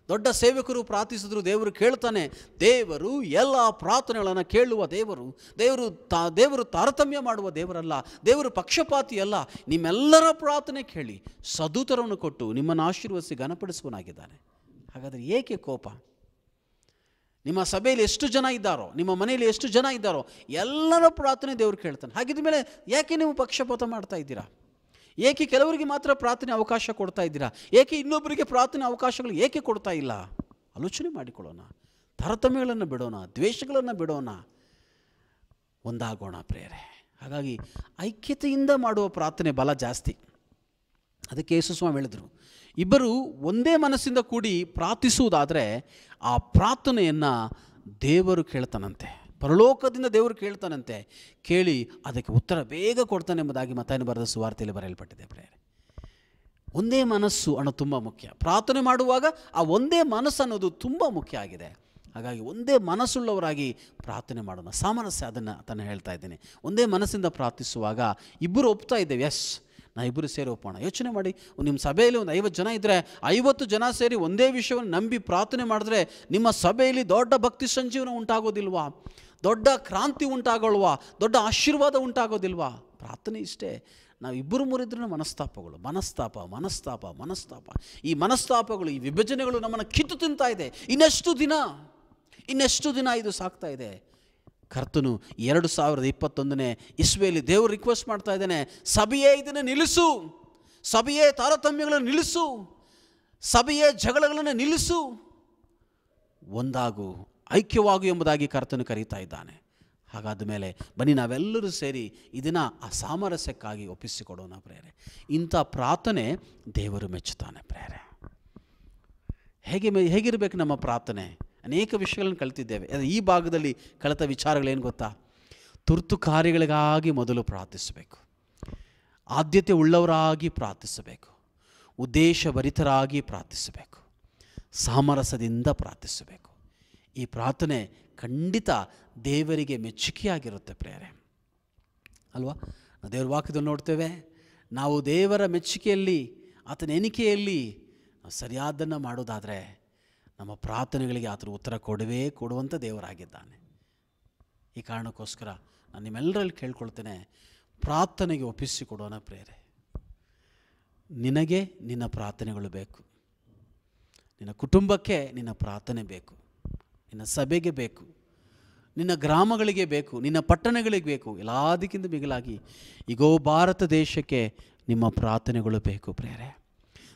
ದೊಡ್ಡ ಸೇವಕರು ಪ್ರಾರ್ಥಿಸಿದ್ರು ದೇವರು ಕೇಳ್ತಾನೆ. ದೇವರು ಎಲ್ಲ ಪ್ರಾರ್ಥನೆಗಳನ್ನು ಕೇಳುವ ದೇವರು. ದೇವರು ತಾರತಮ್ಯ ಮಾಡುವ ದೇವರಲ್ಲ, ದೇವರು ಪಕ್ಷಪಾತಿ ಅಲ್ಲ. ನಿಮ್ಮೆಲ್ಲರ ಪ್ರಾರ್ಥನೆ ಕೇಳಿ ಸದುತ್ತರವನ್ನು ಕೊಟ್ಟು ನಿಮ್ಮನ್ನು ಆಶೀರ್ವದಿಸಿ ಘನಪಡಿಸುವನಾಗಿದ್ದಾನೆ. ಹಾಗಾದರೆ ಏಕೆ ಕೋಪ? ನಿಮ್ಮ ಸಭೆಯಲ್ಲಿ ಎಷ್ಟು ಜನ ಇದ್ದಾರೋ, ನಿಮ್ಮ ಮನೆಯಲ್ಲಿ ಎಷ್ಟು ಜನ ಇದ್ದಾರೋ ಎಲ್ಲರ ಪ್ರಾರ್ಥನೆ ದೇವರು ಕೇಳ್ತಾನೆ. ಹಾಗಿದ್ದ ಮೇಲೆ ಏಕೆ ನೀವು ಪಕ್ಷಪಾತ ಮಾಡ್ತಾ ಇದ್ದೀರಾ? ಏಕೆ ಕೆಲವರಿಗೆ ಮಾತ್ರ ಪ್ರಾರ್ಥನೆ ಅವಕಾಶ ಕೊಡ್ತಾ ಇದ್ದೀರಾ? ಏಕೆ ಇನ್ನೊಬ್ಬರಿಗೆ ಪ್ರಾರ್ಥನೆ ಅವಕಾಶಗಳು ಏಕೆ ಕೊಡ್ತಾ ಇಲ್ಲ? ಆಲೋಚನೆ ಮಾಡಿಕೊಳ್ಳೋಣ. ತಾರತಮ್ಯಗಳನ್ನು ಬಿಡೋಣ, ದ್ವೇಷಗಳನ್ನು ಬಿಡೋಣ, ಒಂದಾಗೋಣ ಪ್ರಿಯರೇ. ಹಾಗಾಗಿ ಐಕ್ಯತೆಯಿಂದ ಮಾಡುವ ಪ್ರಾರ್ಥನೆ ಬಲ ಜಾಸ್ತಿ. ಅದಕ್ಕೆ ಯೇಸು ಸ್ವಾಮಿ ಹೇಳಿದರು, ಇಬ್ಬರು ಒಂದೇ ಮನಸ್ಸಿಂದ ಕೂಡಿ ಪ್ರಾರ್ಥಿಸುವುದಾದರೆ ಆ ಪ್ರಾರ್ಥನೆಯನ್ನು ದೇವರು ಕೇಳ್ತಾನಂತೆ, ಪರಲೋಕದಿಂದ ದೇವರು ಕೇಳ್ತಾನಂತೆ. ಕೇಳಿ ಅದಕ್ಕೆ ಉತ್ತರ ಬೇಗ ಕೊಡ್ತಾನೆ ಎಂಬುದಾಗಿ ಮತ್ತಾಯನು ಬರೆದ ಸುವಾರ್ತೆಯಲ್ಲಿ ಬರೆಯಲ್ಪಟ್ಟಿದೆ ಪ್ರಿಯರೇ. ಒಂದೇ ಮನಸ್ಸು ಅನ್ನೋದು ತುಂಬ ಮುಖ್ಯ. ಪ್ರಾರ್ಥನೆ ಮಾಡುವಾಗ ಆ ಒಂದೇ ಮನಸ್ಸು ಅನ್ನೋದು ತುಂಬ ಮುಖ್ಯ ಆಗಿದೆ. ಹಾಗಾಗಿ ಒಂದೇ ಮನಸ್ಸುಳ್ಳವರಾಗಿ ಪ್ರಾರ್ಥನೆ ಮಾಡೋಣ. ಸಾಮರಸ್ಯ, ಅದನ್ನು ಹೇಳ್ತಾ ಇದ್ದೇನೆ. ಒಂದೇ ಮನಸ್ಸಿಂದ ಪ್ರಾರ್ಥಿಸುವಾಗ ಇಬ್ಬರು ಒಪ್ತಾ ಇದ್ದೇವೆ, ಎಸ್ ನಾವು ಇಬ್ಬರು ಸೇರಿ ಒಪ್ಪೋಣ. ಯೋಚನೆ ಮಾಡಿ, ನಿಮ್ಮ ಸಭೆಯಲ್ಲಿ ಒಂದು 50 ಜನ ಇದ್ದರೆ 50 ಜನ ಸೇರಿ ಒಂದೇ ವಿಷಯವನ್ನು ನಂಬಿ ಪ್ರಾರ್ಥನೆ ಮಾಡಿದ್ರೆ ನಿಮ್ಮ ಸಭೆಯಲ್ಲಿ ದೊಡ್ಡ ಭಕ್ತಿ ಸಂಜೀವನ ಉಂಟಾಗೋದಿಲ್ವಾ? ದೊಡ್ಡ ಕ್ರಾಂತಿ ಉಂಟಾಗೋಲ್ವಾ? ದೊಡ್ಡ ಆಶೀರ್ವಾದ ಉಂಟಾಗೋದಿಲ್ವಾ? ಪ್ರಾರ್ಥನೆ ಇಷ್ಟೇ. ನಾವು ಇಬ್ಬರು ಮೂರಿದ್ರೂ ಮನಸ್ತಾಪಗಳು, ಮನಸ್ತಾಪ. ಈ ಮನಸ್ತಾಪಗಳು, ಈ ವಿಭಜನೆಗಳು ನಮ್ಮನ್ನು ಕಿತ್ತು ತಿಂತಾ ಇದೆ. ಇನ್ನೆಷ್ಟು ದಿನ ಇದು ಸಾಕ್ತಾ ಇದೆ? ಕರ್ತನು 2021ನೇ ಇಸ್ವಿಯಲ್ಲಿ ದೇವರು ರಿಕ್ವೆಸ್ಟ್ ಮಾಡ್ತಾ ಇದ್ದಾನೆ, ಸಭೆಯೇ ಇದನ್ನು ನಿಲ್ಲಿಸು, ಸಭೆಯೇ ತಾರತಮ್ಯಗಳನ್ನು ನಿಲ್ಲಿಸು, ಸಭೆಯೇ ಜಗಳಗಳನ್ನು ನಿಲ್ಲಿಸು, ಒಂದಾಗು, ಐಕ್ಯವಾಗು ಎಂಬುದಾಗಿ ಕರ್ತನು ಕರೀತಾ ಇದ್ದಾನೆ. ಹಾಗಾದ ಮೇಲೆ ಬನ್ನಿ ನಾವೆಲ್ಲರೂ ಸೇರಿ ಇದನ್ನು ಆ ಸಾಮರಸ್ಯಕ್ಕಾಗಿ ಒಪ್ಪಿಸಿಕೊಡೋಣ ಪ್ರೇರೆ. ಇಂಥ ಪ್ರಾರ್ಥನೆ ದೇವರು ಮೆಚ್ಚುತ್ತಾನೆ ಪ್ರೇರೆ. ಹೇಗಿರಬೇಕು ನಮ್ಮ ಪ್ರಾರ್ಥನೆ? ಅನೇಕ ವಿಷಯಗಳನ್ನು ಕಲಿತಿದ್ದೇವೆ. ಈ ಭಾಗದಲ್ಲಿ ಕಲಿತ ವಿಚಾರಗಳೇನು ಗೊತ್ತಾ? ತುರ್ತು ಕಾರ್ಯಗಳಿಗಾಗಿ ಮೊದಲು ಪ್ರಾರ್ಥಿಸಬೇಕು, ಆದ್ಯತೆ ಉಳ್ಳವರಾಗಿ ಪ್ರಾರ್ಥಿಸಬೇಕು, ಉದ್ದೇಶಭರಿತರಾಗಿ ಪ್ರಾರ್ಥಿಸಬೇಕು, ಸಾಮರಸ್ಯದಿಂದ ಪ್ರಾರ್ಥಿಸಬೇಕು. ಈ ಪ್ರಾರ್ಥನೆ ಖಂಡಿತ ದೇವರಿಗೆ ಮೆಚ್ಚುಗೆಯಾಗಿರುತ್ತೆ ಪ್ರೇರೆ ಅಲ್ವಾ? ದೇವರ ವಾಕ್ಯದಲ್ಲಿ ನೋಡ್ತೇವೆ, ನಾವು ದೇವರ ಮೆಚ್ಚುಗೆಯಲ್ಲಿ, ಆತನ ಎಣಿಕೆಯಲ್ಲಿ ಸರಿಯಾದನ್ನು ಮಾಡೋದಾದರೆ ನಮ್ಮ ಪ್ರಾರ್ಥನೆಗಳಿಗೆ ಆತನ ಉತ್ತರ ಕೊಡುವಂಥ ದೇವರಾಗಿದ್ದಾನೆ. ಈ ಕಾರಣಕ್ಕೋಸ್ಕರ ನಾನು ನಿಮ್ಮೆಲ್ಲರಲ್ಲಿ ಕೇಳ್ಕೊಳ್ತೇನೆ, ಪ್ರಾರ್ಥನೆಗೆ ಒಪ್ಪಿಸಿಕೊಡೋಣ ಪ್ರೇರೆ. ನಿನಗೆ ನಿನ್ನ ಪ್ರಾರ್ಥನೆಗಳು ಬೇಕು, ನಿನ್ನ ಕುಟುಂಬಕ್ಕೆ ನಿನ್ನ ಪ್ರಾರ್ಥನೆ ಬೇಕು, ನಿನ್ನ ಸಭೆಗೆ ಬೇಕು, ನಿನ್ನ ಗ್ರಾಮಗಳಿಗೆ ಬೇಕು, ನಿನ್ನ ಪಟ್ಟಣಗಳಿಗೆ ಬೇಕು. ಎಲ್ಲದಕ್ಕಿಂತ ಮಿಗಿಲಾಗಿ ಈಗೋ ಭಾರತ ದೇಶಕ್ಕೆ ನಿಮ್ಮ ಪ್ರಾರ್ಥನೆಗಳು ಬೇಕು ಪ್ರೇರೆ.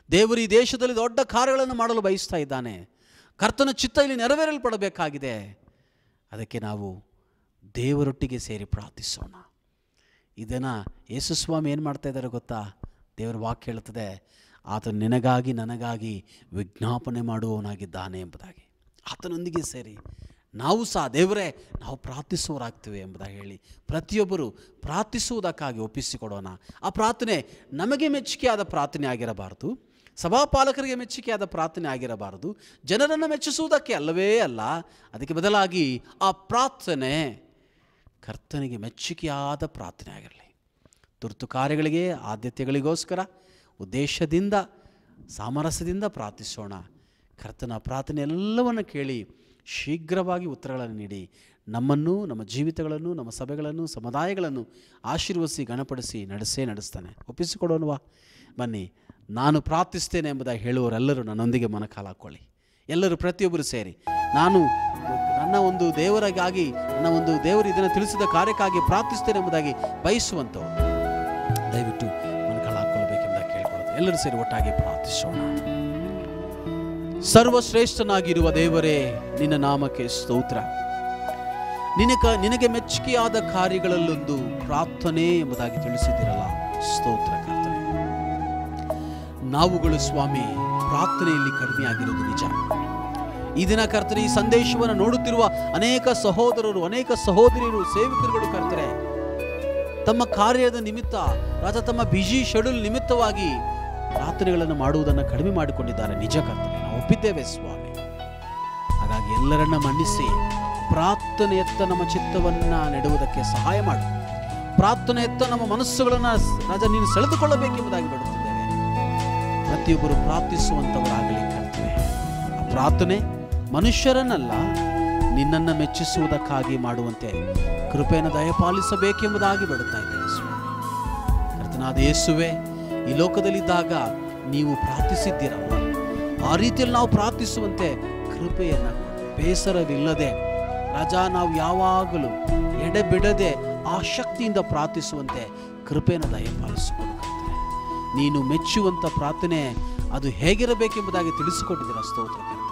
ದೇವರು ಈ ದೇಶದಲ್ಲಿ ದೊಡ್ಡ ಕಾರ್ಯಗಳನ್ನು ಮಾಡಲು ಬಯಸ್ತಾ ಇದ್ದಾನೆ. ಕರ್ತನ ಚಿತ್ತ ಇಲ್ಲಿ ನೆರವೇರಲ್ಪಡಬೇಕಾಗಿದೆ. ಅದಕ್ಕೆ ನಾವು ದೇವರೊಟ್ಟಿಗೆ ಸೇರಿ ಪ್ರಾರ್ಥಿಸೋಣ. ಇದನ್ನು ಯೇಸುಸ್ವಾಮಿ ಏನು ಮಾಡ್ತಾ ಇದ್ದಾರೆ ಗೊತ್ತಾ? ದೇವರ ವಾಕ್ಯ ಹೇಳ್ತದೆ, ಆತನು ನಿನಗಾಗಿ ನನಗಾಗಿ ವಿಜ್ಞಾಪನೆ ಮಾಡುವವನಾಗಿದ್ದಾನೆ ಎಂಬುದಾಗಿ. ಆತನೊಂದಿಗೆ ಸೇರಿ ನಾವು ಸಹ ದೇವರೇ ನಾವು ಪ್ರಾರ್ಥಿಸುವವರಾಗ್ತೇವೆ ಎಂಬುದಾಗಿ ಹೇಳಿ ಪ್ರತಿಯೊಬ್ಬರು ಪ್ರಾರ್ಥಿಸುವುದಕ್ಕಾಗಿ ಒಪ್ಪಿಸಿಕೊಡೋಣ. ಆ ಪ್ರಾರ್ಥನೆ ನಮಗೆ ಮೆಚ್ಚುಗೆಯಾದ ಪ್ರಾರ್ಥನೆ ಆಗಿರಬಾರದು, ಸಭಾಪಾಲಕರಿಗೆ ಮೆಚ್ಚುಗೆಯಾದ ಪ್ರಾರ್ಥನೆ ಆಗಿರಬಾರದು, ಜನರನ್ನು ಮೆಚ್ಚಿಸುವುದಕ್ಕೆ ಅಲ್ಲವೇ ಅಲ್ಲ. ಅದಕ್ಕೆ ಬದಲಾಗಿ ಆ ಪ್ರಾರ್ಥನೆ ಕರ್ತನಿಗೆ ಮೆಚ್ಚುಗೆಯಾದ ಪ್ರಾರ್ಥನೆ ಆಗಿರಲಿ. ತುರ್ತು ಕಾರ್ಯಗಳಿಗೆ ಆದ್ಯತೆಗಳಿಗೋಸ್ಕರ ಉದ್ದೇಶದಿಂದ ಸಾಮರಸ್ಯದಿಂದ ಪ್ರಾರ್ಥಿಸೋಣ. ಕರ್ತನ ಪ್ರಾರ್ಥನೆ ಎಲ್ಲವನ್ನು ಕೇಳಿ ಶೀಘ್ರವಾಗಿ ಉತ್ತರಗಳನ್ನು ನೀಡಿ ನಮ್ಮನ್ನು, ನಮ್ಮ ಜೀವಿತಗಳನ್ನು, ನಮ್ಮ ಸಭೆಗಳನ್ನು, ಸಮುದಾಯಗಳನ್ನು ಆಶೀರ್ವದಿಸಿ ಗಣಪಡಿಸಿ ನಡೆಸ್ತಾನೆ. ಒಪ್ಪಿಸಿಕೊಡೋಣವಾ? ಬನ್ನಿ, ನಾನು ಪ್ರಾರ್ಥಿಸ್ತೇನೆ ಎಂಬುದಾಗಿ ಹೇಳುವವರೆಲ್ಲರೂ ನನ್ನೊಂದಿಗೆ ಮನಕಾಲ ಹಾಕ್ಕೊಳ್ಳಿ. ಎಲ್ಲರೂ ಪ್ರತಿಯೊಬ್ಬರು ಸೇರಿ ನಾನು ನನ್ನ ಒಂದು ದೇವರಿಗಾಗಿ, ನನ್ನ ಒಂದು ದೇವರು ಇದನ್ನು ತಿಳಿಸಿದ ಕಾರ್ಯಕ್ಕಾಗಿ ಪ್ರಾರ್ಥಿಸ್ತೇನೆ ಎಂಬುದಾಗಿ ಬಯಸುವಂಥವು ದಯವಿಟ್ಟು ಮನಕಾಲ ಹಾಕ್ಕೊಳ್ಬೇಕೆಂಬುದಾಗಿ ಕೇಳ್ಕೊಳ್ಳೋದು. ಎಲ್ಲರೂ ಸೇರಿ ಒಟ್ಟಾಗಿ ಪ್ರಾರ್ಥಿಸೋಣ. ಸರ್ವಶ್ರೇಷ್ಠನಾಗಿರುವ ದೇವರೇ, ನಿನ್ನ ನಾಮಕ್ಕೆ ಸ್ತೋತ್ರ. ನಿನಗೆ ಮೆಚ್ಚುಗೆಯಾದ ಕಾರ್ಯಗಳಲ್ಲೊಂದು ಪ್ರಾರ್ಥನೆ ಎಂಬುದಾಗಿ ತಿಳಿಸಿದಿರಲ್ಲ, ಸ್ತೋತ್ರ ಕರ್ತನೆ. ನಾವುಗಳು ಸ್ವಾಮಿ ಪ್ರಾರ್ಥನೆಯಲ್ಲಿ ಕಡಿಮೆಯಾಗಿರೋದು ನಿಜ. ಈ ದಿನ ಕರ್ತನೆ ಈ ಸಂದೇಶವನ್ನು ನೋಡುತ್ತಿರುವ ಅನೇಕ ಸಹೋದರರು, ಅನೇಕ ಸಹೋದರಿಯರು, ಸೇವಕರುಗಳು ಕರ್ತನೆ ತಮ್ಮ ಕಾರ್ಯದ ನಿಮಿತ್ತ ರಾಜ ತಮ್ಮ ಬಿಜಿ ಶೆಡ್ಯೂಲ್ ನಿಮಿತ್ತವಾಗಿ ಪ್ರಾರ್ಥನೆಗಳನ್ನು ಮಾಡುವುದನ್ನು ಕಡಿಮೆ ಮಾಡಿಕೊಂಡಿದ್ದಾರೆ. ನಿಜ ಕರ್ತನೆ, ನಾವು ಒಪ್ಪಿದ್ದೇವೆ ಸ್ವಾಮಿ. ಹಾಗಾಗಿ ಎಲ್ಲರನ್ನ ಮನ್ನಿಸಿ ಪ್ರಾರ್ಥನೆಯತ್ತ ನಮ್ಮ ಚಿತ್ತವನ್ನು ನೆಡುವುದಕ್ಕೆ ಸಹಾಯ ಮಾಡು. ಪ್ರಾರ್ಥನೆಯತ್ತ ನಮ್ಮ ಮನಸ್ಸುಗಳನ್ನು ರಾಜ ನೀನು ಸೆಳೆದುಕೊಳ್ಳಬೇಕೆಂಬುದಾಗಿ ಬಿಡುತ್ತಿದ್ದೇವೆ. ಪ್ರತಿಯೊಬ್ಬರು ಪ್ರಾರ್ಥಿಸುವಂಥವರಾಗಲಿ ಕರ್ತನೆ. ಆ ಪ್ರಾರ್ಥನೆ ಮನುಷ್ಯರನ್ನಲ್ಲ, ನಿನ್ನನ್ನು ಮೆಚ್ಚಿಸುವುದಕ್ಕಾಗಿ ಮಾಡುವಂತೆ ಕೃಪೆಯನ್ನು ದಯಪಾಲಿಸಬೇಕೆಂಬುದಾಗಿ ಬಿಡುತ್ತಾ ಇದ್ದೇವೆ ಸ್ವಾಮಿ. ಕರ್ತನಾದ ಯೇಸುವೆ, ಈ ಲೋಕದಲ್ಲಿದ್ದಾಗ ನೀವು ಪ್ರಾರ್ಥಿಸಿದ್ದೀರಲ್ಲ, ಆ ರೀತಿಯಲ್ಲಿ ನಾವು ಪ್ರಾರ್ಥಿಸುವಂತೆ ಕೃಪೆಯನ್ನು ಬೇಸರವಿಲ್ಲದೆ ರಾಜ ನಾವು ಯಾವಾಗಲೂ ಎಡೆಬಿಡದೆ ಆ ಶಕ್ತಿಯಿಂದ ಪ್ರಾರ್ಥಿಸುವಂತೆ ಕೃಪೆಯನ್ನು ದಯಪಾಲಿಸಿಕೊಡು. ನೀನು ಮೆಚ್ಚುವಂಥ ಪ್ರಾರ್ಥನೆ ಅದು ಹೇಗಿರಬೇಕೆಂಬುದಾಗಿ ತಿಳಿಸಿಕೊಟ್ಟಿದ್ದೀರ, ಸ್ತೋತ್ರ ಕರ್ತನೆ.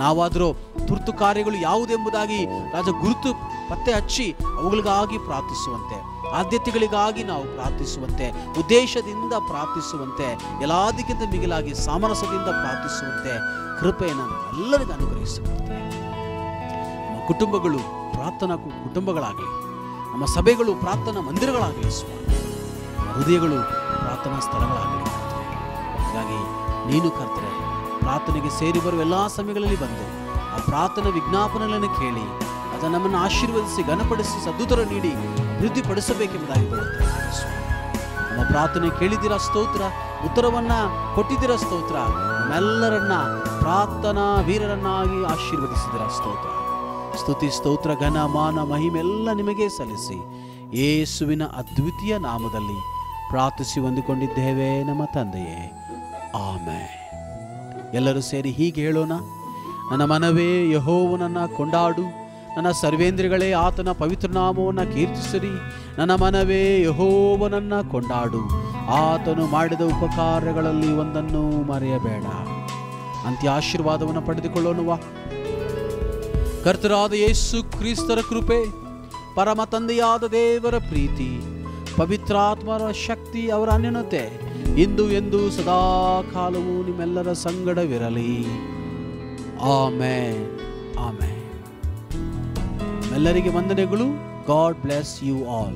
ನಾವಾದರೂ ತುರ್ತು ಕಾರ್ಯಗಳು ಯಾವುದೆಂಬುದಾಗಿ ರಾಜ ಗುರುತು ಪತ್ತೆ ಹಚ್ಚಿ ಅವುಗಳಿಗಾಗಿ ಪ್ರಾರ್ಥಿಸುವಂತೆ, ಆದ್ಯತೆಗಳಿಗಾಗಿ ನಾವು ಪ್ರಾರ್ಥಿಸುವಂತೆ, ಉದ್ದೇಶದಿಂದ ಪ್ರಾರ್ಥಿಸುವಂತೆ, ಎಲ್ಲದಕ್ಕಿಂತ ಮಿಗಿಲಾಗಿ ಸಾಮರಸ್ಯದಿಂದ ಪ್ರಾರ್ಥಿಸುವಂತೆ ಕೃಪೆಯನ್ನು ಎಲ್ಲರಿಗೂ ಅನುಗ್ರಹಿಸಿಕೊಡ್ತೇವೆ. ನಮ್ಮ ಕುಟುಂಬಗಳು ಪ್ರಾರ್ಥನಾ ಕುಟುಂಬಗಳಾಗಲಿ, ನಮ್ಮ ಸಭೆಗಳು ಪ್ರಾರ್ಥನಾ ಮಂದಿರಗಳಾಗಲಿ ಸ್ವಾಮಿ, ನಮ್ಮ ಹೃದಯಗಳು ಪ್ರಾರ್ಥನಾ ಸ್ಥಳಗಳಾಗಲಿ. ಹಾಗಾಗಿ ನೀನು ಕರ್ತನೆ ಪ್ರಾರ್ಥನೆಗೆ ಸೇರಿ ಬರುವ ಎಲ್ಲ ಸಮಯಗಳಲ್ಲಿ ಬಂದು ಆ ಪ್ರಾರ್ಥನಾ ವಿಜ್ಞಾಪನೆಗಳನ್ನು ಕೇಳಿ ಅದು ನಮ್ಮನ್ನು ಆಶೀರ್ವದಿಸಿ ಘನಪಡಿಸಿ ಸದ್ದುತ್ತರ ನೀಡಿ ಅಭಿವೃದ್ಧಿಪಡಿಸಬೇಕೆಂಬುದಾಗಿ ಬರುತ್ತೇವೆ. ನಮ್ಮ ಪ್ರಾರ್ಥನೆ ಕೇಳಿದಿರ ಸ್ತೋತ್ರ, ಉತ್ತರವನ್ನು ಕೊಟ್ಟಿದ್ದೀರ ಸ್ತೋತ್ರ. ನಮ್ಮೆಲ್ಲರನ್ನ ಪ್ರಾರ್ಥನಾ ವೀರರನ್ನಾಗಿ ಆಶೀರ್ವದಿಸಿದಿರ ಸ್ತೋತ್ರ. ಸ್ತುತಿ ಸ್ತೋತ್ರ ಘನ ಮಾನ ಮಹಿಮೆಲ್ಲ ನಿಮಗೆ ಸಲ್ಲಿಸಿ ಯೇಸುವಿನ ಅದ್ವಿತೀಯ ನಾಮದಲ್ಲಿ ಪ್ರಾರ್ಥಿಸಿ ಹೊಂದಿಕೊಂಡಿದ್ದೇವೆ ನಮ್ಮ ತಂದೆಯೇ, ಆಮೆನ್. ಎಲ್ಲರೂ ಸೇರಿ ಹೀಗೆ ಹೇಳೋಣ. ನನ್ನ ಮನವೇ ಯೆಹೋವನನ್ನು ಕೊಂಡಾಡು, ನನ್ನ ಸರ್ವೇಂದ್ರಿಗಳೇ ಆತನ ಪವಿತ್ರ ನಾಮವನ್ನು ಕೀರ್ತಿಸಿರಿ. ನನ್ನ ಮನವೇ ಯೆಹೋವನನ್ನು ಕೊಂಡಾಡು, ಆತನು ಮಾಡಿದ ಉಪಕಾರಗಳಲ್ಲಿ ಒಂದನ್ನು ಮರೆಯಬೇಡ. ಅಂತ್ಯ ಆಶೀರ್ವಾದವನ್ನು ಪಡೆದುಕೊಳ್ಳೋಣವಾ? ಕರ್ತರಾದ ಯೇಸು ಕ್ರಿಸ್ತರ ಕೃಪೆ, ಪರಮ ತಂದೆಯಾದ ದೇವರ ಪ್ರೀತಿ, ಪವಿತ್ರಾತ್ಮರ ಶಕ್ತಿ, ಅವರ ಅನ್ಯೋನ್ಯತೆ ಇಂದು ಎಂದು ಸದಾ ಕಾಲವೂ ನಿಮ್ಮೆಲ್ಲರ ಸಂಗಡವಿರಲಿ. Amen, amen. ಎಲ್ಲರಿಗೆ ವಂದನೆಗಳು. God bless you all.